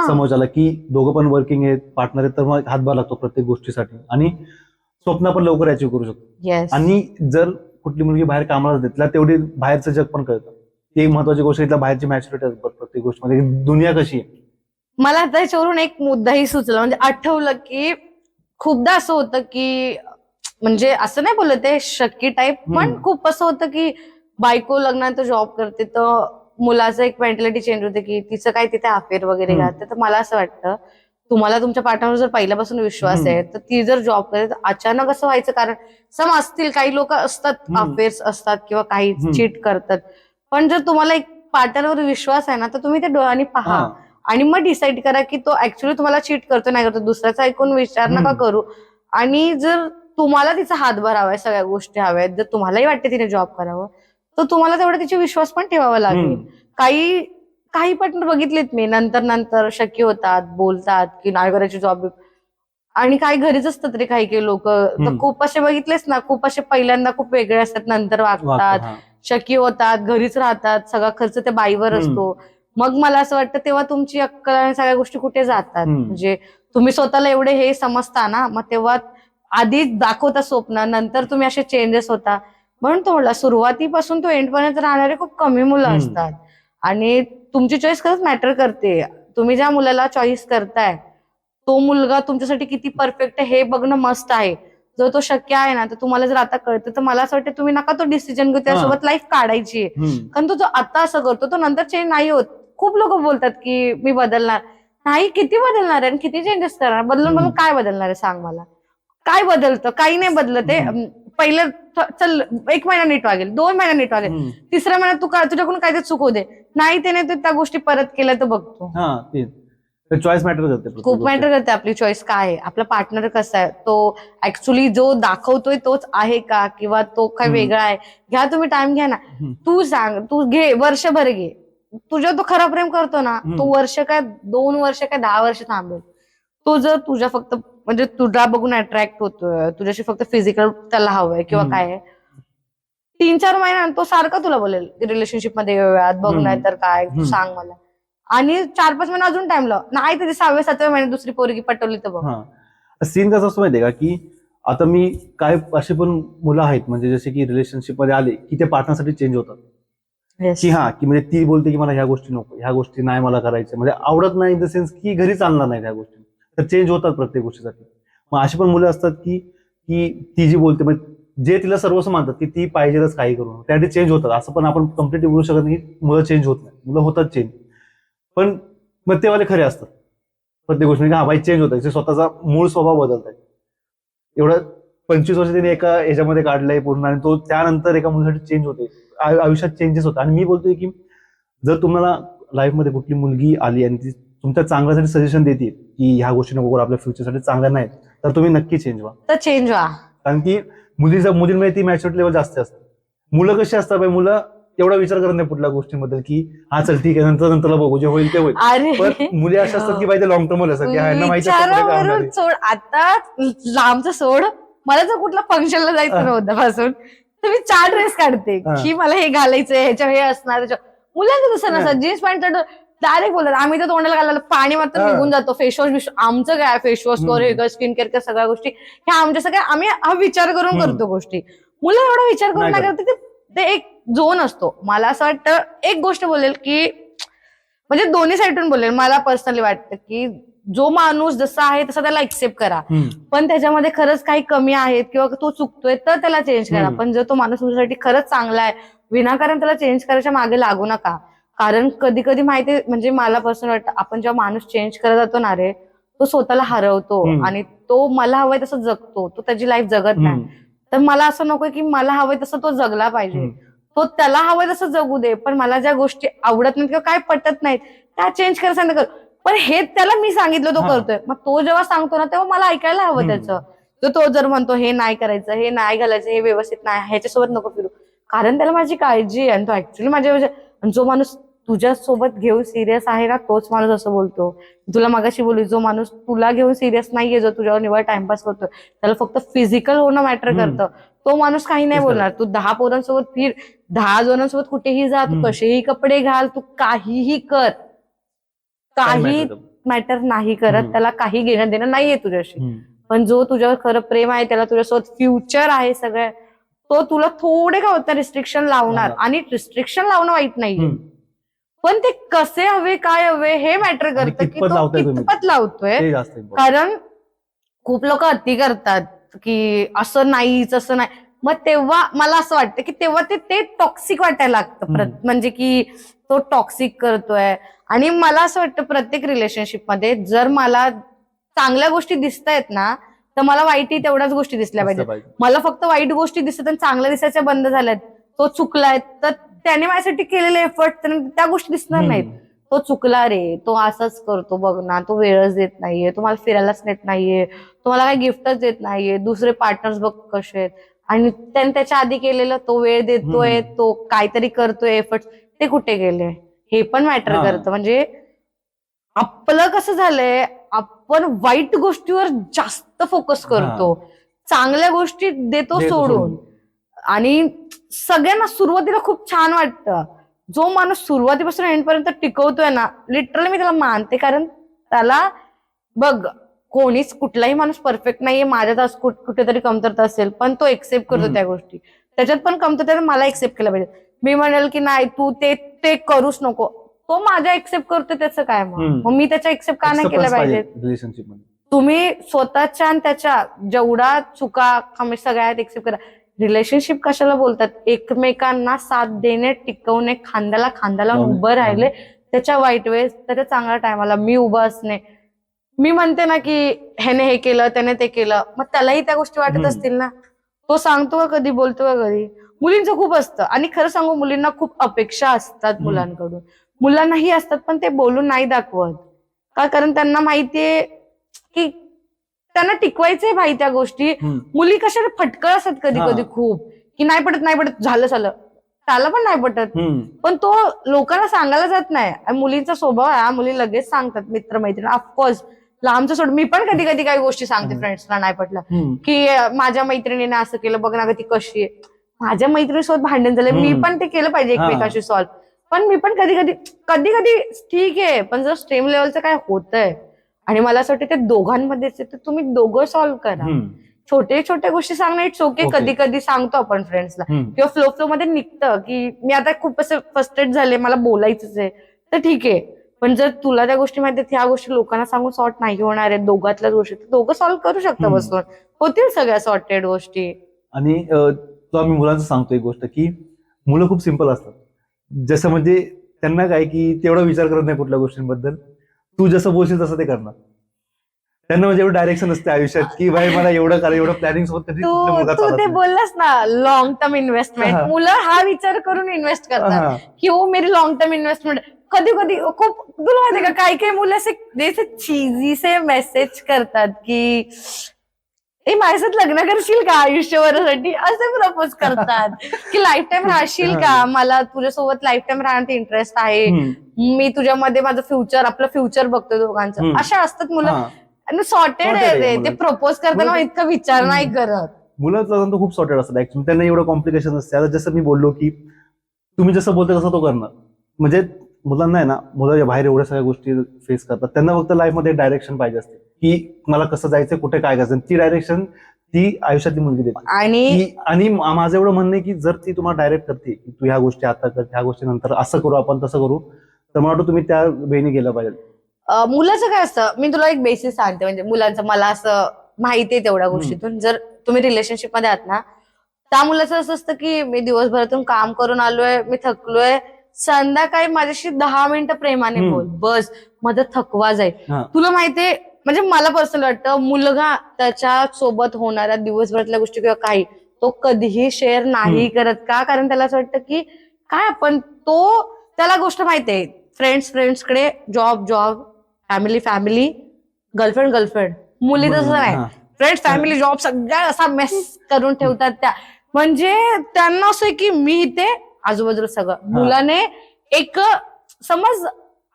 समोरच्याला, की दोघं पण वर्किंग आहेत, पार्टनर आहेत, तर मग हातभार लागतो प्रत्येक गोष्टीसाठी. आणि स्वप्न पण लवकर अचीव्ह करू शकतो. आणि जर कुठली मुलगी बाहेर कामाला जाते, तिला तेवढी बाहेरचं जग पण कळतं. ती महत्वाची गोष्ट, तिला बाहेरची मॅच्युरिटी असते प्रत्येक गोष्टीमध्ये, दुनिया कशी आहे. मला त्याच्यावरून एक मुद्दाही सुचला, म्हणजे आठवलं की खूपदा असं होतं की म्हणजे असं नाही बोलत आहे शक्की टाईप, पण खूप असं होतं की बायको लग्नानंतर जॉब करते तर मुलाचं एक मेंटॅलिटी चेंज होते की तिचं काय तिथे अफेअर वगैरे घालते. तर मला असं वाटतं तुम्हाला तुमच्या पार्टनरवर जर पहिल्यापासून विश्वास आहे तर ती जर जॉब करते तर अचानक असं व्हायचं, कारण सम असतील काही लोक असतात अफेअर्स असतात किंवा काही चीट करतात, पण जर तुम्हाला एक पार्टनरवर विश्वास आहे ना तर तुम्ही ते डोळ्यांनी पहा आणि मग डिसाईड करा की तो ऍक्च्युअली तुम्हाला चीट करतो नाही करतो. दुसऱ्याचा ऐकून विचार नका करू. आणि जर तुम्हाला तिचा हातभार हवाय, सगळ्या गोष्टी हव्यात, जर तुम्हालाही वाटते तिने जॉब करावं तर तुम्हाला तेवढा तिचा विश्वास पण ठेवावा लागेल. काही पार्टनर बघितलेत मी, नंतर शक्य होतात, बोलतात की नाही करायची जॉब, आणि काही घरीच असतात रे काही लोक. तर खूप असे बघितलेच ना, खूप असे पहिल्यांदा खूप वेगळे असतात, नंतर वागतात, शक्य होतात, घरीच राहतात, सगळा खर्च त्या बाईवर असतो. मग मला असं वाटतं तेव्हा तुमची अक्कल आणि सगळ्या गोष्टी कुठे जातात. म्हणजे तुम्ही स्वतःला एवढे हे समजता ना, मग तेव्हा आधी दाखवता स्वप्न, नंतर तुम्ही असे चेंजेस होता. म्हणून तो म्हणला सुरुवातीपासून तो एंड पर्यंत राहणारे खूप कमी मुलं असतात. आणि तुमची चॉईस खरंच मॅटर करते. तुम्ही ज्या मुलाला चॉईस करताय तो मुलगा तुमच्यासाठी किती परफेक्ट आहे हे बघणं मस्त आहे. जर तो शक्य आहे ना तर तुम्हाला जर आता कळतं तर मला असं वाटतं तुम्ही नका तो डिसिजन घेऊ, त्यासोबत लाईफ काढायची आहे. कारण तो जो आता असं करतो तो नंतर चेंज नाही होत. खूप लोक बोलतात की मी बदलणार नाही, किती बदलणार आहे आणि किती चेंजेस करणार, बदलून काय बदलणार आहे सांग मला. काय बदलतं? काही नाही बदलत आहे. पहिलं चल 1 महिना नीट वागेल, 2 महिना नीट वागेल, 3ऱ्या महिन्यात तुझ्याकडून काहीतरी चूक होते नाही, त्याने त्या गोष्टी परत केल्या तर बघतो. चॉईस मॅटर करते, खूप मॅटर करते आपली चॉईस काय आहे, आपला पार्टनर कसा आहे, तो ऍक्च्युली जो दाखवतोय तोच आहे का किंवा तो काय वेगळा आहे. घ्या तुम्ही टाइम घ्या ना. तू सांग, तू घे वर्षभर घे, तुझ्या तो खरा प्रेम करतो ना तो वर्ष काय 2 वर्ष काय 10 वर्ष थांबेल. तो जर तुझ्या फक्त म्हणजे तुझा बघून अट्रॅक्ट होतोय, तुझ्याशी फक्त फिजिकल त्याला हवंय किंवा काय आहे, 3-4 महिन्यात तो सारखा तुला बोलेल रिलेशनशिप मध्ये येऊयात, बघ नाही तर काय, तू सांग मला. आणि 4-5 महिने अजून टाइम लाव, नाही तर 6व्या-7व्या महिन्यात दुसरी पोरगी पटवली तर बघ. सीन कसं असतो माहितीये का, की आता मी काय असे पण मुलं आहेत म्हणजे जसे की रिलेशनशिप मध्ये आले की ते पार्टनरसाठी चेंज होतात. की की म्हणजे ती बोलते की मला ह्या गोष्टी नको, ह्या गोष्टी नाही मला करायच्या, म्हणजे आवडत नाही इन द सेन्स की घरी चालणार नाही ह्या गोष्टी, तर चेंज होतात प्रत्येक गोष्टीसाठी. मग अशी पण मुलं असतात की ती जी बोलते म्हणजे जे तिला सर्वस्व मानतात की ती पाहिजेच काही करून त्यासाठी चेंज होतात. असं पण आपण कम्प्लीटली बोलू शकत नाही मुलं चेंज होत नाही, मुलं होतात चेंज, पण मग तेवाले खरे असतात प्रत्येक गोष्टी. हा बाई चेंज होत आहे, स्वतःचा मूळ स्वभाव बदलत आहे. एवढं 25 वर्ष त्यांनी एका ह्याच्यामध्ये काढलंय पूर्ण, आणि तो त्यानंतर एका मुलीसाठी चेंज होते, आयुष्यात चेंजेस होतात. आणि मी बोलतोय की जर तुम्हाला लाईफमध्ये कुठली मुलगी आली आणि ती तुमच्या चांगल्यासाठी सजेशन देते की ह्या गोष्टी नको आपल्या फ्युचरसाठी चांगल्या नाहीत, तर तुम्ही नक्की चेंज व्हा. कारण की मुलींमध्ये ती मॅच्युरिटी लेवल जास्त असते. मुलं कशी असतात, मुलं एवढा विचार करत नाही कुठल्या गोष्टींबद्दल की हा चल ठीक आहे नंतर बघू, जे होईल ते होईल. पण मुली अशा असतात की पाहिजे लॉंग टर्म असतात की माहिती सोड आता लांबचं सोड, मला जर कुठल्या फंक्शनला जायचं नव्हतं पासून तर मी 4 ड्रेस काढते की मला हे घालायचंय, ह्याच्या हे असणार. मुलांचं तसं नसतं, जीन्स पॅन्ट डायरेक्ट बोलतात. आम्ही तर तोंडाला घालायला पाणी मात्र निघून जातो, फेसवॉश आमचं काय फेसवॉश कर, स्किन केअर कर, सगळ्या गोष्टी ह्या आमच्या सगळ्या आम्ही हा विचार करून करतो गोष्टी. मुलं एवढा विचार करून नाही करते, ते एक झोन असतो. मला असं वाटतं एक गोष्ट बोलेल की म्हणजे दोन्ही साईडून बोलेल, मला पर्सनली वाटतं की जो माणूस जसा आहे तसा त्याला एक्सेप्ट करा, पण त्याच्यामध्ये खरंच काही कमी आहेत किंवा तो चुकतोय तर त्याला चेंज करा. पण जर तो माणूस तुमच्यासाठी खरंच चांगला आहे, विनाकारण त्याला चेंज करायच्या मागे लागू नका. कारण कधी कधी माहिती म्हणजे मला पर्सनल वाटतं आपण जेव्हा माणूस चेंज करत जातो ना रे, तो स्वतःला हरवतो आणि तो मला हवंय तसं जगतो, तो त्याची लाईफ जगत नाही. तर मला असं नकोय की मला हवंय तसं तो जगला पाहिजे. तो त्याला हवंय तसं जगू दे, पण मला ज्या गोष्टी आवडत नाहीत किंवा काय पटत नाहीत त्या चेंज करायला सांगितलं कर. पण हे त्याला मी सांगितलं तो करतोय, मग तो जेव्हा सांगतो ना तेव्हा मला ऐकायला हवं त्याचं. तो जर म्हणतो हे नाही करायचं, हे नाही घालायचं, हे व्यवस्थित नाही, ह्याच्यासोबत नको फिरू, कारण त्याला माझी काळजी आहे आणि तो ऍक्च्युली माझ्या जो माणूस तुझ्या सोबत घेऊन सिरियस आहे ना तोच माणूस असं बोलतो. तुला मगाशी बोलली, जो माणूस तुला घेऊन सिरियस नाहीये, जो तुझ्यावर निवड टाइमपास करतोय, त्याला फक्त फिजिकल होणं मॅटर करतं, तो माणूस काही नाही बोलणार. तू 10 पोरांसोबत फिर, 10 जणांसोबत कुठेही जा, तू कसेही कपडे घाल, तू काहीही कर, काही मॅटर नाही करत, त्याला काही घेणं देणं नाहीये तुझ्याशी. पण जो तुझ्यावर खरं प्रेम आहे, त्याला तुझ्यासोबत फ्युचर आहे सगळं, तो तुला थोडे का होतं रिस्ट्रिक्शन लावणार. आणि रिस्ट्रिक्शन लावणं वाईट नाहीये, पण ते कसे हवे काय हवे हे मॅटर करतं की तो कितपत लावतोय. कारण खूप लोक अति करतात की असं नाहीच असं नाही, मग तेव्हा मला असं वाटतं की तेव्हा ते टॉक्सिक वाटायला लागतं, म्हणजे की तो टॉक्सिक करतोय. आणि मला असं वाटतं प्रत्येक रिलेशनशिपमध्ये जर मला चांगल्या गोष्टी दिसतायत ना, तर मला वाईटही तेवढ्याच गोष्टी दिसल्या पाहिजेत. मला फक्त वाईट गोष्टी दिसतात आणि चांगल्या दिसायच्या बंद झाल्यात, तो चुकलाय, तर त्याने माझ्यासाठी केलेले एफर्ट त्या गोष्टी दिसणार नाहीत. तो चुकला रे, तो असंच करतो बघ ना, तो वेळच देत नाहीये, तो मला फिरायलाच नेत नाहीये, तो मला काही गिफ्टच देत नाहीये, दुसरे पार्टनर्स बघ कसे आहेत, आणि त्याने त्याच्या आधी केलेलं तो वेळ देतोय, तो काहीतरी करतोय एफर्ट, ते कुठे गेले हे पण मॅटर करतं. म्हणजे आपलं कसं झालंय, आपण वाईट गोष्टीवर जास्त फोकस करतो, चांगल्या गोष्टी देतो सोडून. आणि सगळ्यांना सुरुवातीला खूप छान वाटतं, जो माणूस सुरुवातीपासून एंडपर्यंत टिकवतोय ना, लिटरली मी त्याला मानते. कारण त्याला बघ, कोणीच कुठलाही माणूस परफेक्ट नाहीये, माझ्यात कुठेतरी कमतरता असेल, पण तो एक्सेप्ट करतो त्या गोष्टी. त्याच्यात पण कमतरता मला एक्सेप्ट केलं पाहिजे. मी म्हणेल की नाही तू ते करूच नको, तो माझ्या एक्सेप्ट करतो, त्याचं काय मग मी त्याच्या एक्सेप्ट का नाही केलं पाहिजे. रिलेशनशिपमध्ये तुम्ही स्वतःच्या आणि त्याच्या जेवढा चुका सगळ्यात एक्सेप्ट करा. रिलेशनशिप कशाला बोलतात, एकमेकांना साथ देणे, टिकवणे, खांद्याला खांद्याला उभं राहिले, त्याच्या वाईट वेळेस त्याच्या चांगल्या टायमाला मी उभं असणे. मी म्हणते ना की ह्याने हे केलं त्याने ते केलं, मग त्यालाही त्या गोष्टी वाटत असतील ना, तो सांगतो का कधी, बोलतो का कधी. मुलींचं खूप असतं, आणि खरं सांगू मुलींना खूप अपेक्षा असतात मुलांकडून, मुलांनाही असतात, पण ते बोलून नाही दाखवत का, कारण त्यांना माहितीये की त्यांना टिकवायचंय भाई त्या गोष्टी. मुली कशा फटकळ असतात कधी कधी खूप, की नाही पटत झालं त्याला पण नाही पटत, पण तो लोकांना सांगायला जात नाही. मुलींचा स्वभाव आहे, मुली लगेच सांगतात मित्रमैत्रिणी, ऑफकोर्स लांबचं सोड. मी पण कधी कधी काही गोष्टी सांगते फ्रेंड्सला नाही पटलं, की माझ्या मैत्रिणीने असं केलं बघ ना, ती कशी आहे. माझ्या मैत्रिणीसोबत भांडण झालं, मी पण ते केलं पाहिजे एकमेकाशी सॉल्व्ह, पण मी पण कधी कधी ठीक आहे, पण जर स्ट्रीम लेवलचं काय होतंय आणि मला असं वाटतं ते दोघांमध्येच, तर तुम्ही दोघं सॉल्व्ह करा. छोट्या गोष्टी सांगणं इट्स ओके, कधी कधी सांगतो आपण फ्रेंड्सला, किंवा फ्लो मध्ये निघतं की मी आता खूप असं फ्रस्ट्रेट झाले, मला बोलायचंच आहे, तर ठीक आहे. पण जर तुला त्या गोष्टी माहिती, ह्या गोष्टी लोकांना सांगून सॉर्ट नाही होणार आहेत, दोघातल्या गोष्टी दोघं सॉल्व्ह करू शकता बसून, होतील सगळ्या सॉर्टेड गोष्टी. आणि तो आम्ही मुलांचं सांगतो एक गोष्ट, की मुलं खूप सिंपल असतात. जसं म्हणजे त्यांना काय की तेवढा विचार करत नाही कुठल्या गोष्टींबद्दल, तू जसं बोलशील तसं ते करणार. त्यांना म्हणजे एवढं डायरेक्शन असते आयुष्यात की भाई मला एवढं करा, एवढं प्लॅनिंग सोबत कधी तू ते बोललास ना लॉंग टर्म इन्व्हेस्टमेंट, मुलं हा विचार करून इन्व्हेस्ट करतात की हो मेरी लॉंग टर्म इन्व्हेस्टमेंट. कधी खूप तुला माहिती का, काही मुलं असे चीजी से मेसेज करतात की माझ्यासोबत लग्न करशील का आयुष्यभरासाठी, असे प्रपोज करतात की लाईफ टाइम राहशील का, मला तुझ्यासोबत लाईफ टाइम राहण्यात इंटरेस्ट आहे, मी तुझ्यामध्ये माझं आपलं फ्युचर बघतोय दोघांचं. अशा असतात मुलं, सॉर्टेड आहे ते प्रपोज करताना इतका विचार नाही करत. मुलं खूप सॉर्टेड असतात ऍक्च्युअली, त्यांना एवढं कॉम्प्लिकेशन असते. आता जसं मी बोललो की तुम्ही जसं बोलता तसं तो करणार. म्हणजे मुलांना आहे ना, मुलं बाहेर एवढ्या सगळ्या गोष्टी फेस करतात, त्यांना फक्त लाईफमध्ये डायरेक्शन पाहिजे असते की मला कसं जायचं, कुठे काय करायचं, ती डायरेक्शन ती आयुष्यातली मुलगी देते. आणि माझं एवढं म्हणणं आहे की जर ती तुम्हाला डायरेक्ट करते की तू ह्या गोष्टी आता कर, ह्या गोष्टी नंतर असं करू आपण, तसं करू, तर मला वाटतं तुम्ही त्या वेळी गेलं पाहिजे. मुलाचं काय असतं, मी तुला एक बेसिस सांगते, म्हणजे मुलांचं मला असं माहिती आहे तेवढ्या गोष्टीतून. जर तुम्ही रिलेशनशिप मध्ये आहात ना, त्या मुलाचं असं असतं की मी दिवसभरातून काम करून आलोय, मी थकलोय, संध्याकाळी माझ्याशी 10 मिनिटं प्रेमाने बोल, बस माझा थकवा जाईल. तुला माहितीये म्हणजे मला पर्सनल वाटतं मुलगा त्याच्या सोबत होणाऱ्या दिवसभरातल्या गोष्टी किंवा काही तो कधीही शेअर नाही करत का, कारण त्याला असं वाटतं की काय आपण तो त्याला गोष्ट माहितीये फ्रेंड्सकडे जॉब फॅमिली गर्लफ्रेंड मुली तसं नाही. फ्रेंड्स फॅमिली जॉब सगळ्या असा मेस करून ठेवतात त्या, म्हणजे त्यांना असं आहे की मी इथे आजूबाजूला सगळं. मुलाने एक समज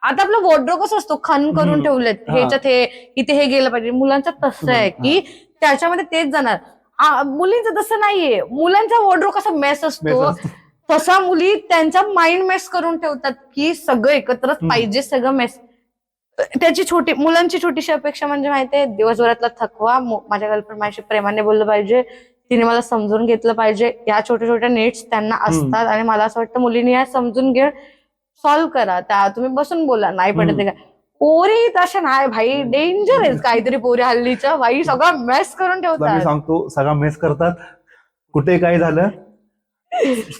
आता आपलं वॉर्डरोब कसं असतो खण करून ठेवलेत, ह्याच्यात हे इथे हे गेलं पाहिजे. मुलांचं तसं आहे की त्याच्यामध्ये तेच जाणार. मुलींचं तसं नाहीये. मुलांचा वॉर्डरोब कसा मेस असतो तसा मुली त्यांचा माइंड मेस करून ठेवतात की सगळं एकत्रच पाहिजे, सगळं मेस. मुलांची छोटीशी अपेक्षा म्हणजे माहितीये दिवसभरातला थकवा, माझ्या गर्लफ्रेंड माझ्याशी प्रेमाने बोललं पाहिजे, तिने मला समजून घेतलं पाहिजे. या छोट्या छोट्या नीड्स त्यांना असतात आणि मला असं वाटतं मुलींनी या समजून घेऊन सॉल्व्ह करा. त्या तुम्ही बसून बोला नाही पडत का. पोरी तशा नाही भाई, डेंजर आहे काहीतरी पोरी हल्लीच्या भाई, सगळं मेस करून मी ठेवतात. सांगतो सगळा मेस करतात. कुठे काय झालं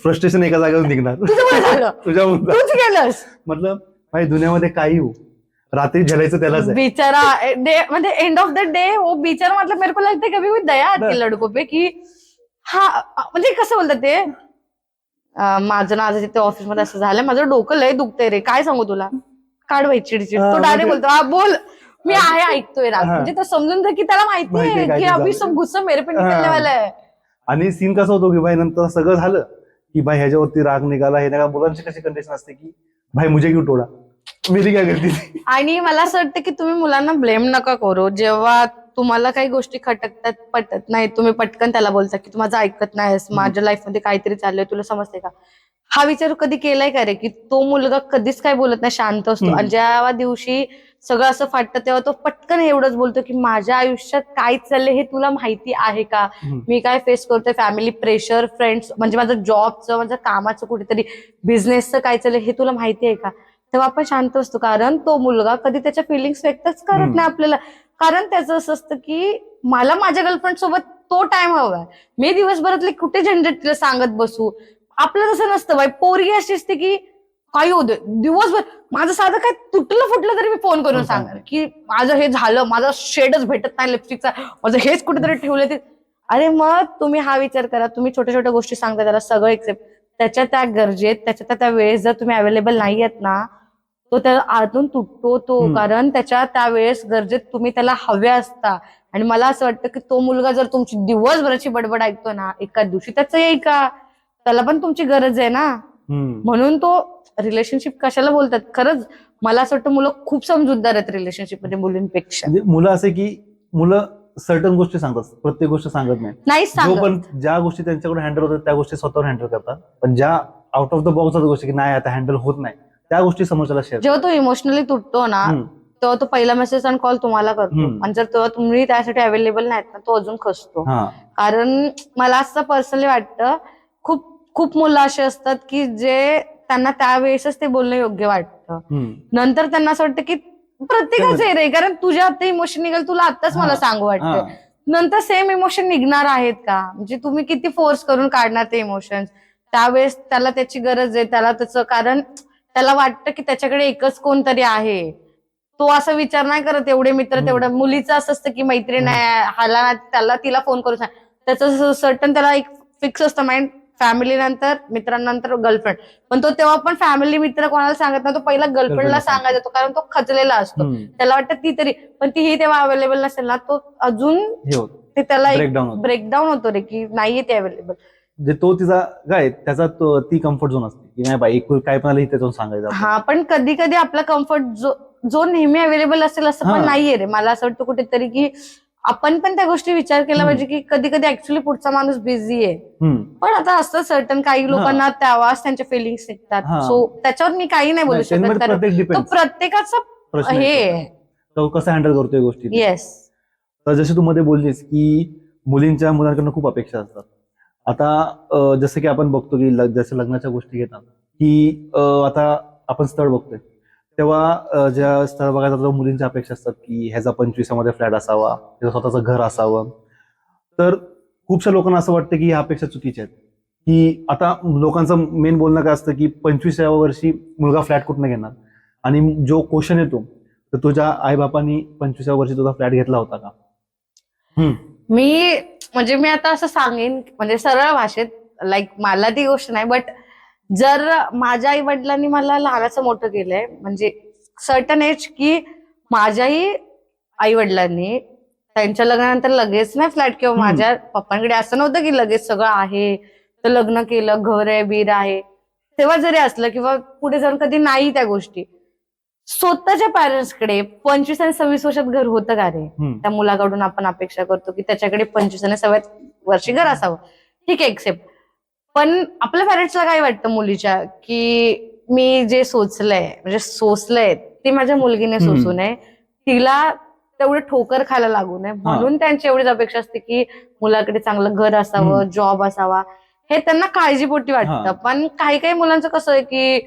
फ्रस्ट्रेशन एका जागेवर निघणार. तुझं झालं तुझ्या तूच केलंस मतलब भाई दुनियामध्ये काही हो रात्री झलायचं त्यालाच आहे. बेचारा म्हणजे एंड ऑफ द डे वो बेचारा, मतलब मेरे को लगता है कभी भी दया आती है लड़कों पे की हा म्हणजे कसं बोलतात ते माझं ना आज तिथे ऑफिसमध्ये असं झालं, माझं डोकं लय दुखतंय रे, काय सांगू तुला, काढ बाई चिडचिड. तो डायरेक्ट बोलतो हा बोल मी आहे ऐकतोय राग, म्हणजे तो समजून जा की त्याला माहितीये की अभी सब गुस्सा मेरे पे निकलने वाला है. आणि सीन कसा होतो की भाई नंतर सगळं झालं की भाई ह्याच्यावरती राग निघाला. हे नाही मुलांची कशी कंडिशन असते की भाई मुझे क्यों तोडा, मेरी काय करते. आणि मला असं वाटतं की तुम्ही मुलांना ब्लेम नका करू. जेव्हा तुम्हाला काही गोष्टी खटकतात पटत नाही तुम्ही पटकन त्याला बोलता की तू माझं ऐकत नाहीस, माझ्या लाईफमध्ये काहीतरी चाललंय तुला समजते का. हा विचार कधी केलाय का रे की तो मुलगा कधीच काय बोलत नाही, शांत असतो, आणि ज्या दिवशी सगळं असं फाटतं तेव्हा तो पटकन एवढंच बोलतो की माझ्या आयुष्यात काय चाललंय हे तुला माहिती आहे का, मी काय फेस करतोय, फॅमिली प्रेशर, फ्रेंड्स, म्हणजे माझं जॉबचं, माझं कामाचं, कुठेतरी बिझनेसचं काय चाललंय हे तुला माहिती आहे का. तेव्हा आपण शांत असतो, कारण तो मुलगा कधी त्याच्या फिलिंग्स व्यक्तच करत नाही आपल्याला. कारण त्याचं असं असतं की मला माझ्या गर्लफ्रेंड सोबत तो टाइम हवाय, मी दिवसभरातले कुठे झंझट तिला सांगत बसू. आपलं तसं नसतं बाई, पोरगी अशी असते की काही होतं दिवसभर, माझं साधं काय तुटलं फुटलं तरी मी फोन करून सांगणार की माझं हे झालं, माझा शेडच भेटत नाही लिपस्टिकचा, माझं हेच कुठेतरी ठेवलं ते. अरे मग तुम्ही हा विचार करा, तुम्ही छोट्या छोट्या गोष्टी सांगता त्याला सगळं एक्सेप्ट, त्याच्या त्या गरजेत त्याच्या त्या वेळेस जर तुम्ही अवेलेबल नाही आहेत ना तो त्या आतून तुटतो तो, कारण त्याच्या त्यावेळेस गरजेत तुम्ही त्याला हव्या असता. आणि मला असं वाटतं की तो मुलगा जर तुमची दिवसभराची बडबड ऐकतो ना, एका दिवशी त्याचं येईल का, त्याला पण तुमची गरज आहे ना. म्हणून तो रिलेशनशिप कशाला बोलतात, खरंच मला असं वाटतं मुलं खूप समजूतदार आहेत रिलेशनशिप मध्ये मुलींपेक्षा. मुलं असे की मुलं सर्टन गोष्टी सांगतात, प्रत्येक गोष्ट सांगत नाही. पण ज्या गोष्टी त्यांच्याकडे हँडल होतात त्या गोष्टी स्वतःवर हँडल करतात, पण ज्या आउट ऑफ द बॉक्स गोष्टी की नाही आता हँडल होत नाही त्या गोष्टी समोरच्याला शेअर. जेव्हा तो इमोशनली तुटतो ना तेव्हा तो पहिला मेसेज आणि कॉल तुम्हाला करतो, आणि जर तेव्हा तुम्ही त्यासाठी अवेलेबल नाहीत ना तो अजून खचतो. कारण मला असं पर्सनली वाटतं खूप खूप मुलं असे असतात की जे त्यांना त्यावेळेसच ते बोलणं योग्य वाटतं, नंतर त्यांना असं वाटतं की प्रत्येकाचं आहे रे, कारण तुझ्या आता इमोशन निघेल तुला आताच मला सांगू वाटतं, नंतर सेम इमोशन निघणार आहेत का, म्हणजे तुम्ही किती फोर्स करून काढणार ते इमोशन्स. त्यावेळेस त्याला त्याची गरज आहे, त्याला त्याचं, कारण त्याला वाटतं की त्याच्याकडे एकच कोणतरी आहे. तो असा विचार नाही करत एवढे मित्र तेवढं. मुलीचं असं असतं की मैत्रीण आहे, हाला त्याला तिला फोन करू सांग, त्याचं सर्टन त्याला एक फिक्स असतं माइंड, फॅमिली नंतर मित्रांनंतर गर्लफ्रेंड. पण तो तेव्हा पण फॅमिली मित्र कोणाला सांगत नाही, तो पहिला गर्लफ्रेंडला सांगायचा तो, कारण तो खचलेला असतो. त्याला वाटतं ती तरी, पण तीही तेव्हा अवेलेबल नसेल ना, तो अजून ते त्याला ब्रेकडाऊन होतो रे की नाहीये ते अवेलेबल. जे तो तिचा काय त्याचा ती कम्फर्ट झोन असते की नाही बाई काय पण आलं त्याच्यावर सांगायचं. हा, पण कधी कधी आपला कम्फर्ट जो नेहमी अवेलेबल असेल असं पण नाहीये रे. मला असं वाटतं कुठेतरी की आपण पण त्या गोष्टी विचार केला पाहिजे की कधी कधी ऍक्च्युअली पुढचा माणूस बिझी आहे, पण आता असतं सर्टन काही लोकांना तेव्हाच त्यांच्या फिलिंग्स निघतात. सो त्याच्यावर मी काही नाही बोलू शकत, कारण तो प्रत्येकाचा हे तो कसं हँडल करतोय गोष्टी. येस, तर जशी तू मध्ये बोललीस की मुलांकडनं खूप अपेक्षा असतात. आता जसं की आपण बघतो की जसं लग्नाच्या गोष्टी घेतात की आता आपण स्थळ बघतोय तेव्हा ज्या स्थळ बघायचा तेव्हा मुलींच्या अपेक्षा असतात की ह्याचा 25मध्ये फ्लॅट असावा, त्याचं स्वतःचं घर असावं. तर खूपशा लोकांना असं वाटतं की ह्या अपेक्षा चुकीच्या आहेत, की आता लोकांचं मेन बोलणं काय असतं की 25व्या वर्षी मुलगा फ्लॅट कुठनं घेणार, आणि जो क्वेश्चन येतो तर तुझ्या आईबापांनी 25व्या वर्षी तुझा फ्लॅट घेतला होता का? मी आता असं सांगेन म्हणजे सरळ भाषेत, लाईक मला ती गोष्ट नाही, बट जर माझ्या आई वडिलांनी मला लहानाचं मोठं केलंय, म्हणजे सर्टन एज, की माझ्याही आई वडिलांनी त्यांच्या लग्नानंतर लगेच नाही फ्लॅट, किंवा माझ्या पप्पांकडे असं नव्हतं की लगेच सगळं आहे तर लग्न केलं, घर आहे, बीर आहे, तेव्हा जरी असलं किंवा पुढे जाऊन कधी नाही त्या गोष्टी, स्वतःच्या पॅरेंट्सकडे 25 आणि 26 वर्षात घर होतं का रे? त्या मुलाकडून आपण अपेक्षा करतो की त्याच्याकडे 25 आणि 26 वर्षी घर असावं, ठीक आहे, एक्सेप्ट. पण आपल्या पॅरेंट्सला काय वाटतं मुलीच्या, की मी जे सोचलंय ते माझ्या मुलगीने सोसू नये, तिला तेवढे ठोकर खायला लागू नये, म्हणून त्यांची एवढीच अपेक्षा असते की मुलाकडे चांगलं घर असावं, जॉब असावा, हे त्यांना काळजीपोटी वाटतं. पण काही काही मुलांचं कसं आहे की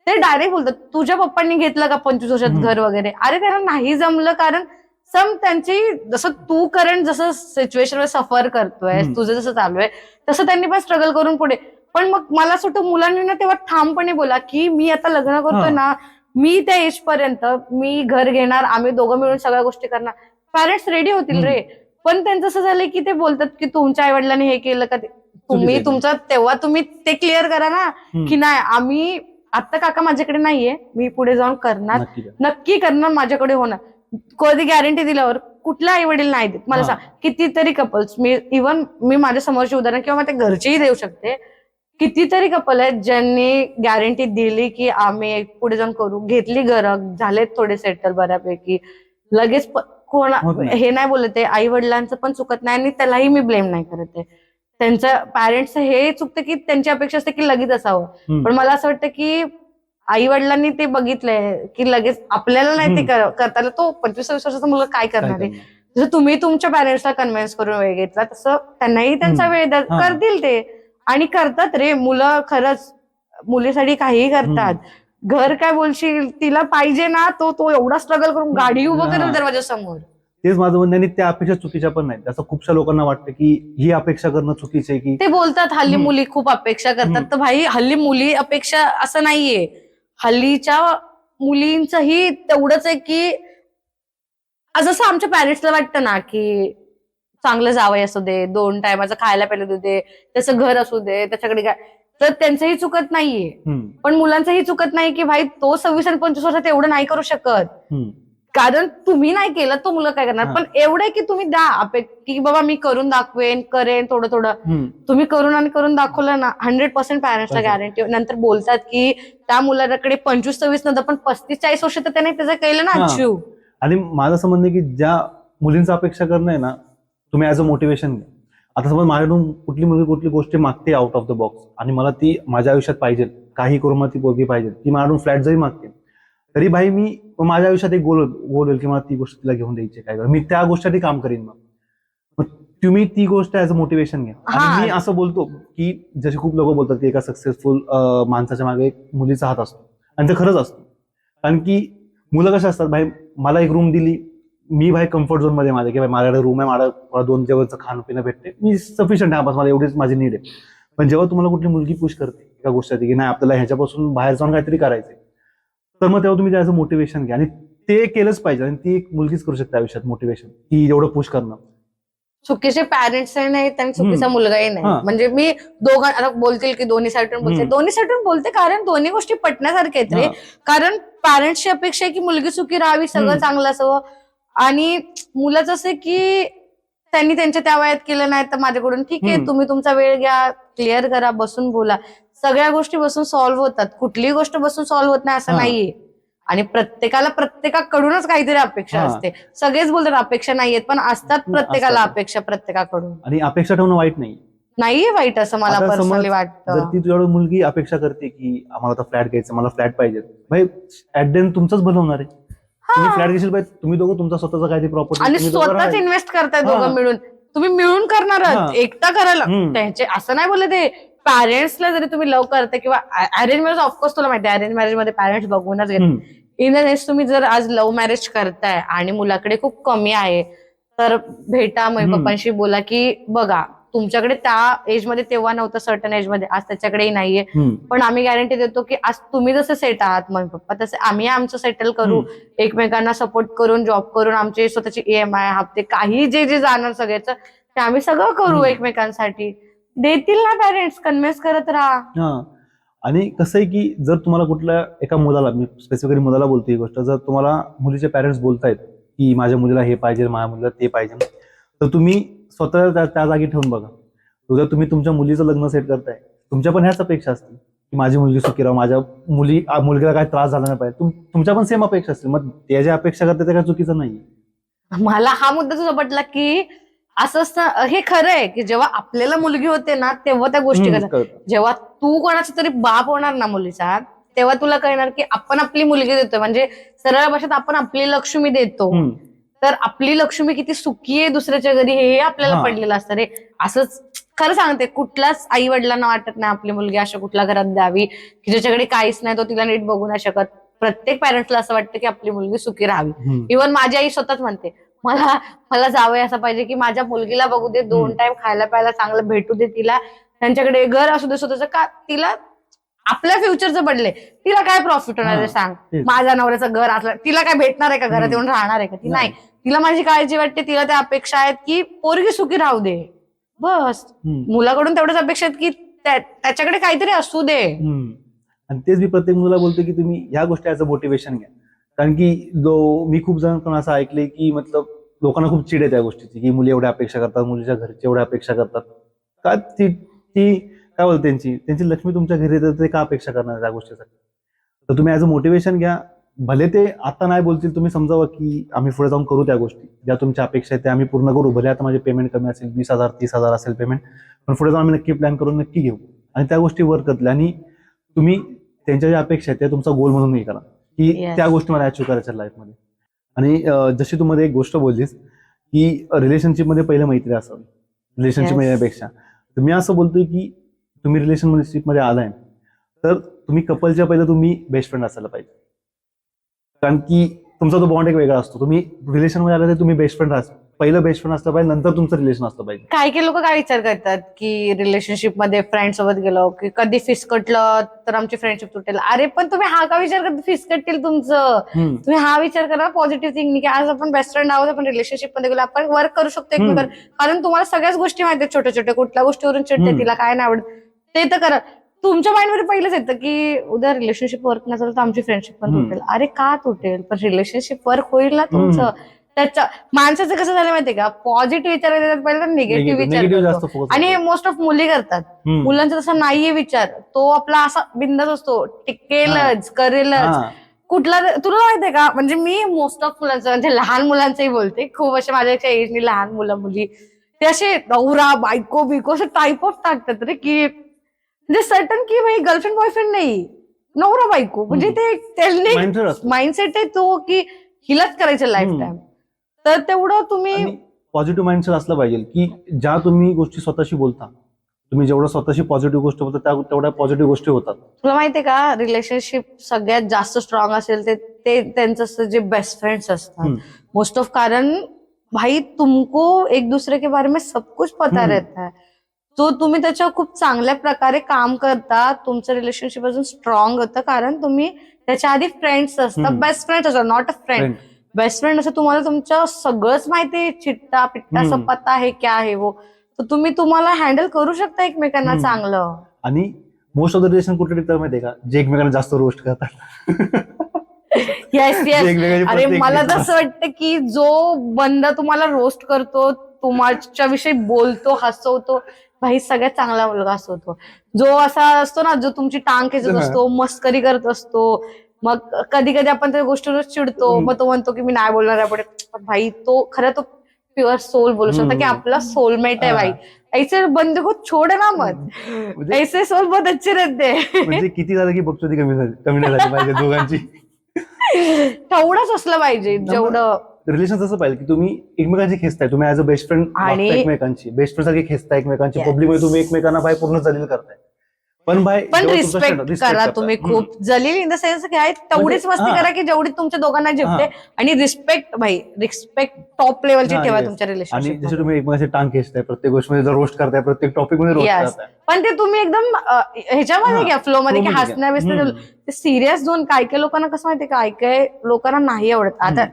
ते डायरेक्ट बोलतात, तुझ्या पप्पांनी घेतलं का 25 वर्षात घर वगैरे? अरे त्यांना नाही जमलं, कारण त्यांची जसं तू करंट जसं सिच्युएशन सफर करतोय, तुझं जसं चालू आहे तसं त्यांनी पण स्ट्रगल करून पुढे. पण मग मला असं वाटतं मुलांनी ना तेव्हा ठामपणे बोला की मी आता लग्न करतोय ना, मी त्या एज पर्यंत मी घर घेणार, आम्ही दोघं मिळून सगळ्या गोष्टी करणार. पॅरेंट्स रेडी होतील रे. पण त्यांचं असं झालंय की ते बोलतात की तुमच्या आई वडिलांनी हे केलं का, तुम्ही तुमचं तेव्हा तुम्ही ते क्लिअर करा ना, की नाही आम्ही आता काका माझ्याकडे नाहीये, मी पुढे जाऊन करणार, नक्की करणार, माझ्याकडे होणार. कधी गॅरंटी दिल्यावर कुठल्या आई वडील नाही देत. मला सांग, कितीतरी कपल्स, मी माझ्या समोरची उदाहरण किंवा माझ्या घरचीही देऊ शकते, कितीतरी कपल आहेत ज्यांनी गॅरंटी दिली की आम्ही पुढे जाऊन करू, घेतली घरं, झालेत थोडे सेटल बऱ्यापैकी, लगेच हे नाही बोलत आहे, आई वडिलांचं पण चुकत नाही आणि त्यालाही मी ब्लेम नाही करत आहे. त्यांचं पॅरेंट्स हे चुकतं की त्यांची अपेक्षा असते की लगेच असावं. पण मला असं वाटतं की आई वडिलांनी ते बघितलंय की लगेच आपल्याला नाही ते करताना, तो 25-26 वर्षाचा मुलगा काय करणार आहे? जसं तुम्ही तुमच्या पॅरेंट्सला कन्व्हिन्स करून वेळ घेतला, तसं त्यांनाही त्यांचा वेळ करतील ते, आणि करतात रे मुलं. खरंच मुलीसाठी काहीही करतात. घर काय बोलशील, तिला पाहिजे ना, तो एवढा स्ट्रगल करून गाडी उभं करेल दरवाजा समोर. तेच माझं म्हणणं आहे, त्या अपेक्षा चुकीच्या पण नाही. असं खूपशा लोकांना वाटतं की ही अपेक्षा करणं चुकीचं आहे, की ते बोलतात हल्ली मुली खूप अपेक्षा करतात. तर भाई, हल्ली मुली अपेक्षा असं नाहीये, हल्लीच्या मुलींचंही तेवढंच आहे की जसं आमच्या पॅरेंट्सला वाटतं ना की चांगलं जावई असू दे, 2 टायमाचं खायला प्यायला देऊ दे, त्याचं घर असू दे, त्याच्याकडे काय, तर त्यांचंही चुकत नाहीये. पण मुलांचंही चुकत नाही की भाई तो 26 आणि 25 वर्षात एवढं नाही करू शकत, कारण तुम्ही नाही केलं तो मुलं काय करणार. पण एवढं की तुम्ही द्या की बाबा मी करून दाखवेन, करेन, थोडं थोडं तुम्ही करून दाखवलं ना, 100% पॅरेंट्सला गॅरंटी. नंतर बोलतात की त्या मुलाकडे 25-26 नंतर पण 35-40 वर्ष तर त्याने त्याचं केलं ना अचीव. आणि माझं असं म्हणणं की ज्या मुलींचा अपेक्षा करणं आहे ना, तुम्ही ऍज अ मोटिवेशन घ्या. आता समज माझ्याकडून कुठली गोष्ट मागते आउट ऑफ द बॉक्स, आणि मला ती माझ्या आयुष्यात पाहिजे, काही करून मला ती पोरगी पाहिजे, ती माझ्याकडून फ्लॅट जरी मागते, तरी भाई मी माझ्या आयुष्यात एक गोल होईल की मला ती गोष्ट तिला घेऊन द्यायची, काय मी त्या गोष्टीसाठी काम करीन. मग तुम्ही ती गोष्ट ऍज अ मोटिवेशन घ्या. आणि मी असं बोलतो की जसे खूप लोक बोलतात की एका सक्सेसफुल माणसाच्या मागे एक मुलीचा हात असतो, आणि ते खरंच असतं. कारण की मुलं कशा असतात, भाई मला एक रूम दिली, मी भाई कम्फर्ट झोन मध्ये माझ्या, की भाई माझ्याकडे रूम आहे, मला 2 जेवणचं खाणं पिणं भेटते, मी सफिशियंट आहे, मला एवढीच माझी नीड आहे. पण जेव्हा तुम्हाला कुठली मुलगी पुश करते एका गोष्टीसाठी की नाही आपल्याला ह्याच्यापासून बाहेर जाऊन काहीतरी करायचंय, तर मग तेव्हा तुम्ही त्याचं मोटिवेशन घ्या. आणि ते केलंच पाहिजे, आणि ती एक मुलगीच करू शकते आयुष्यात मोटिवेशन, की एवढं पुश करणं. चुकीचे पॅरेंट्सही नाहीत आणि चुकीचा मुलगाही नाही. म्हणजे मी आता बोलतील की दोन्ही साईडून बोलते, कारण दोन्ही गोष्टी पटण्यासारख्या आहेत रे. कारण पॅरेंट्सची अपेक्षा आहे की मुलगी सुखी राहावी, सगळं चांगलं असावं, आणि मुलाचं असं की त्यांनी त्यांच्या त्या वयात केलं नाही तर माझ्याकडून ठीक आहे, तुम्ही तुमचा वेळ घ्या, क्लिअर करा, बसून बोला. सगळ्या गोष्टी बसून सॉल्व्ह होतात, कुठलीही गोष्ट बसून सॉल्व्ह होत नाही असं नाहीये. आणि प्रत्येकाकडूनच काहीतरी अपेक्षा असते. सगळेच बोलतात अपेक्षा नाहीयेत, पण असतात प्रत्येकाला अपेक्षा प्रत्येकाकडून. आणि अपेक्षा ठेवणं वाईट नाही, नाहीये वाईट असं मला पर्सनली वाटतं. जर ती तुझ्याकडून मुलगी अपेक्षा करते की आम्हाला आता फ्लॅट घ्यायचं, मला फ्लॅट पाहिजे, भाई ऍट द एंड तुमचंच भलं होणार आहे. तुम्ही फ्लॅट घेशील पाहिजे, तुम्ही दोघं तुमचा स्वतःचा काहीतरी प्रॉपर्टी, आणि स्वतःच इन्व्हेस्ट करताय दोघं मिळून, तुम्ही मिळून करणार, एकटा करायला त्यांचे असं नाही बोलत आहे. पॅरेंट्सला जरी तुम्ही लव्ह करताय किंवा अरेंज मॅरेज, ऑफकोर्स तुला माहिती आहे अरेंज मॅरेज मध्ये पॅरेंट्स बघूनच घेतात. इन द सेन्स तुम्ही जर आज लव्ह मॅरेज करताय आणि मुलाकडे खूप कमी आहे, तर भेटा, मम्मी पप्पांशी बोला की बघा तुमच्याकडे त्या एज मध्ये तेव्हा नव्हतं, सर्टन एज मध्ये, आज त्याच्याकडेही नाहीये. पण आम्ही गॅरंटी देतो की आज तुम्ही जसं सेट आहात मम्मी पप्पा, तसे आम्ही आमचं सेटल करू, एकमेकांना सपोर्ट करून, जॉब करून, आमचे स्वतःची EMI हप्ते काही जे जे जाणार सगळ्याचं ते आम्ही सगळं करू एकमेकांसाठी. देतील ना पॅरेंट्स, कन्व्हिन्स करत राहा. आणि कसं आहे की जर तुम्हाला कुठल्या एका मुलाला, मी स्पेसिफिकली मुलाला बोलतो ही गोष्ट, जर तुम्हाला मुलीचे पॅरेंट्स बोलतायत की माझ्या मुलीला हे पाहिजे, माझ्या मुलीला ते पाहिजे, तर तुम्ही स्वतः त्या जागी ठेवून बघा. जर तुम्ही तुमच्या मुलीचं लग्न सेट करताय, तुमच्या पण ह्याच अपेक्षा असतील की माझी मुलगी सुखी राहा, माझ्या मुलगीला काय त्रास झाला नाही पाहिजे, तुमच्या पण सेम अपेक्षा असतील. मग त्या ज्या अपेक्षा करते ते काय चुकीचं नाही. मला हा मुद्दा तुझा पटला की असं असतं, हे खरं आहे की जेव्हा आपल्याला मुलगी होते ना तेव्हा त्या गोष्टी करतात. जेव्हा तू कोणाचा तरी बाप होणार ना मुलीचा, तेव्हा तुला कळणार की आपण आपली मुलगी देतोय, म्हणजे सरळ भाषेत आपण आपली लक्ष्मी देतो. तर आपली लक्ष्मी किती सुखी आहे दुसऱ्याच्या घरी हे आपल्याला पडलेलं असतं रे. असंच खरं सांगते, कुठल्याच आई वडिलांना वाटत नाही आपली मुलगी अशा कुठल्या घरात द्यावी की ज्याच्याकडे काहीच नाही, तो तिला नीट बघू नाही शकत. प्रत्येक पॅरेंट्सला असं वाटतं की आपली मुलगी सुखी राहावी. इव्हन माझी आई स्वतःच म्हणते, मला जावं असं पाहिजे की माझ्या मुलगीला बघू दे, 2 टाइम खायला प्यायला चांगलं भेटू दे तिला, त्यांच्याकडे घर असू दे स्वतःचं, का तिला आपल्या फ्युचरचं पडले, तिला काय प्रॉफिट होणार आहे सांग. माझ्या नवऱ्याचं घर असलं तिला काय भेटणार आहे का, घरात येऊन राहणार आहे का ती? नाही. तिला माझी काळजी वाटते, तिला त्या अपेक्षा आहेत की पोरगी सुखी राहू दे, बस. मुलाकडून तेवढ्याच अपेक्षा आहेत की त्याच्याकडे काहीतरी असू दे. आणि तेच मी प्रत्येक मुलाला बोलतो की तुम्ही ह्या गोष्टी ऍज अ मोटिवेशन घ्या. कारण की मी खूप जण असं ऐकले की मतलब लोकांना खूप चिड आहे त्या गोष्टीची की मुली एवढ्या अपेक्षा करतात, मुलीच्या घरचे एवढ्या अपेक्षा करतात. का ती काय बोलते, त्यांची लक्ष्मी तुमच्या घरी येते, ते का अपेक्षा करणार त्या गोष्टीसाठी? तर तुम्ही ऍज अ मोटिवेशन घ्या. भले ते आता नाही बोलतील, तुम्ही समजावं की आम्ही पुढे जाऊन करू त्या गोष्टी, ज्या तुमच्या अपेक्षा आहेत त्या आम्ही पूर्ण करू. भले आता माझे पेमेंट कमी असेल, 20,000 30,000 असेल पेमेंट, पण पुढे जाऊन आम्ही नक्की प्लॅन करून नक्की घेऊ आणि त्या गोष्टी वर करतल्या. आणि तुम्ही त्यांच्या ज्या अपेक्षा आहेत त्या तुमचा गोल म्हणून हे करा की त्या गोष्टी मला अचीव्ह करायच्या लाईफमध्ये. आणि जशी तू मध्ये एक गोष्ट बोललीस की रिलेशनशिपमध्ये पहिले मैत्री असावी रिलेशनशिप येण्यापेक्षा, तर मी असं बोलतोय की तुम्ही रिलेशनशिपमध्ये आलाय तर तुम्ही कपलच्या पहिले तुम्ही बेस्ट फ्रेंड असायला पाहिजे. कारण की तुमचा तो बॉन्ड एक वेगळा असतो. तुम्ही रिलेशनमध्ये आला तर तुम्ही बेस्ट फ्रेंड पहिलं बेस्ट फ्रेंड असलं पाहिजे, नंतर तुमचं रिलेशन असलं पाहिजे. काही लोक काय विचार करतात की रिलेशनशिप मध्ये फ्रेंड सोबत गेलो की कधी फिसकटलं तर आमची फ्रेंडशिप तुटेल. अरे पण तुम्ही हा का विचार करता फिसकटतील तुमचं? तुम्ही हा विचार करा पॉझिटिव्ह थिंकिंग की आज आपण बेस्ट फ्रेंड आहोत, आपण रिलेशनशिप मध्ये गेलो, आपण वर्क करू शकतो एकमेकांवर. कारण तुम्हाला सगळ्याच गोष्टी माहिती आहेत, छोट्या छोट्या, कुठल्या गोष्टीवरून चिडते, तिला काय नाही आवडत ते तर करा. तुमच्या माइंडमध्ये पहिलेच येतं की उद्या रिलेशनशिप वर्क नसेल तर आमची फ्रेंडशिप पण तुटेल. अरे का तुटेल? पण रिलेशनशिप वर्क होईल ना तुमचं. त्याच्या माणसाचं कसं झालं माहितीये का, पॉझिटिव्ह विचार येतात पहिले तर निगेटिव्ह विचार, आणि मोस्ट ऑफ मुली करतात. मुलांचा तसा नाहीये विचार, तो आपला असा बिंदास असतो, टिकेलच करेलच कुठला. तुला माहितीये का, म्हणजे मी मोस्ट ऑफ मुलांचं म्हणजे लहान मुलांचंही बोलते, खूप असे माझ्यापेक्षा एजनी लहान मुलं मुली ते असे नवरा बायको बिको असे टाईप ऑफ टाकतात रे, की म्हणजे सर्टन की भाई गर्लफ्रेंड बॉयफ्रेंड नाही, नवरा बायको, म्हणजे ते त्यांनी माइंडसेट आहे तो की हिलाच करायचं लाईफ टाईम. तर तेवढं तुम्ही पॉझिटिव्ह माइंडसेट असलं पाहिजे की ज्या तुम्ही गोष्टी स्वतःशी बोलता, तुम्ही जेवढं स्वतःशी पॉझिटिव्ह गोष्ट बोलता तेवढ्या पॉझिटिव्ह गोष्टी होतात. तुला माहितीये का, रिलेशनशिप सगळ्यात जास्त स्ट्रॉंग असेल ते त्यांचं जे बेस्ट फ्रेंड्स असतात मोस्ट ऑफ. कारण भाई तुमको एक दुसरे के बारे में सब कुछ पता रहता है, तो तुम्ही त्याच्यावर खूप चांगल्या प्रकारे काम करता, तुमचं रिलेशनशिप अजून स्ट्रॉंग होतं. कारण तुम्ही त्याच्या आधी फ्रेंड्स असतात, बेस्ट फ्रेंड्स असतात, not a friend, best friend असं. तुम्हाला तुमचं सगळंच माहिती, चिट्टा पिट्टा सब पता है क्या है वो, तर तुम्हाला हँडल करू शकता एकमेकांना चांगलं. आणि मोस्ट ऑफ द रिलेशन कुठे टिकतात माहितीये का, जे एकमेकांना जास्त रोस्ट करतात. Yes yes. अरे मला तसं वाटतं की जो बंदा तुम्हाला रोस्ट करतो, तुमच्या विषयी बोलतो, हसवतो, भाई सगळ्यात चांगला मुलगा असतो. जो असा असतो ना, जो तुमची टांग खेचत असतो, मस्करी करत असतो, मग कधी कधी आपण त्या गोष्टीवर चिडतो, मग तो म्हणतो की मी नाही बोलणार आहे पुढे. भाई तो खरं तो प्युअर सोल बोलू शकता की आपला सोलमेट आहे भाई. ऐसे बंदे को छोड ना मत, ऐसे सोल बहुत अच्छे रहते. म्हणजे किती झालं की बघतो ती कमी नाही झाली पाहिजे दोघांची. तेवढंच असलं पाहिजे जेवढं रिलेशन असं पाहिजे की तुम्ही एकमेकांची खेचताय, तुम्ही ऍज अ बेस्ट फ्रेंड एकमेकांची बेस्ट फ्रेंड सारखी खेचताय एकमेकांची, पब्लिक मध्ये तुम्ही एकमेकांना बाय पूर्ण जलील करताय. पण भाई पण जेव्हा तुमचा रिस्पेक्ट respect करा करतात. तुम्ही हम्म. खूप. जलील इन द सेन्स की आहे तेवढीच म्हणजे, मस्ती हा. करा की जेवढी तुमच्या दोघांना झेपते. हा. आणि रिस्पेक्ट भाई, रिस्पेक्ट टॉप लेवलची हा, ठेवा yes. तुमच्या आणि रिलेशनशिप जसे तुम्ही एकमेकांचे टांग खेचताय, प्रत्येक गोष्टीमध्ये जर रोस्ट करताय, प्रत्येक टॉपिक मध्ये रोस्ट यस. करताय. पण ते तुम्ही एकदम ह्याच्यामध्ये हा, घ्या, फ्लो मध्ये, की flow मध्ये घ्या. हसण्या बिसण्या. हम्म. ते सिरियस झोन काय काय लोकांना कसं माहितीये, काय काय लोकांना नाही आवडत. आता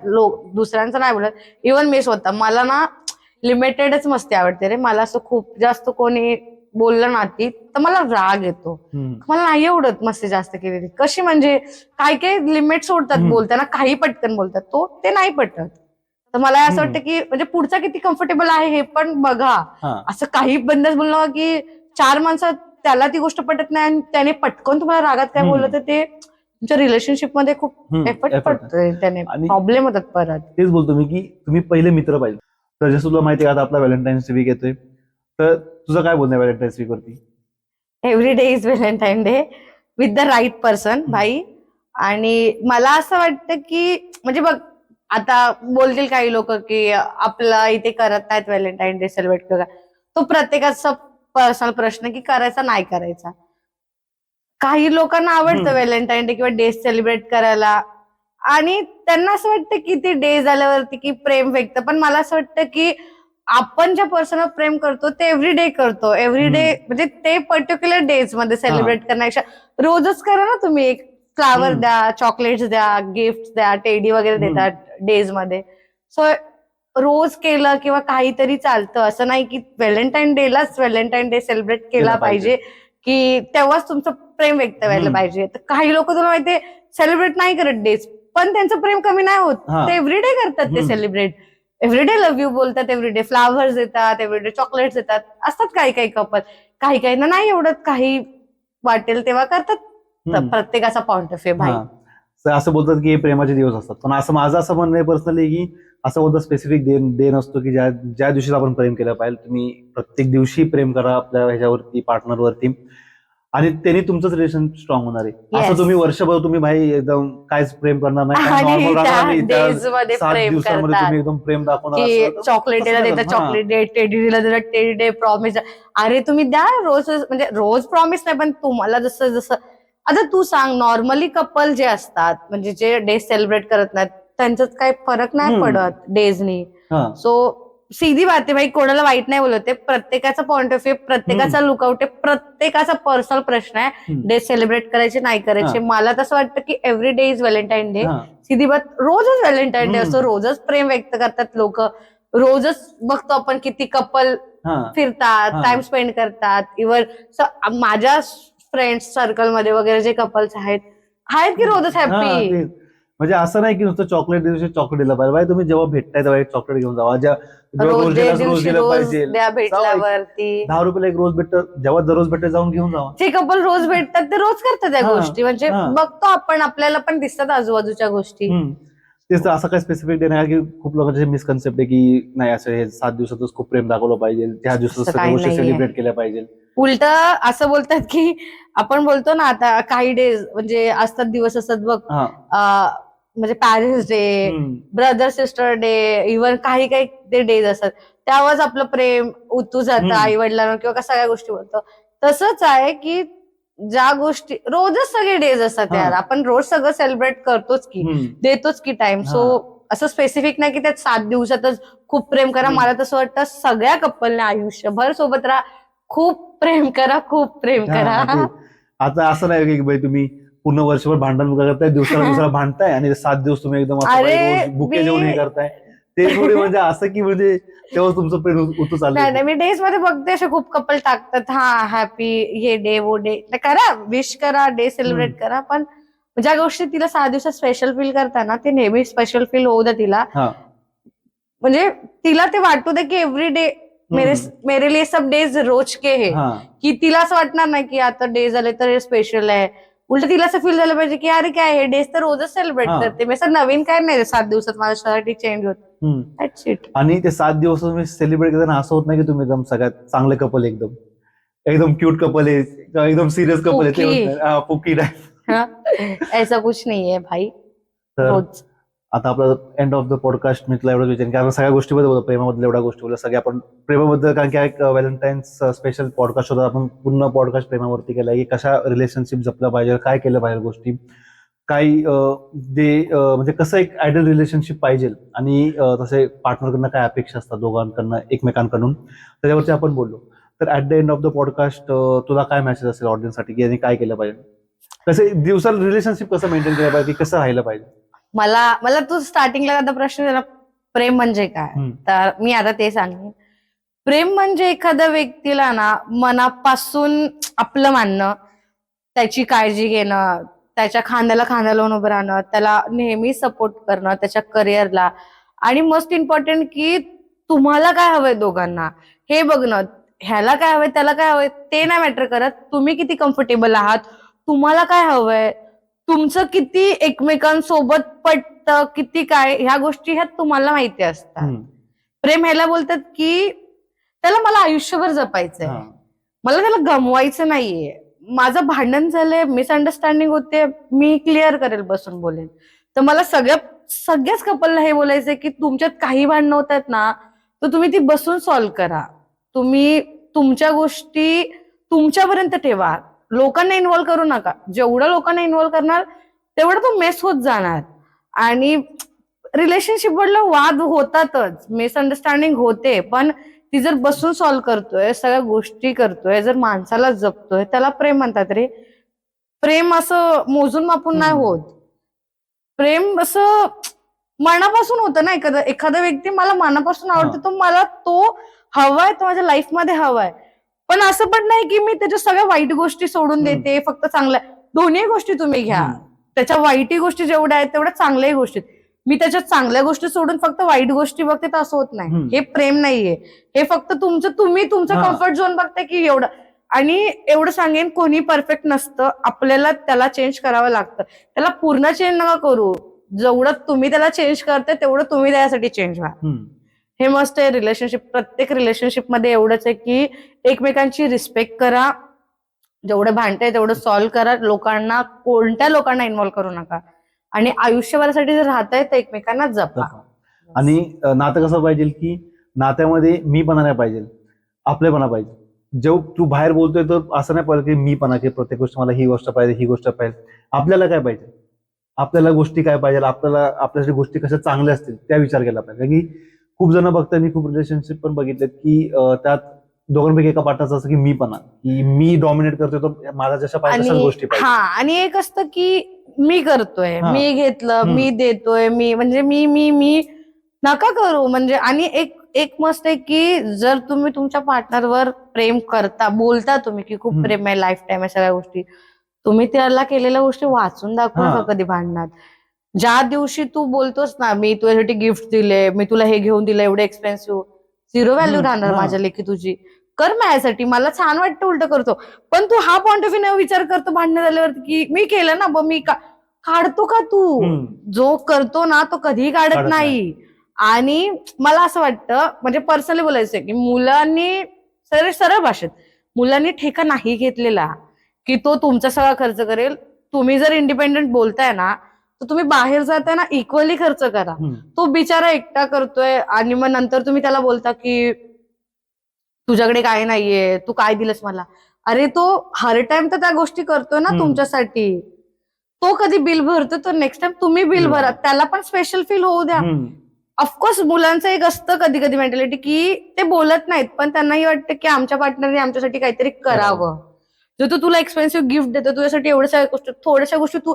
दुसऱ्यांचं नाही आवडत, इव्हन मी स्वतः, मला ना लिमिटेडच मस्ती आवडते रे. मला असं खूप जास्त कोणी बोललं ना ती तर मला राग येतो. मला नाही आवडत मस्ती जास्त केलेली. कशी म्हणजे काय काय लिमिट सोडतात बोलताना, काही पटकन बोलतात, ते नाही पटत. तर मला असं वाटतं की म्हणजे पुढचा किती कम्फर्टेबल आहे हे पण बघा. असं काही बंदच बोलणं की 4 माणसं त्याला ती गोष्ट पटत नाही आणि त्याने पटकन तुम्हाला रागात काय बोललं तर ते तुमच्या रिलेशनशिप मध्ये खूप एफर्ट पडतोय, त्याने प्रॉब्लेम होतात परत. तेच बोलतो मी की तुम्ही पहिले मित्र पाहिजे. तर जसं तुला माहिती आहे आता आपला व्हॅलेंटाईन्स वीक येतोय, तर तुझं काय बोलणं व्हॅलेंटाईन्स वीक वरती? Every day is Valentine day with the right person भाई. आणि मला असं वाटतं की म्हणजे बघ, आता बोलतील काही लोक की आपला इथे करत नाहीत व्हॅलेंटाईन डे सेलिब्रेट करा. तो प्रत्येकाचा पर्सनल प्रश्न की करायचा नाही करायचा. काही लोकांना आवडतं व्हॅलेंटाईन डे किंवा डे सेलिब्रेट करायला, आणि त्यांना असं वाटतं की ते डे झाल्यावरती की प्रेम व्यक्त. पण मला असं वाटतं की आपण ज्या पर्सनवर प्रेम करतो ते एव्हरी डे करतो. एव्हरी डे म्हणजे ते पर्टिक्युलर डेज मध्ये सेलिब्रेट करण्यापेक्षा रोजच करा ना तुम्ही. एक फ्लावर द्या, चॉकलेट्स द्या, गिफ्ट द्या, टेडी वगैरे देतात डेज मध्ये. सो रोज केलं किंवा काहीतरी चालतं. असं नाही की व्हॅलेंटाईन डेलाच व्हॅलेंटाईन डे सेलिब्रेट केला पाहिजे की तेव्हाच तुमचं प्रेम व्यक्त व्हायला पाहिजे. तर काही लोक तुला माहितीये सेलिब्रेट नाही करत डेज, पण त्यांचं प्रेम कमी नाही होत. ते एव्हरीडे करतात ते सेलिब्रेट. एव्हरीडे लव्ह यू बोलतात, एव्हरीडे फ्लावर्स देतात, एव्हरीडे चॉकलेट्स देतात. असतात काही काही कपल. काही काहींना नाही एवढत, काही वाटेल तेव्हा करतात. प्रत्येकाचा पॉइंट ऑफ व्ह्यू भाई. असं बोलतात की हे प्रेमाचे दिवस असतात, पण असं माझं असं म्हणणं आहे पर्सनली की असं कोणता स्पेसिफिक डे नसतो की ज्या दिवशी आपण प्रेम केलं पाहिजे. तुम्ही प्रत्येक दिवशी प्रेम करा आपल्या ह्याच्यावरती, पार्टनरवरती, आणि त्यांनी तुमचंच रिलेशन स्ट्रॉंग होणार आहे. असं तुम्ही वर्षभर तुम्ही भाई एकदम काहीच प्रेम करणार नाही, नॉर्मल राहणार नाही. 7 दिवसामध्ये तुम्ही एकदम प्रेम दाखवणार. चॉकलेट देतात, चॉकलेट डे, टेडी दिला देतात, टेडी डे, प्रॉमिस. अरे तुम्ही द्या रोज, म्हणजे रोज प्रॉमिस नाही, पण तुम्हाला जसं जसं. आता तू सांग, नॉर्मली कपल जे असतात म्हणजे जे डे सेलिब्रेट करत नाहीत त्यांच्यात काही फरक नाही पडत डेजनी. सो सीधी बात आहे भाई, कोणाला वाईट नाही बोलत. प्रत्येकाचा पॉइंट ऑफ व्ह्यू, प्रत्येकाचा लुकआउट आहे, प्रत्येकाचा पर्सनल प्रश्न आहे डे सेलिब्रेट करायचे नाही करायचे. मला तसं वाटतं की every day is Valentine day. सीधी बात, रोजच व्हॅलेंटाईन डे असतो, रोजच प्रेम व्यक्त करतात लोक. रोजच बघतो आपण किती कपल फिरतात, टाइम स्पेंड करतात. इव्हन माझ्या फ्रेंड्स सर्कल मध्ये वगैरे जे कपल्स आहेत की रोजच हॅपी. म्हणजे असं नाही की नुसतं चॉकलेट दिवशी चॉकलेट दिलं पाहिजे. भाई तुम्ही जेव्हा भेटताय तेव्हा एक चॉकलेट घेऊन जावा. रोज दिलं पाहिजे. भेटल्यावरती 10 रुपयाला एक रोज भेटतं, जेव्हा दररोज भेटत जाऊन घेऊन जावा. जे कपल रोज भेटतात ते रोज करतात त्या गोष्टी. म्हणजे बघतो आपण, आपल्याला पण दिसतात आजूबाजूच्या गोष्टी. तेच, असं काही स्पेसिफिक डे नाही की खूप लोकांचे मिसकन्सेप्ट आहे की नाही असं हे 7 दिवसातच खूप प्रेम दाखवलं पाहिजे, त्या दिवसात सगळ्या गोष्टी सेलिब्रेट केल्या पाहिजे. उलट असं बोलतात की आपण बोलतो ना आता काही डेज म्हणजे असतात, दिवस असतात बघ, म्हणजे parents day, brother sister day, even काही काही ते डेज असतात त्यावेळेस आपलं प्रेम उतू जातं आई वडिलांवर किंवा सगळ्या गोष्टी बोलतो. तसंच आहे की ज्या गोष्टी रोजच सगळे डेज असतात यार, आपण रोज सगळं सेलिब्रेट करतोच की, देतोच की टाइम. सो असं स्पेसिफिक नाही की त्यात 7 दिवसातच खूप प्रेम करा. मला तसं वाटतं सगळ्या कपलने आयुष्यभर सोबत राहा, खूप प्रेम करा, खूप प्रेम करा. आता असं नाही की भाई तुम्ही पूर्ण वर्षभर भांडण करताय, दिवसाला भांडताय आणि 7 दिवस तुम्ही एकदम बुके देऊन हे करताय. ते थोडी म्हणजे असं की म्हणजे तेव्हा तुमचं प्रेम उतू चाललंय. नाही, मी डेज मध्ये बघते असे खूप कपल टाकतात हॅपी हे डे वो डे. करा, विश करा, डे सेलिब्रेट करा, पण ज्या गोष्टी तिला 6 दिवसात स्पेशल फील करताना ते नेहमी स्पेशल फील होऊ द्या तिला. म्हणजे तिला ते वाटू दे की एव्हरी डे मेरे लिए सब डेज रोज के है. की तिला असं वाटणार नाही की आता डे झाले तर स्पेशल आहे. उलट तिला असं फील झालं पाहिजे की अरे काय हे डेज तर रोजच सेलिब्रेट करते मी, असं नवीन काय नाही 7 दिवसात माझ्यासाठी चेंज होत. आणि ते 7 दिवस तुम्ही सेलिब्रेट करताना असं होत नाही की तुम्ही एकदम सगळ्यात चांगले कपल, एकदम क्यूट कपल आहे, एकदम सिरियस कपल आहे, ऐसा कुछ नहीं है भाई. रोज आता आपला एंड ऑफ द पॉडकास्ट मी तुला एवढं विचारेन, कारण सगळ्या गोष्टीबद्दल बोलतो, प्रेमाबद्दल एवढ्या गोष्टी बोलल्या सगळ्या आपण प्रेमाबद्दल, कारण की एक व्हॅलेंटाईन्स स्पेशल पॉडकास्ट होता, आपण पूर्ण पॉडकास्ट प्रेमावरती केला की कशा रिलेशनशिप जपलं पाहिजे, काय केलं पाहिजे गोष्टी, काही म्हणजे कसं एक आयडल रिलेशनशिप पाहिजे आणि तसे पार्टनरकडनं काय अपेक्षा असतात दोघांकडनं एकमेकांकडून, त्याच्यावरती आपण बोललो. तर at the end of the podcast तुला काय मेसेज असेल ऑडियन्ससाठी की यांनी काय केलं पाहिजे, कसे दिवसाला रिलेशनशिप कसं मेंटेन केलं पाहिजे, की कसं राहिलं पाहिजे? मला मला तू स्टार्टिंगला आता प्रश्न दिला, प्रेम म्हणजे काय, तर मी आता ते सांगेन. प्रेम म्हणजे एखाद्या व्यक्तीला ना मनापासून आपलं मानणं, त्याची काळजी घेणं, त्याच्या खांद्याला खांदा लावून उभं राहणं, त्याला नेहमी सपोर्ट करणं, त्याच्या करिअरला, आणि मोस्ट इम्पॉर्टंट की तुम्हाला काय हवंय दोघांना हे बघणं. ह्याला काय हवंय त्याला काय हवंय ते नाही मॅटर करत, तुम्ही किती कम्फर्टेबल आहात, तुम्हाला काय हवंय, तुमचं किती एकमेकांसोबत पटतं, किती काय, ह्या गोष्टी ह्या तुम्हाला माहिती असतात. प्रेम ह्याला बोलतात की त्याला मला आयुष्यभर जपायचंय, मला त्याला गमवायचं नाहीये. माझं भांडण झालंय, मिसअंडरस्टँडिंग होते, मी क्लिअर करेल, बसून बोलेन. तर मला सगळ्याच कपलला हे बोलायचंय की तुमच्यात काही भांडणं होत आहेत ना, तर तुम्ही ती बसून सॉल्व्ह करा. तुम्ही तुमच्या गोष्टी तुमच्यापर्यंत ठेवा, लोकांना इन्व्हॉल्व्ह करू नका. जेवढं लोकांना इन्व्हॉल्व्ह करणार तेवढं तो मेस होत जाणार. आणि रिलेशनशिप मधलं वाद होतातच, मिसअंडरस्टँडिंग होते, पण ती जर बसून सॉल्व्ह करतोय, सगळ्या गोष्टी करतोय, जर माणसाला जपतोय, त्याला प्रेम म्हणतात रे. प्रेम असं मोजून मापून नाही होत. प्रेम असं मनापासून होतं ना. एखादा व्यक्ती मला मनापासून आवडतो, तो मला तो हवाय, तो माझ्या लाईफ मध्ये हवाय. पण असं पण नाही की मी त्याच्या सगळ्या वाईट गोष्टी सोडून देते, फक्त चांगल्या. दोन्ही गोष्टी तुम्ही घ्या, त्याच्या वाईटही गोष्टी जेवढ्या आहेत तेवढ्या चांगल्याही गोष्टी. मी त्याच्यात चांगल्या गोष्टी सोडून फक्त वाईट गोष्टी बघते, तर असं होत नाही. हे प्रेम नाहीये, हे फक्त तुम्ही तुमचं कम्फर्ट झोन बघताय की एवढं. आणि एवढं सांगेन, कोणी परफेक्ट नसतं, आपल्याला त्याला चेंज करावं लागतं. त्याला पूर्ण चेंज नका करू, जेवढं तुम्ही त्याला चेंज करते तेवढं तुम्ही त्यासाठी चेंज व्हा. हे मस्त आहे रिलेशनशिप. प्रत्येक रिलेशनशिप मध्ये एवढंच आहे की एकमेकांची रिस्पेक्ट करा, जेवढं भांडतंय तेवढं सॉल्व्ह करा, कोणत्या लोकांना इन्व्हॉल्व्ह करू नका, आणि आयुष्यभरासाठी जर राहताय तर एकमेकांना जपा. आणि नातं कसं पाहिजे की नात्यामध्ये मीपणा नाही पाहिजे, आपलेपणा पाहिजे. जेव्हा तू बाहेर बोलतोय तर असं नाही पाहिजे की मीपणा, की प्रत्येक गोष्ट मला ही गोष्ट पाहिजे, ही गोष्ट पाहिजे. आपल्याला काय पाहिजे, आपल्याला गोष्टी काय पाहिजे, आपल्यासाठी गोष्टी कशा चांगल्या असतील त्या विचार केला पाहिजे. कारण की खूप जण बघतात, मी खूप रिलेशनशिप पण बघितलेत की त्यात दोघांपैकी एका पार्टनरचं असं की मीपणा, की मी डॉमिनेट करतोय, तो माझा जशा पाहिजे तशाच गोष्टी पाहिजे. आणि एक असतं की मी करतोय, मी घेतलं, मी देतोय, मी म्हणजे मी नका करू. म्हणजे आणि एक मस्त आहे की जर तुम्ही तुमच्या पार्टनरवर प्रेम करता, बोलता तुम्ही की खूप प्रेम आहे, लाईफ टाईम आहे, सगळ्या गोष्टी, तुम्ही त्याला केलेल्या गोष्टी वाचून दाखवू नका कधी भांडणात. ज्या दिवशी तू बोलतोस ना, मी तुझ्यासाठी गिफ्ट दिले, मी तुला हे घेऊन दिलं एवढं एक्सपेन्सिव्ह, झिरो व्हॅल्यू राहणार माझ्या लेखी तुझी. कर माझ्यासाठी, मला छान वाटतं, उलट करतो. पण तू हा पॉइंट ऑफ व्ह्यू विचार करतो भांडण झाल्यावरती की मी केलं ना, मी काढतो का तू? जो करतो ना तो कधीही काढत नाही. आणि मला असं वाटतं, म्हणजे पर्सनली बोलायचंय की मुलांनी सरळ भाषेत, मुलांनी ठेका नाही घेतलेला की तो तुमचा सगळा खर्च करेल. तुम्ही जर इंडिपेंडेंट बोलताय ना, तर तुम्ही बाहेर जाताय ना इक्वली खर्च करा. तो बिचारा एकटा करतोय आणि मग नंतर तुम्ही त्याला बोलता की तुझ्याकडे काय नाहीये, तू काय दिलंस मला. अरे तो हर टाइम तर त्या गोष्टी करतोय ना तुमच्यासाठी. तो कधी बिल भरतो तर नेक्स्ट टाइम तुम्ही बिल भरा, त्याला पण स्पेशल फील होऊ द्या. ऑफकोर्स मुलांचं एक असतं कधी कधी मेंटॅलिटी की ते बोलत नाहीत, पण त्यांनाही वाटतं की आमच्या पार्टनरने आमच्यासाठी काहीतरी करावं. जो तो तुला एक्सपेन्सिव्ह गिफ्ट देतो तुझ्यासाठी, एवढ्या गोष्टी, थोड्याशा गोष्टी, तू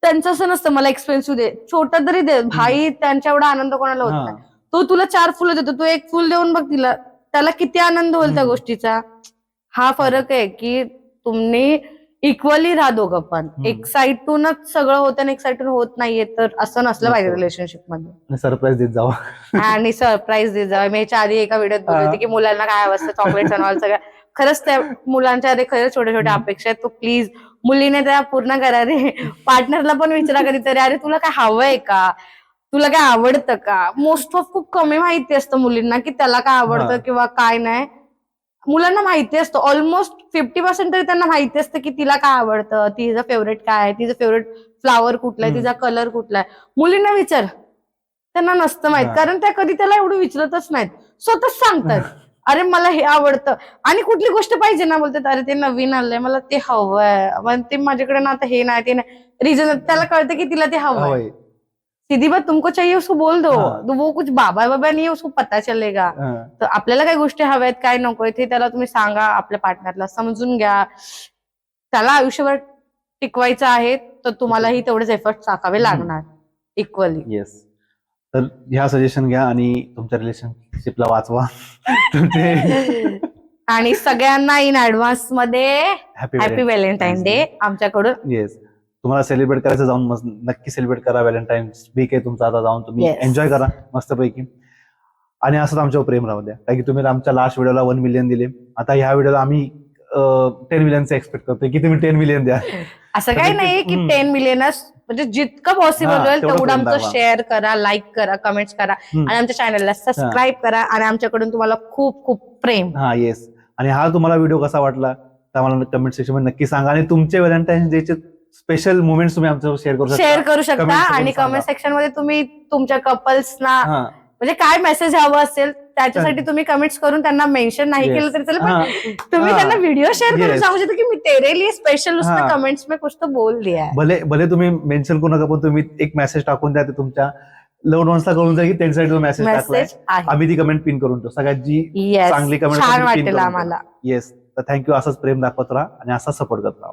त्यांचं असं नसतं मला एक्सपेन्सिव्ह दे, छोटं तरी दे भाई, त्यांच्या एवढा आनंद कोणाला होत नाही. तो तुला 4 फुलं देतो, तू 1 फुल देऊन बघ तिला, त्याला किती आनंद होईल त्या गोष्टीचा. हा फरक आहे की तुम्ही इक्वली राहा दोघं पण. एक साईडूनच सगळं होतं आणि एक साईडून होत नाहीये, तर असं नसलं पाहिजे रिलेशनशिप मध्ये. सरप्राईज देत जावा. आणि सरप्राईज देत जावा. मी याच्या आधी एका व्हिडिओत बोलली होती की मुलांना काय अवस्था, चॉकलेट्स आणि सगळ्या. खरंच त्या मुलांच्या आधी खरंच छोट्या छोट्या अपेक्षा आहेत. तो प्लीज मुलीने त्या पूर्ण करा रे. पार्टनरला पण विचारा कधीतरी, अरे तुला काय हवंय का, तुला काय आवडतं का. मोस्ट ऑफ खूप कमी माहिती असतं मुलींना की त्याला काय आवडतं किंवा काय नाही. मुलांना माहिती असतं, ऑलमोस्ट 50% तरी त्यांना माहिती असतं की तिला काय आवडतं, तिचं फेवरेट काय आहे, तिचं फेवरेट फ्लावर कुठला आहे, तिचा कलर कुठला आहे. मुलींना विचार, त्यांना नसतं माहित, हा. कारण त्या कधी त्याला एवढं विचारतच नाहीत, स्वतःच सांगतात अरे मला हे आवडतं, आणि कुठली गोष्ट पाहिजे ना बोलतात अरे ते नवीन आलंय मला ते हवंय, पण ते माझ्याकडे ना आता हे नाही ते नाही, रिझन त्याला कळतं की तिला ते हवंय, होय. सीधी बात तुमको चाहिए उसको बोल दो, हाँ. तो वो कुछ बाबा बाबा नहीं है उसको पता चलेगा. हा. तर आपल्याला काय गोष्टी हव्यात काय नकोय ते त्याला तुम्ही सांगा, आपल्या पार्टनरला समजून घ्या, त्याला आयुष्यभर टिकवायचं आहे तर तुम्हालाही तेवढेच एफर्ट टाकावे लागणार इक्वली. येस. तर ह्या सजेशन घ्या आणि तुमच्या रिलेशनशिपला वाचवा. तुमचे आणि सगळ्यांना इन ऍडव्हान्स मध्ये हॅपी व्हॅलेंटाईन डे आमच्याकडून. येस. तुम्हाला सेलिब्रेट करायचं जाऊन मस्त नक्की सेलिब्रेट करा. व्हॅलेंटाईन्स वीक आहे तुमचा, आता जाऊन तुम्ही Yes. एन्जॉय करा मस्तपैकी. आणि असंच आमच्यावर प्रेम राहू द्या, कारण की तुम्ही आमच्या लास्ट व्हिडिओला 1 मिलियन दिले, आता ह्या व्हिडिओला आम्ही 10 मिलियनचं एक्सपेक्ट करतोय की तुम्ही 10 मिलियन द्या. असं काही नाही की 10 मिलियनच, म्हणजे जितकं पॉसिबल हा, होईल तेवढं तेवढं प्रेम आमचं दाखवा. शेअर करा, लाईक करा, कमेंट्स करा, आणि आमच्या चॅनलला सबस्क्राईब करा, आणि आमच्याकडून तुम्हाला खूप खूप प्रेम. हा येस. आणि हा तुम्हाला व्हिडिओ कसा वाटला तर आम्हाला कमेंट सेक्शन मध्ये नक्की सांगा, आणि तुमचे व्हॅलेंटाईन्स डेचे स्पेशल मुवमेंट्स तुम्ही आमच्यावर शेअर करू शकता. शेअर करू शकता, Comment section आणि सांगा. कमेंट सेक्शन मध्ये तुम्ही तुमच्या कपल्सना हा. म्हणजे काय मेसेज हवं असेल त्याच्यासाठी तुम्ही कमेंट्स करून त्यांना मेन्शन नाही Yes. केलं तरी चालेल, हा. पण तुम्ही हा. त्यांना व्हिडिओ शेअर करून Yes. सांगू शकता की मी तेरे लिए स्पेशल उसने हा. कमेंट्स में कुछ तो बोल दिया है. भले तुम्ही मेन्शन करू नका, पण तुम्ही एक मेसेज टाकून द्या, ते तुमच्या लव्ड वन्सला कळून जाईल की त्यांच्यासाठी तो मेसेज टाकलाय. मेसेज आहे. आम्ही ती कमेंट पिन करून ठेवू, सगळ्यात जी Yes. चांगली कमेंट छान वाटेल आम्हाला. येस. तर थँक्यू. असंच प्रेम दाखवत राहा आणि असाच सपोर्ट करत राहा.